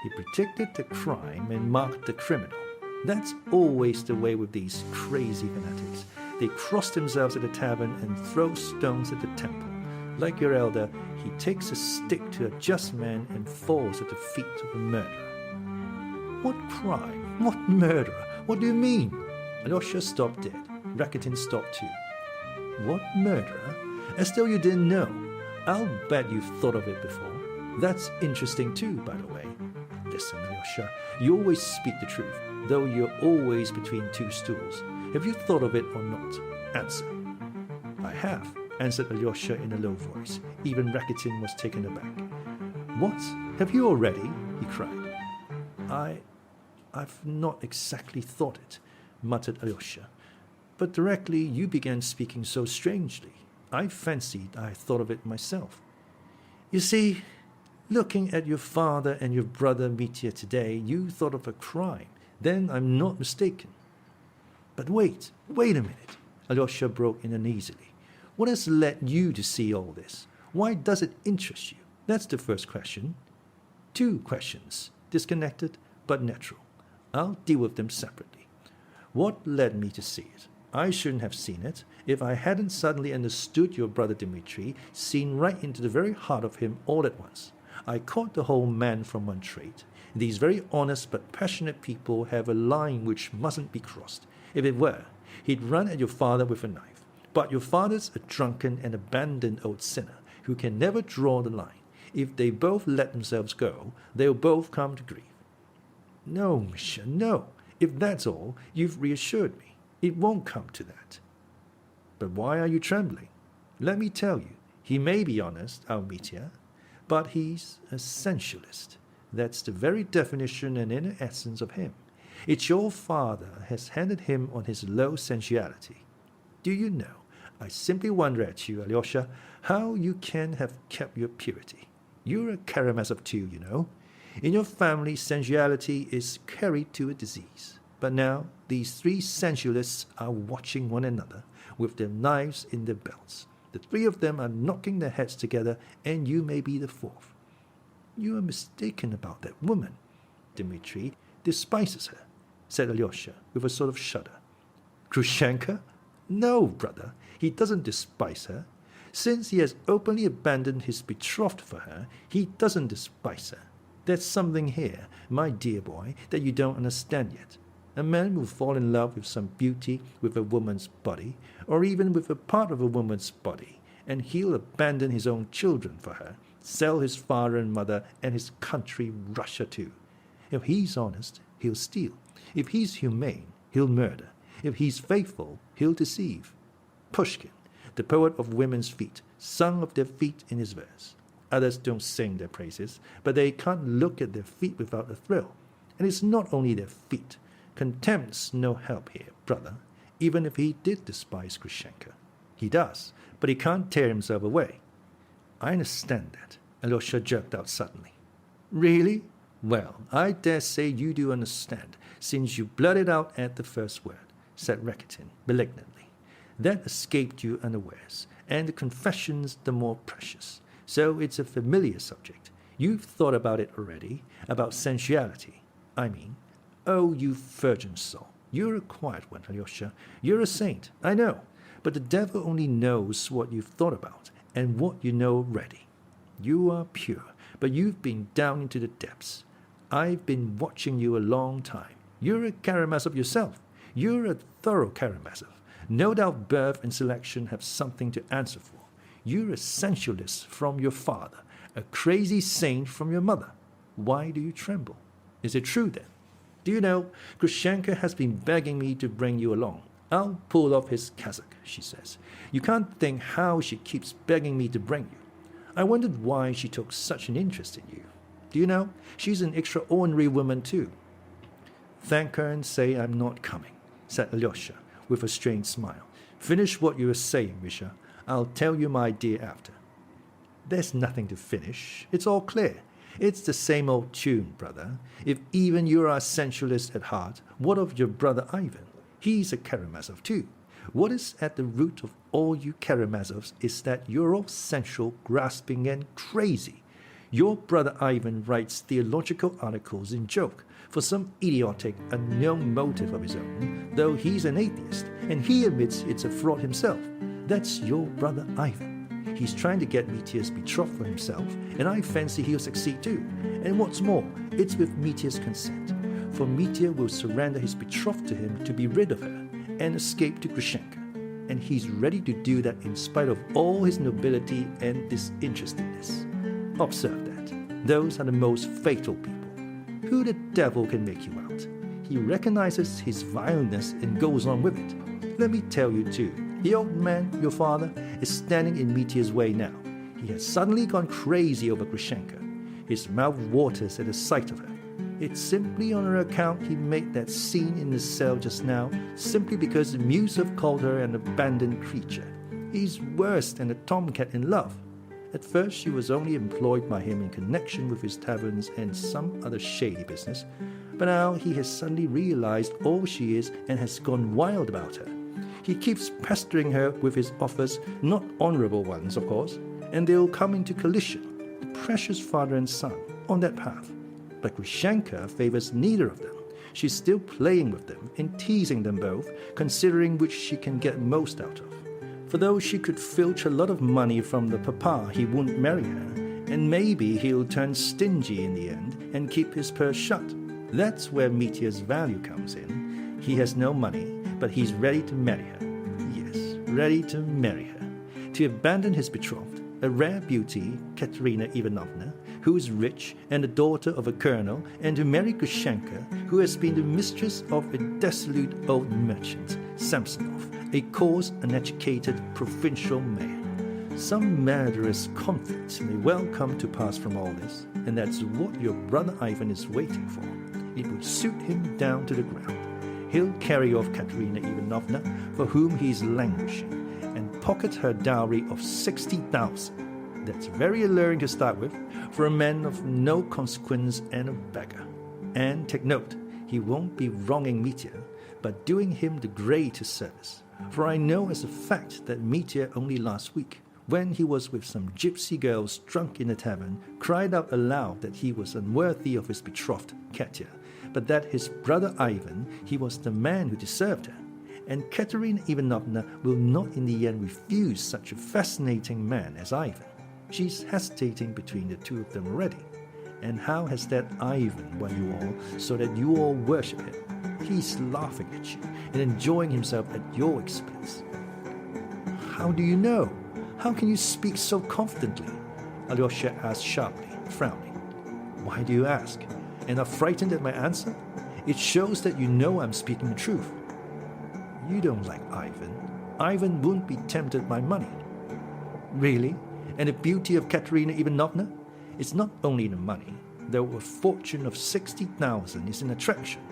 S2: He predicted the crime and marked the criminal. That's always the way with these crazy fanatics. They cross themselves at the tavern and throw stones at the temple. Like your elder, he takes a stick to a just man and falls at the feet of a murderer. What crime? What murderer? What do you mean? Alyosha stopped dead. Rakitin stopped too. What murderer? As though you didn't know. I'll bet you've thought of it before. That's interesting too, by the way. Listen, Alyosha, you always speak the truth, though you're always between two stools. Have you thought of it or not? Answer. I have, answered Alyosha in a low voice. Even Rakitin was taken aback. What? Have you already? He cried. I've not exactly thought it, muttered Alyosha. But directly you began speaking so strangely, I fancied I thought of it myself. You see, looking at your father and your brother Mitya today, you thought of a crime. Then I'm not mistaken. But wait a minute, Alyosha broke in uneasily. What has led you to see all this? Why does it interest you? That's the first question. Two questions, disconnected but natural. I'll deal with them separately. What led me to see it? I shouldn't have seen it if I hadn't suddenly understood your brother Dmitri, seen right into the very heart of him all at once. I caught the whole man from one trait. These very honest but passionate people have a line which mustn't be crossed. If it were, he'd run at your father with a knife. But your father's a drunken and abandoned old sinner who can never draw the line. If they both let themselves go, they'll both come to grief. No, Misha, no. If that's all, you've reassured me. It won't come to that. But why are you trembling? Let me tell you, he may be honest, our Mitya, but he's a sensualist. That's the very definition and inner essence of him. It's your father has handed him on his low sensuality. Do you know, I simply wonder at you, Alyosha, how you can have kept your purity. You're a Karamazov too, you know. In your family, sensuality is carried to a disease. But now, these three sensualists are watching one another with their knives in their belts. The three of them are knocking their heads together, and you may be the fourth. You are mistaken about that woman. Dmitri despises her, said Alyosha with a sort of shudder. Grushenka? No, brother, he doesn't despise her. Since he has openly abandoned his betrothed for her, he doesn't despise her. There's something here, my dear boy, that you don't understand yet. A man will fall in love with some beauty with a woman's body, or even with a part of a woman's body, and he'll abandon his own children for her, sell his father and mother and his country, Russia too. If he's honest, he'll steal. If he's humane, he'll murder. If he's faithful, he'll deceive. Pushkin, the poet of women's feet, sung of their feet in his verse. Others don't sing their praises, but they can't look at their feet without a thrill. And it's not only their feet. Contempt's no help here, brother, even if he did despise Grushenka. He does, but he can't tear himself away. I understand that, Alyosha jerked out suddenly. Really? Well, I dare say you do understand, since you blurted out at the first word, said Rakitin malignantly. That escaped you unawares, and the confession's the more precious. So it's a familiar subject. You've thought about it already, about sensuality, I mean. Oh, you virgin soul. You're a quiet one, Alyosha. You're a saint, I know. But the devil only knows what you've thought about, and what you know already. You are pure, but you've been down into the depths. I've been watching you a long time. You're a Karamazov yourself. You're a thorough Karamazov. No doubt birth and selection have something to answer for. You're a sensualist from your father, a crazy saint from your mother. Why do you tremble? Is it true then? Do you know, Grushenka has been begging me to bring you along. I'll pull off his cassock, she says. You can't think how she keeps begging me to bring you. I wondered why she took such an interest in you. Do you know, she's an extraordinary woman too. Thank her and say I'm not coming, said Alyosha, with a strained smile. Finish what you were saying, Misha. I'll tell you my idea after. There's nothing to finish. It's all clear. It's the same old tune, brother. If even you're a sensualist at heart, what of your brother Ivan? He's a Karamazov too. What is at the root of all you Karamazovs is that you're all sensual, grasping, and crazy. Your brother Ivan writes theological articles in joke for some idiotic, unknown motive of his own, though he's an atheist, and he admits it's a fraud himself. That's your brother Ivan. He's trying to get Mitya's betrothed for himself, and I fancy he'll succeed too. And what's more, it's with Mitya's consent. For Mitya will surrender his betrothed to him to be rid of her and escape to Grushenka. And he's ready to do that in spite of all his nobility and disinterestedness. Observe that. Those are the most fatal people. Who the devil can make you out? He recognizes his vileness and goes on with it. Let me tell you too, the old man, your father, is standing in Mitya's way now. He has suddenly gone crazy over Grushenka. His mouth waters at the sight of her. It's simply on her account he made that scene in the cell just now, simply because Miusov called her an abandoned creature. He's worse than a tomcat in love. At first she was only employed by him in connection with his taverns and some other shady business, but now he has suddenly realized all she is and has gone wild about her. He keeps pestering her with his offers, not honorable ones, of course, and they'll come into collision, the precious father and son, on that path. But Grushenka favors neither of them. She's still playing with them and teasing them both, considering which she can get most out of. For though she could filch a lot of money from the papa, he won't marry her, and maybe he'll turn stingy in the end and keep his purse shut. That's where Mitya's value comes in. He has no money, but he's ready to marry her. Yes, ready to marry her. To abandon his betrothed, a rare beauty, Katerina Ivanovna, who is rich and the daughter of a colonel, and to marry Grushenka, who has been the mistress of a dissolute old merchant, Samsonov, a coarse, uneducated provincial mayor. Some murderous conflict may well come to pass from all this, and that's what your brother Ivan is waiting for. It would suit him down to the ground. He'll carry off Katerina Ivanovna, for whom he is languishing, and pocket her dowry of 60,000. That's very alluring to start with, for a man of no consequence and a beggar. And take note, he won't be wronging Mitya, but doing him the greatest service. For I know as a fact that Mitya only last week, when he was with some gypsy girls drunk in a tavern, cried out aloud that he was unworthy of his betrothed, Katya, but that his brother Ivan, he was the man who deserved her. And Katerina Ivanovna will not in the end refuse such a fascinating man as Ivan. She's hesitating between the two of them already. And how has that Ivan won you all so that you all worship him? He's laughing at you and enjoying himself at your expense. How do you know? How can you speak so confidently? Alyosha asked sharply, frowning. Why do you ask? And are frightened at my answer? It shows that you know I'm speaking the truth. You don't like Ivan. Ivan won't be tempted by money. Really? And the beauty of Katerina Ivanovna? It's not only the money, though a fortune of 60,000 is an attraction.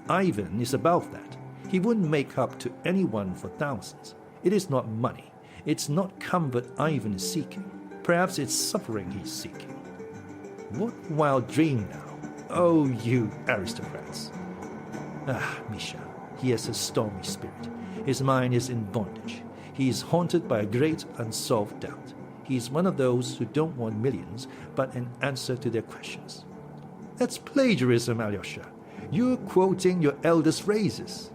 S2: Ivan is above that. He wouldn't make up to anyone for thousands. It is not money. It's not comfort Ivan is seeking. Perhaps it's suffering he's seeking. What wild dream now? Oh, you aristocrats. Ah, Misha, he has a stormy spirit. His mind is in bondage. He is haunted by a great unsolved doubt. He is one of those who don't want millions, but an answer to their questions. That's plagiarism, Alyosha. You're quoting your eldest phrases.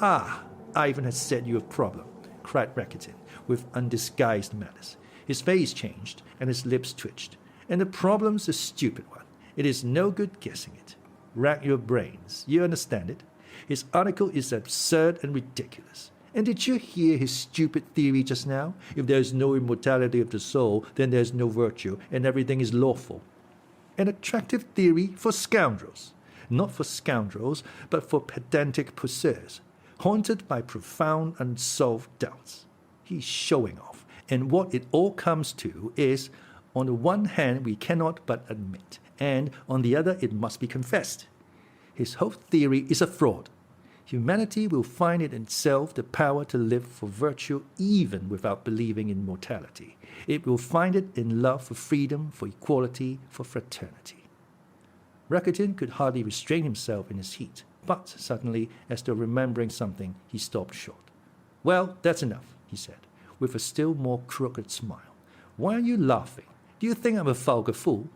S2: Ah, Ivan has set you a problem, cried Rakitin, with undisguised malice. His face changed, and his lips twitched. And the problem's a stupid one. It is no good guessing it. Rack your brains. You understand it? His article is absurd and ridiculous. And did you hear his stupid theory just now? If there is no immortality of the soul, then there is no virtue, and everything is lawful. An attractive theory for scoundrels. Not for scoundrels, but for pedantic poseurs, haunted by profound unsolved doubts. He's showing off, and what it all comes to is, on the one hand, we cannot but admit, and on the other, it must be confessed. His whole theory is a fraud. Humanity will find in itself the power to live for virtue even without believing in mortality. It will find it in love for freedom, for equality, for fraternity. Rakitin could hardly restrain himself in his heat, but suddenly, as though remembering something, he stopped short. Well, that's enough, he said, with a still more crooked smile. Why are you laughing? Do you think I'm a vulgar fool?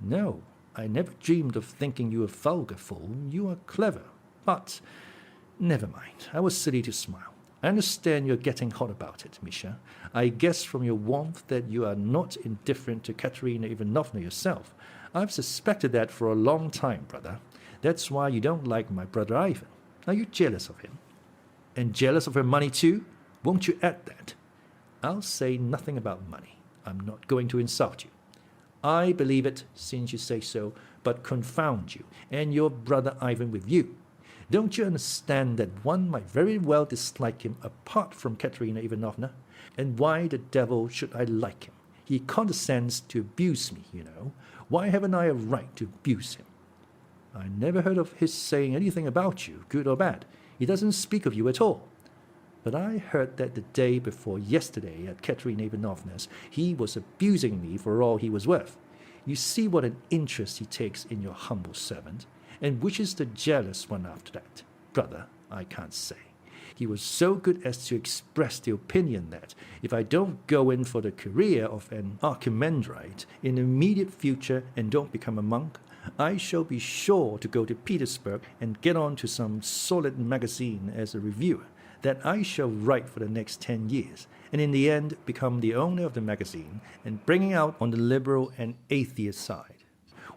S2: No, I never dreamed of thinking you a vulgar fool. You are clever. But never mind, I was silly to smile. I understand you're getting hot about it, Misha. I guess from your warmth that you are not indifferent to Katerina Ivanovna yourself. I've suspected that for a long time, brother. That's why you don't like my brother Ivan. Are you jealous of him? And jealous of her money too? Won't you add that? I'll say nothing about money. I'm not going to insult you. I believe it, since you say so, but confound you, and your brother Ivan with you. Don't you understand that one might very well dislike him apart from Katerina Ivanovna? And why the devil should I like him? He condescends to abuse me, you know. Why haven't I a right to abuse him? I never heard of his saying anything about you, good or bad. He doesn't speak of you at all. But I heard that the day before yesterday at Katerina Ivanovna's, he was abusing me for all he was worth. You see what an interest he takes in your humble servant. And which is the jealous one after that? Brother, I can't say. He was so good as to express the opinion that if I don't go in for the career of an archimandrite in the immediate future and don't become a monk, I shall be sure to go to Petersburg and get on to some solid magazine as a reviewer, that I shall write for the next 10 years, and in the end become the owner of the magazine and bringing out on the liberal and atheist side,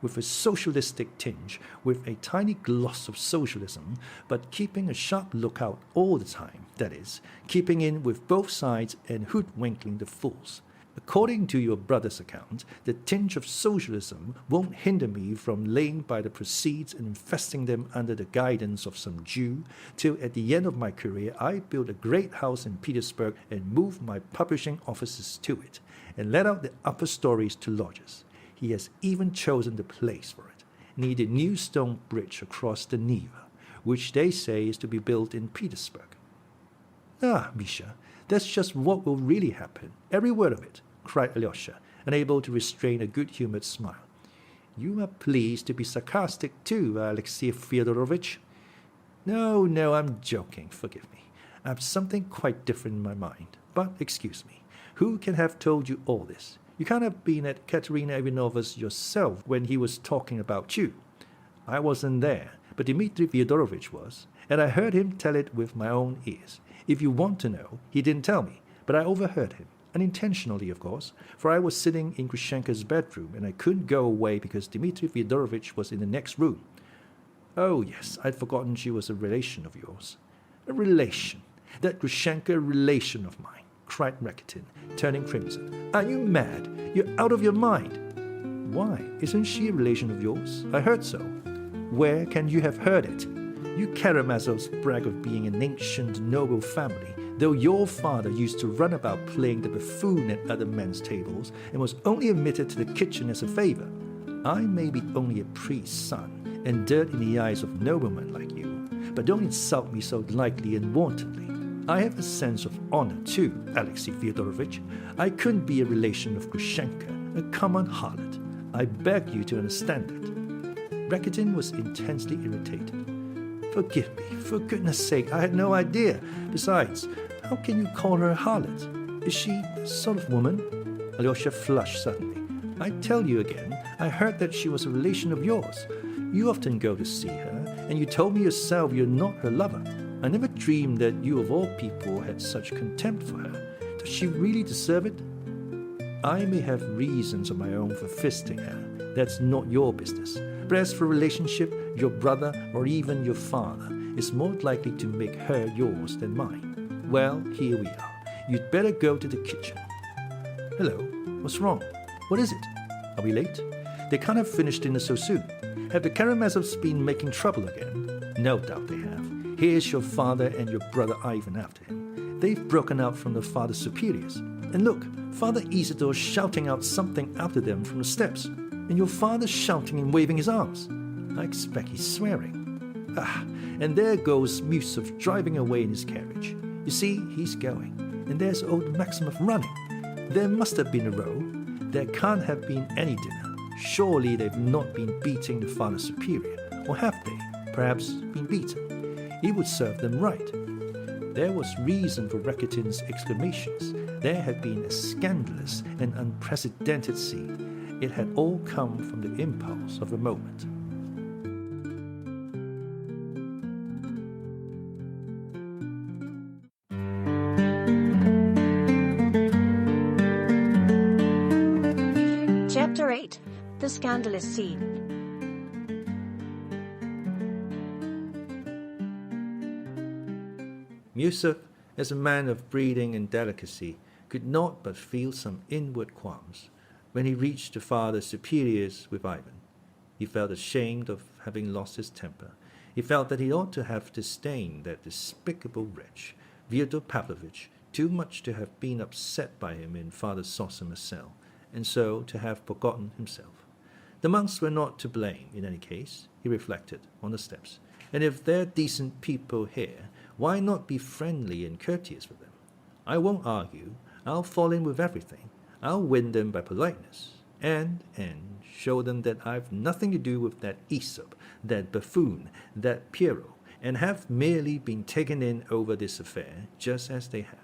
S2: with a socialistic tinge, with a tiny gloss of socialism, but keeping a sharp lookout all the time, that is, keeping in with both sides and hoodwinking the fools. According to your brother's account, the tinge of socialism won't hinder me from laying by the proceeds and investing them under the guidance of some Jew, till at the end of my career I build a great house in Petersburg and move my publishing offices to it, and let out the upper stories to lodgers. He has even chosen the place for it, near the new stone bridge across the Neva, which they say is to be built in Petersburg. Ah, Misha, that's just what will really happen, every word of it, cried Alyosha, unable to restrain a good-humored smile. You are pleased to be sarcastic too, Alexey Fyodorovich. No, I'm joking, forgive me. I have something quite different in my mind, but excuse me. Who can have told you all this? You can't have been at Katerina Ivanovna's yourself when he was talking about you. I wasn't there, but Dmitri Fyodorovich was, and I heard him tell it with my own ears. If you want to know, he didn't tell me, but I overheard him, unintentionally, of course, for I was sitting in Grushenka's bedroom, and I couldn't go away because Dmitri Fyodorovich was in the next room. Oh, yes, I'd forgotten she was a relation of yours. A relation? That Grushenka relation of mine, cried Rakitin, turning crimson. Are you mad? You're out of your mind. Why, isn't she a relation of yours? I heard so. Where can you have heard it? You Karamazovs brag of being an ancient noble family, though your father used to run about playing the buffoon at other men's tables and was only admitted to the kitchen as a favor. I may be only a priest's son, and dirt in the eyes of noblemen like you, but don't insult me so lightly and wantonly. I have a sense of honor too, Alexey Fyodorovich. I couldn't be a relation of Grushenka, a common harlot. I beg you to understand that. Rakitin was intensely irritated. Forgive me, for goodness sake, I had no idea. Besides, how can you call her a harlot? Is she the sort of woman? Alyosha flushed suddenly. I tell you again, I heard that she was a relation of yours. You often go to see her, and you told me yourself you're not her lover. I never dreamed that you of all people had such contempt for her. Does she really deserve it? I may have reasons of my own for fisting her. That's not your business. But as for relationship, your brother or even your father is more likely to make her yours than mine. Well, here we are. You'd better go to the kitchen. Hello, what's wrong? What is it? Are we late? They can't have finished dinner so soon. Have the Karamazovs been making trouble again? No doubt they have. Here's your father and your brother Ivan after him. They've broken out from the Father Superiors. And look, Father Isidore's shouting out something after them from the steps. And your father's shouting and waving his arms. I expect he's swearing. And there goes Miusov driving away in his carriage. You see, he's going. And there's old Maximov running. There must have been a row. There can't have been any dinner. Surely they've not been beating the Father Superior. Or have they? Perhaps been beaten. He would serve them right. There was reason for Rakitin's exclamations. There had been a scandalous and unprecedented scene. It had all come from the impulse of a moment.
S1: Chapter 8. The Scandalous Scene.
S2: Miusov, as a man of breeding and delicacy, could not but feel some inward qualms when he reached the Father Superior's with Ivan. He felt ashamed of having lost his temper. He felt that he ought to have disdained that despicable wretch, Fyodor Pavlovich, too much to have been upset by him in Father Zossima's cell, and so to have forgotten himself. The monks were not to blame in any case, he reflected, on the steps, and if they're decent people here, why not be friendly and courteous with them? I won't argue. I'll fall in with everything. I'll win them by politeness, and show them that I've nothing to do with that Aesop, that buffoon, that Pierrot, and have merely been taken in over this affair, just as they have.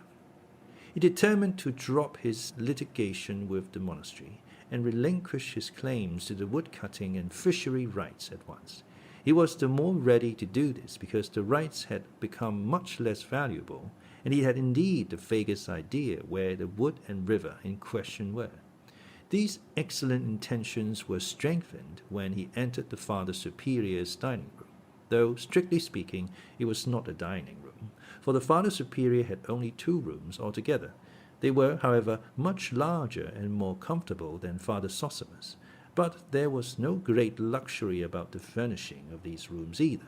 S2: He determined to drop his litigation with the monastery and relinquish his claims to the woodcutting and fishery rights at once. He was the more ready to do this because the rights had become much less valuable, and he had indeed the vaguest idea where the wood and river in question were. These excellent intentions were strengthened when he entered the Father Superior's dining room, though, strictly speaking, it was not a dining room, for the Father Superior had only 2 rooms altogether. They were, however, much larger and more comfortable than Father Zossima's, but there was no great luxury about the furnishing of these rooms either.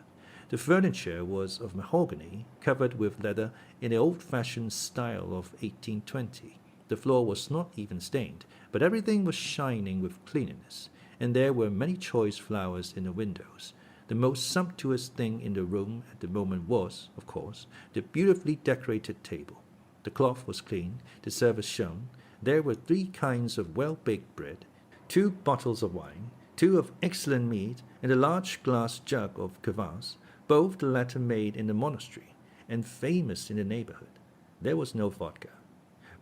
S2: The furniture was of mahogany, covered with leather in the old-fashioned style of 1820. The floor was not even stained, but everything was shining with cleanliness, and there were many choice flowers in the windows. The most sumptuous thing in the room at the moment was, of course, the beautifully decorated table. The cloth was clean, the service shone. There were 3 kinds of well-baked bread, 2 bottles of wine, 2 of excellent meat, and a large glass jug of kvass, both the latter made in the monastery, and famous in the neighborhood. There was no vodka.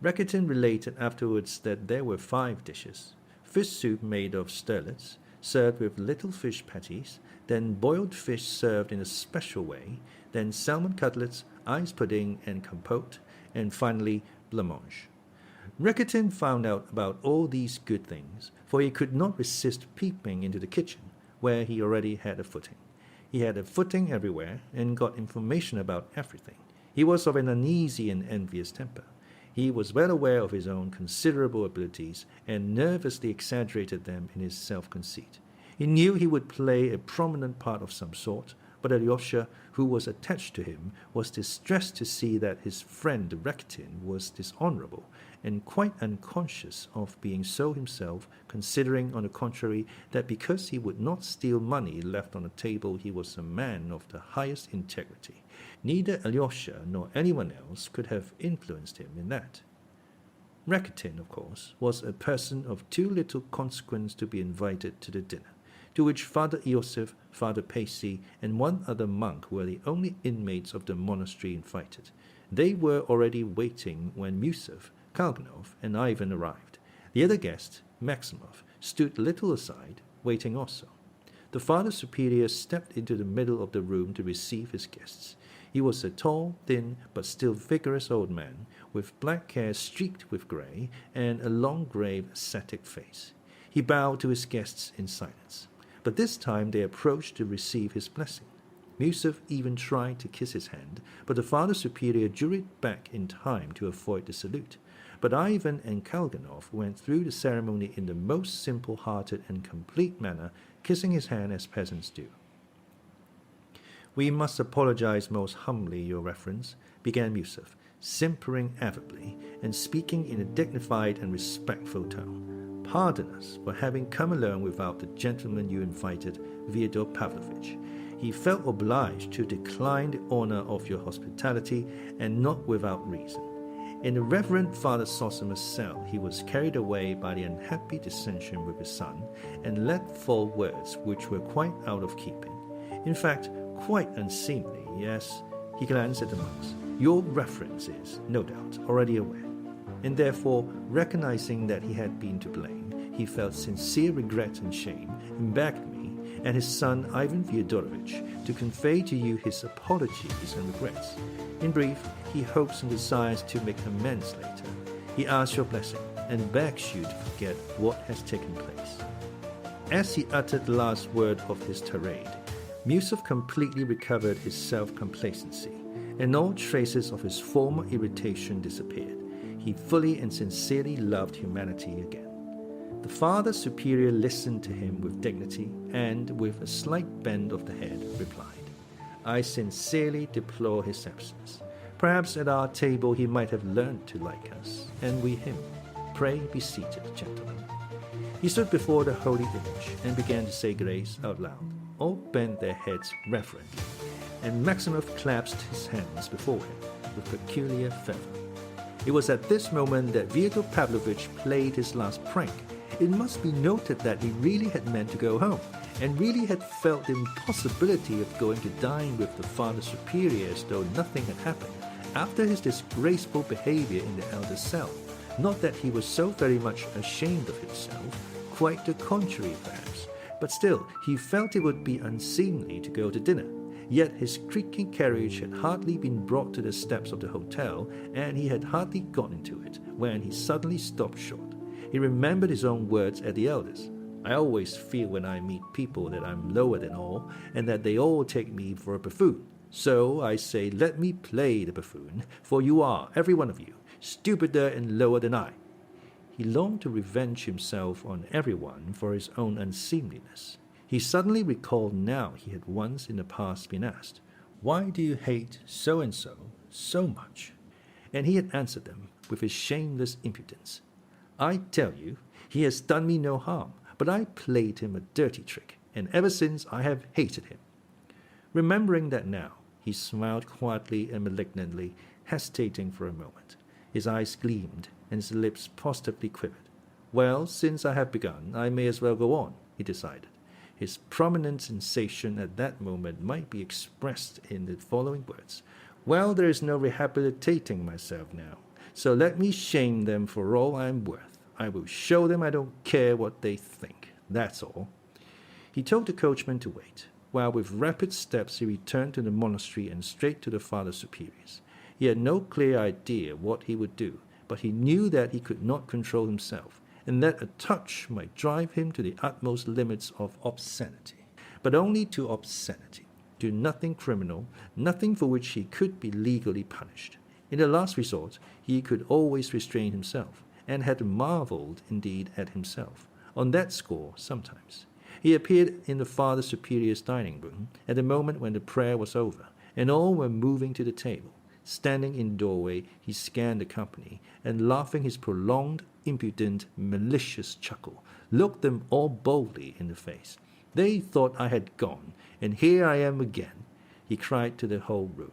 S2: Rakitin related afterwards that there were 5 dishes: fish soup made of sterlets, served with little fish patties, then boiled fish served in a special way, then salmon cutlets, ice pudding and compote, and finally blancmange. Rakitin found out about all these good things, for he could not resist peeping into the kitchen, where he already had a footing. He had a footing everywhere, and got information about everything. He was of an uneasy and envious temper. He was well aware of his own considerable abilities, and nervously exaggerated them in his self-conceit. He knew he would play a prominent part of some sort, but Alyosha, who was attached to him, was distressed to see that his friend Rakitin was dishonorable, and quite unconscious of being so himself, considering, on the contrary, that because he would not steal money left on the table he was a man of the highest integrity. Neither Alyosha nor anyone else could have influenced him in that. Rakitin, of course, was a person of too little consequence to be invited to the dinner, to which Father Iosif, Father Paissy, and 1 other monk were the only inmates of the monastery invited. They were already waiting when Miusov, Kalganov, and Ivan arrived. The other guest, Maximov, stood a little aside, waiting also. The Father Superior stepped into the middle of the room to receive his guests. He was a tall, thin, but still vigorous old man, with black hair streaked with grey, and a long, grave, ascetic face. He bowed to his guests in silence, but this time they approached to receive his blessing. Miusov even tried to kiss his hand, but the Father Superior drew it back in time to avoid the salute. But Ivan and Kalganov went through the ceremony in the most simple-hearted and complete manner, kissing his hand as peasants do. "We must apologize most humbly, Your Reverence," began Miusov, simpering affably and speaking in a dignified and respectful tone. "Pardon us for having come alone without the gentleman you invited, Fyodor Pavlovich. He felt obliged to decline the honor of your hospitality, and not without reason. In the Reverend Father Zossima's cell, he was carried away by the unhappy dissension with his son, and let fall words which were quite out of keeping. In fact, quite unseemly, yes." He glanced at the monks. "Your Reverence is, no doubt, already aware." And therefore, recognizing that he had been to blame, he felt sincere regret and shame, and begged me and his son Ivan Fyodorovich to convey to you his apologies and regrets. In brief, he hopes and desires to make amends later. He asks your blessing and begs you to forget what has taken place. As he uttered the last word of his tirade, Miusov completely recovered his self-complacency, and all traces of his former irritation disappeared. He fully and sincerely loved humanity again. The Father Superior listened to him with dignity and, with a slight bend of the head, replied, "I sincerely deplore his absence. Perhaps at our table he might have learned to like us, and we him. Pray be seated, gentlemen." He stood before the holy image and began to say grace out loud. All bent their heads reverently, and Maximov clasped his hands before him with peculiar fervor. It was at this moment that Fyodor Pavlovich played his last prank. It must be noted that he really had meant to go home, and really had felt the impossibility of going to dine with the Father Superior as though nothing had happened, after his disgraceful behavior in the elder's cell. Not that he was so very much ashamed of himself, quite the contrary perhaps, but still he felt it would be unseemly to go to dinner. Yet his creaking carriage had hardly been brought to the steps of the hotel, and he had hardly got into it, when he suddenly stopped short. He remembered his own words at the elders. "I always feel when I meet people that I'm lower than all, and that they all take me for a buffoon. So I say, let me play the buffoon, for you are, every one of you, stupider and lower than I." He longed to revenge himself on everyone for his own unseemliness. He suddenly recalled now he had once in the past been asked, "Why do you hate so-and-so so much?" And he had answered them with his shameless impudence. "I tell you, he has done me no harm, but I played him a dirty trick, and ever since I have hated him." Remembering that now, he smiled quietly and malignantly, hesitating for a moment. His eyes gleamed, and his lips positively quivered. "Well, since I have begun, I may as well go on," he decided. His prominent sensation at that moment might be expressed in the following words: "Well, there is no rehabilitating myself now, so let me shame them for all I am worth. I will show them I don't care what they think. That's all." He told the coachman to wait, while with rapid steps he returned to the monastery and straight to the Father Superior's. He had no clear idea what he would do, but he knew that he could not control himself, and that a touch might drive him to the utmost limits of obscenity. But only to obscenity, to nothing criminal, nothing for which he could be legally punished. In the last resort, he could always restrain himself, and had marveled indeed at himself, on that score sometimes. He appeared in the Father Superior's dining room at the moment when the prayer was over, and all were moving to the table. Standing in the doorway, he scanned the company, and laughing his prolonged, impudent, malicious chuckle, looked them all boldly in the face. "They thought I had gone, and here I am again," he cried to the whole room.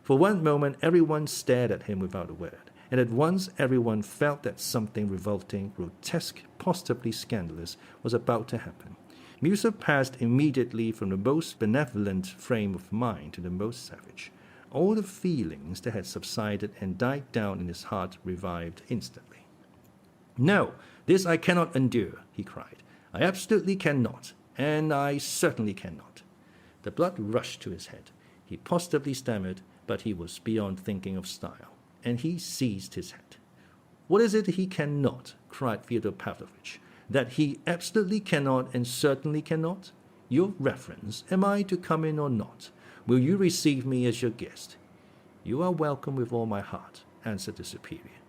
S2: For one moment everyone stared at him without a word, and at once everyone felt that something revolting, grotesque, positively scandalous was about to happen. Miusov passed immediately from the most benevolent frame of mind to the most savage. All the feelings that had subsided and died down in his heart revived instantly. "No, this I cannot endure," he cried. "I absolutely cannot, and I certainly cannot." The blood rushed to his head. He positively stammered, but he was beyond thinking of style, and he seized his hat. "What is it he cannot?" cried Fyodor Pavlovich. "That he absolutely cannot and certainly cannot? Your Reverence, am I to come in or not? Will you receive me as your guest? You are welcome with all my heart, answered the superior.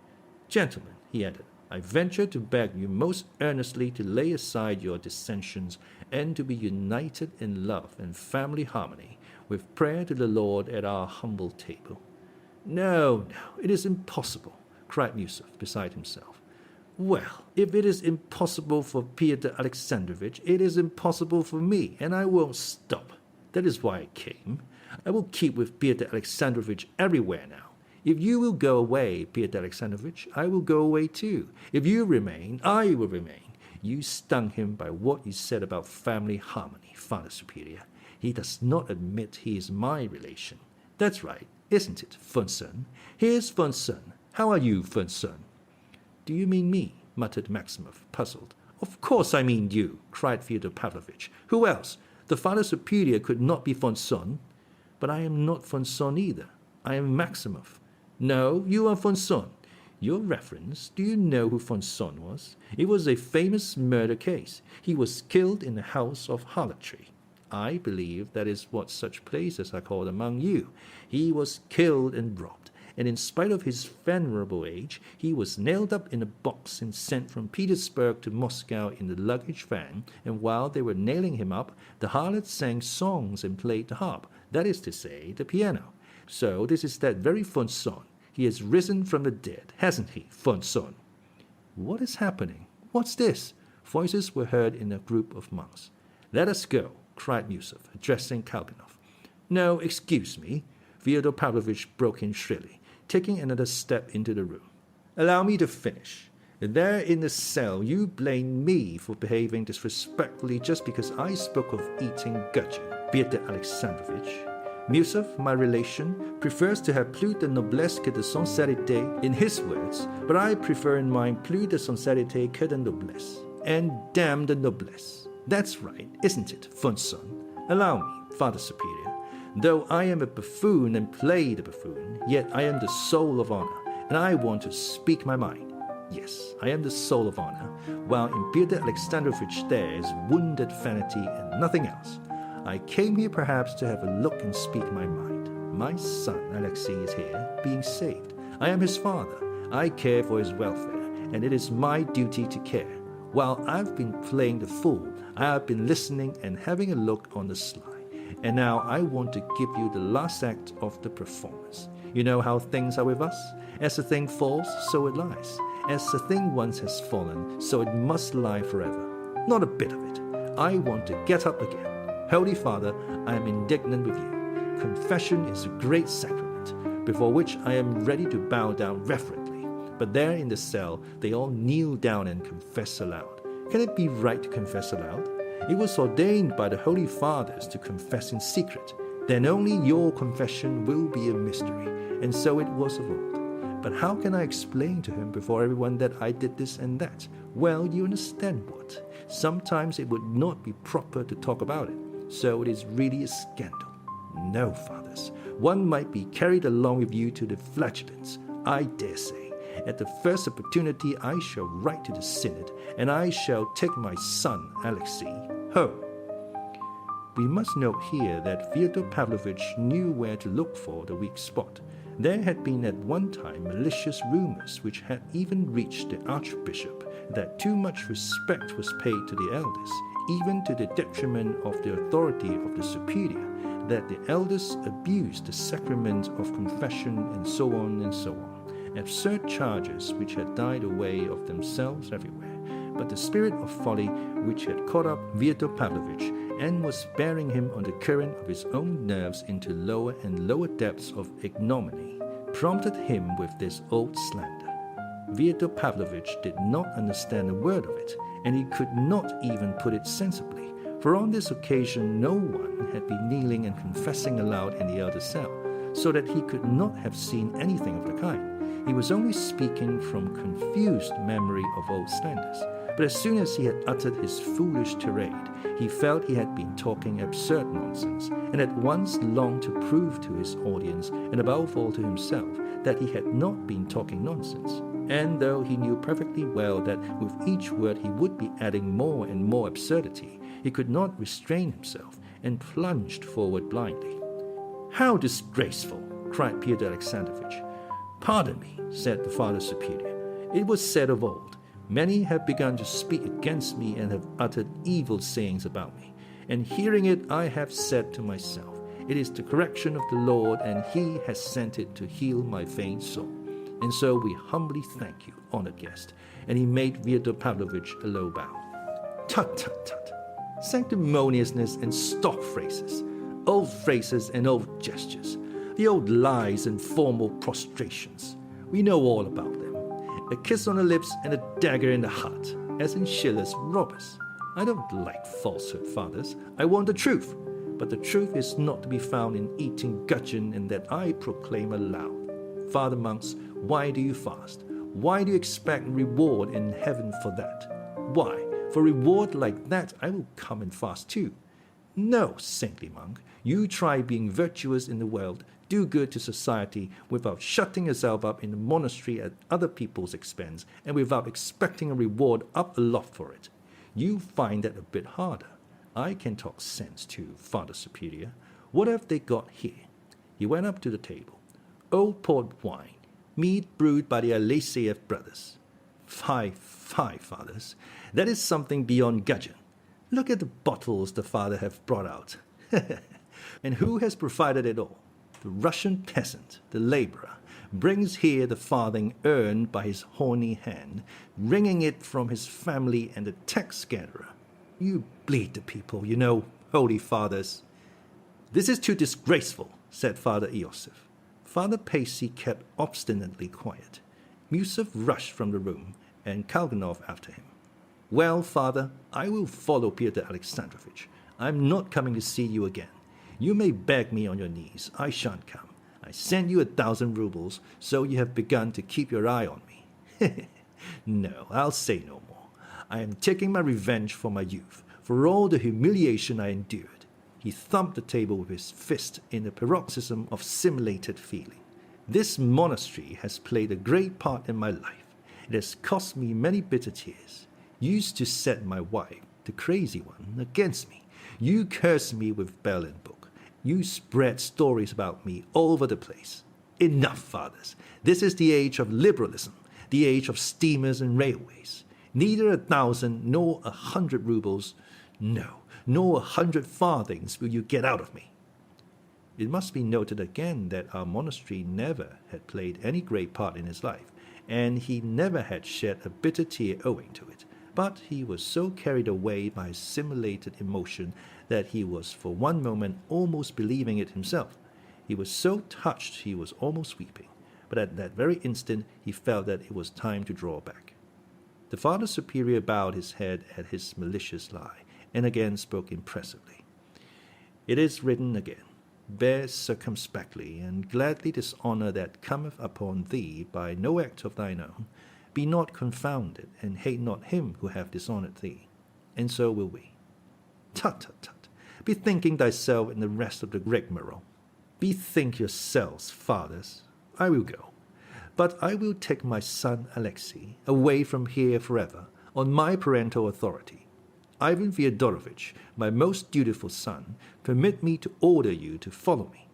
S2: Gentlemen, he added, I venture to beg you most earnestly to lay aside your dissensions and to be united in love and family harmony, with prayer to the Lord at our humble table. No, it is impossible, cried Miusov, beside himself. Well, if it is impossible for Pyotr Alexandrovich, it is impossible for me, and I won't stop. That is why I came. I will keep with Pyotr Alexandrovich everywhere now. If you will go away, Pyotr Alexandrovich, I will go away too. If you remain, I will remain. You stung him by what you said about family harmony, Father Superior. He does not admit he is my relation. That's right, isn't it, von Son? Here's von Son. How are you, von Son? Do you mean me? Muttered Maximov, puzzled. Of course I mean you, cried Fyodor Pavlovich. Who else? The Father Superior could not be von Son. But I am not von Son either. I am Maximov. No, you are von Son. Your reference, do you know who von Son was? It was a famous murder case. He was killed in the house of harlotry. I believe that is what such places are called among you. He was killed and robbed, and in spite of his venerable age, he was nailed up in a box and sent from Petersburg to Moscow in the luggage van, and while they were nailing him up, the harlots sang songs and played the harp, that is to say, the piano. So this is that very von Son. He has risen from the dead, hasn't he, von Son? What is happening? What's this? Voices were heard in a group of monks. Let us go, cried Miusov, addressing Kalganov. No, excuse me, Fyodor Pavlovich broke in shrilly, taking another step into the room. Allow me to finish. There in the cell, you blame me for behaving disrespectfully just because I spoke of eating gudgeon. Pyotr Alexandrovich, Miusov, my relation, prefers to have plus de noblesse que de sincérité in his words, but I prefer in mine plus de sincérité que de noblesse. And damn the noblesse. That's right, isn't it, von Son? Allow me, Father Superior. Though I am a buffoon and play the buffoon, yet I am the soul of honor, and I want to speak my mind. Yes, I am the soul of honor, while in Pyotr Alexandrovich there is wounded vanity and nothing else. I came here perhaps to have a look and speak my mind. My son Alexey is here, being saved. I am his father. I care for his welfare, and it is my duty to care. While I've been playing the fool, I have been listening and having a look on the sly. And now I want to give you the last act of the performance. You know how things are with us? As a thing falls, so it lies. As a thing once has fallen, so it must lie forever. Not a bit of it. I want to get up again. Holy Father, I am indignant with you. Confession is a great sacrament, before which I am ready to bow down reverently. But there in the cell, they all kneel down and confess aloud. Can it be right to confess aloud? It was ordained by the Holy Fathers to confess in secret. Then only your confession will be a mystery, and so it was of old. But how can I explain to him before everyone that I did this and that? Well, you understand what? Sometimes it would not be proper to talk about it. So it is really a scandal. No, fathers, one might be carried along with you to the flagellants. I dare say. At the first opportunity I shall write to the synod, and I shall take my son Alexey home. We must note here that Fyodor Pavlovich knew where to look for the weak spot. There had been at one time malicious rumors which had even reached the archbishop that too much respect was paid to the elders, even to the detriment of the authority of the superior, that the elders abused the sacrament of confession, and so on and so on. Absurd charges which had died away of themselves everywhere. But the spirit of folly which had caught up Fyodor Pavlovich and was bearing him on the current of his own nerves into lower and lower depths of ignominy prompted him with this old slander. Fyodor Pavlovich did not understand a word of it, and he could not even put it sensibly, for on this occasion no one had been kneeling and confessing aloud in the elder cell, so that he could not have seen anything of the kind. He was only speaking from confused memory of old slanders. But as soon as he had uttered his foolish tirade, he felt he had been talking absurd nonsense, and at once longed to prove to his audience, and above all to himself, that he had not been talking nonsense. And though he knew perfectly well that with each word he would be adding more and more absurdity, he could not restrain himself, and plunged forward blindly. "How disgraceful!" cried Pyotr Alexandrovich. "Pardon me," said the Father Superior. "It was said of old, many have begun to speak against me and have uttered evil sayings about me. And hearing it, I have said to myself, it is the correction of the Lord, and he has sent it to heal my vain soul. And so we humbly thank you, honored guest." And he made Fyodor Pavlovich a low bow. "Tut, tut, tut. Sanctimoniousness and stock phrases, old phrases and old gestures, the old lies and formal prostrations. We know all about them. A kiss on the lips and a dagger in the heart, as in Schiller's robbers. I don't like falsehood, fathers. I want the truth. But the truth is not to be found in eating gudgeon, and that I proclaim aloud. Father monks, why do you fast? Why do you expect reward in heaven for that? Why, for reward like that, I will come and fast too. No, saintly monk, you try being virtuous in the world, do good to society without shutting yourself up in the monastery at other people's expense, and without expecting a reward up aloft for it. You find that a bit harder. I can talk sense too, Father Superior. What have they got here?" He went up to the table. "Old port wine, mead brewed by the Alexeyev brothers. Fie, fie, fathers. That is something beyond gudgeon. Look at the bottles the father have brought out. And who has provided it all? The Russian peasant, the laborer, brings here the farthing earned by his horny hand, wringing it from his family and the tax-gatherer. You bleed the people, you know, holy fathers." "This is too disgraceful," said Father Iosif. Father Paissy kept obstinately quiet. Miusov rushed from the room, and Kalganov after him. "Well, father, I will follow Pyotr Alexandrovich. I'm not coming to see you again. You may beg me on your knees. I shan't come. I sent you 1,000 rubles, so you have begun to keep your eye on me. No, I'll say no more. I am taking my revenge for my youth, for all the humiliation I endured." He thumped the table with his fist in a paroxysm of simulated feeling. "This monastery has played a great part in my life. It has cost me many bitter tears. Used to set my wife, the crazy one, against me. You cursed me with bell and book. You spread stories about me all over the place. Enough, fathers. This is the age of liberalism, the age of steamers and railways. Neither 1,000 nor 100 rubles, no, nor 100 farthings will you get out of me." It must be noted again that our monastery never had played any great part in his life, and he never had shed a bitter tear owing to it. But he was so carried away by his simulated emotion that he was for one moment almost believing it himself. He was so touched he was almost weeping, but at that very instant he felt that it was time to draw back. The Father Superior bowed his head at his malicious lie, and again spoke impressively. "It is written again, bear circumspectly, and gladly dishonor that cometh upon thee by no act of thine own. Be not confounded, and hate not him who hath dishonored thee. And so will we. Tut, tut, tut. Bethinking thyself in the rest of the rigmarole. Bethink yourselves, fathers. I will go. But I will take my son Alexey away from here forever, on my parental authority. Ivan Fyodorovich, my most dutiful son, permit me to order you to follow me.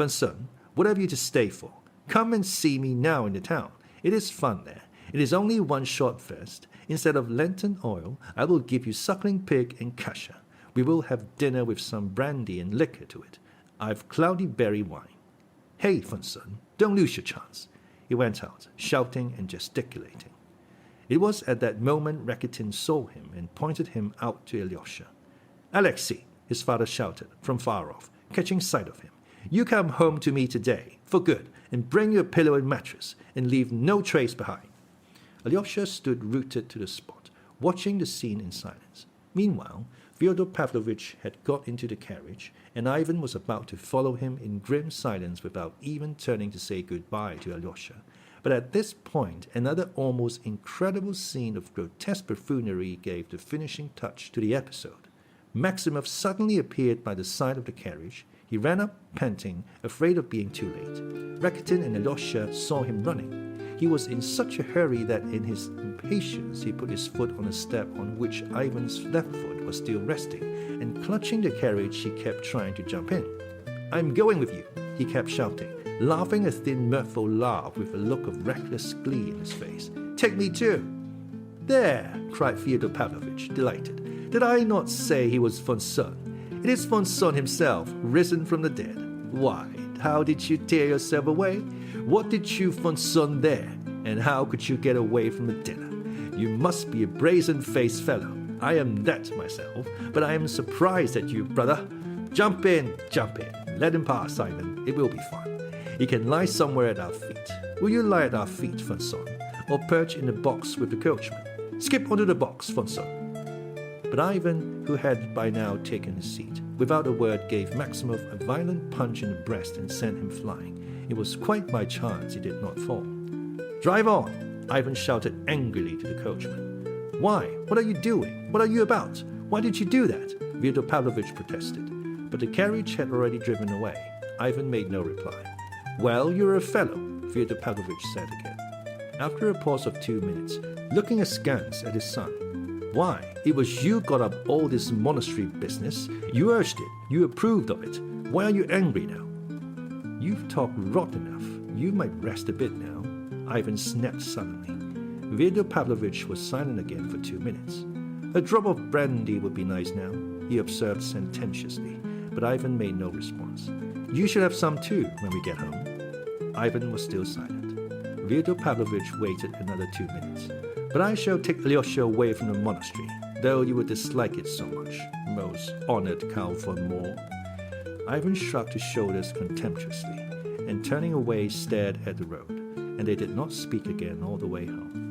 S2: Son, what have you to stay for? Come and see me now in the town. It is fun there. It is only one short fest. Instead of lantern oil, I will give you suckling pig and kasha. We will have dinner with some brandy and liquor to it. I've cloudy berry wine. Hey, son, don't lose your chance." He went out, shouting and gesticulating. It was at that moment Rakitin saw him and pointed him out to Alyosha. "Alexey," his father shouted from far off, catching sight of him, "you come home to me today, for good, and bring your pillow and mattress, and leave no trace behind." Alyosha stood rooted to the spot, watching the scene in silence. Meanwhile, Fyodor Pavlovich had got into the carriage, and Ivan was about to follow him in grim silence without even turning to say goodbye to Alyosha. But at this point, another almost incredible scene of grotesque buffoonery gave the finishing touch to the episode. Maximov suddenly appeared by the side of the carriage. He ran up, panting, afraid of being too late. Rakitin and Alyosha saw him running. He was in such a hurry that in his impatience he put his foot on a step on which Ivan's left foot was still resting, and clutching the carriage he kept trying to jump in. I'm going with you, he kept shouting, laughing a thin, mirthful laugh with a look of reckless glee in his face. Take me too. There, cried Fyodor Pavlovich, delighted. Did I not say he was von Son? It is von Son himself, risen from the dead. Why, how did you tear yourself away? What did you von Son there? And how could you get away from the dinner? You must be a brazen-faced fellow. I am that myself, but I am surprised at you, brother. Jump in. Let him pass, Ivan. It will be fun. He can lie somewhere at our feet. Will you lie at our feet, von Son, or perch in the box with the coachman? Skip onto the box, von Son. But Ivan, who had by now taken his seat, without a word gave Maximov a violent punch in the breast and sent him flying. It was quite by chance he did not fall. Drive on, Ivan shouted angrily to the coachman. Why? What are you doing? What are you about? Why did you do that? Fyodor Pavlovich protested. But the carriage had already driven away. Ivan made no reply. Well, you're a fellow, Fyodor Pavlovich said again. After a pause of 2 minutes, looking askance at his son. Why, it was you got up all this monastery business. You urged it. You approved of it. Why are you angry now? You've talked rot enough. You might rest a bit now, Ivan snapped suddenly. Fyodor Pavlovich was silent again for 2 minutes. A drop of brandy would be nice now, he observed sententiously, but Ivan made no response. You should have some too when we get home. Ivan was still silent. Fyodor Pavlovich waited another 2 minutes. But I shall take Alyosha away from the monastery, though you would dislike it so much, most honored Count von Moore. Ivan shrugged his shoulders contemptuously, and turning away stared at the road, and they did not speak again all the way home.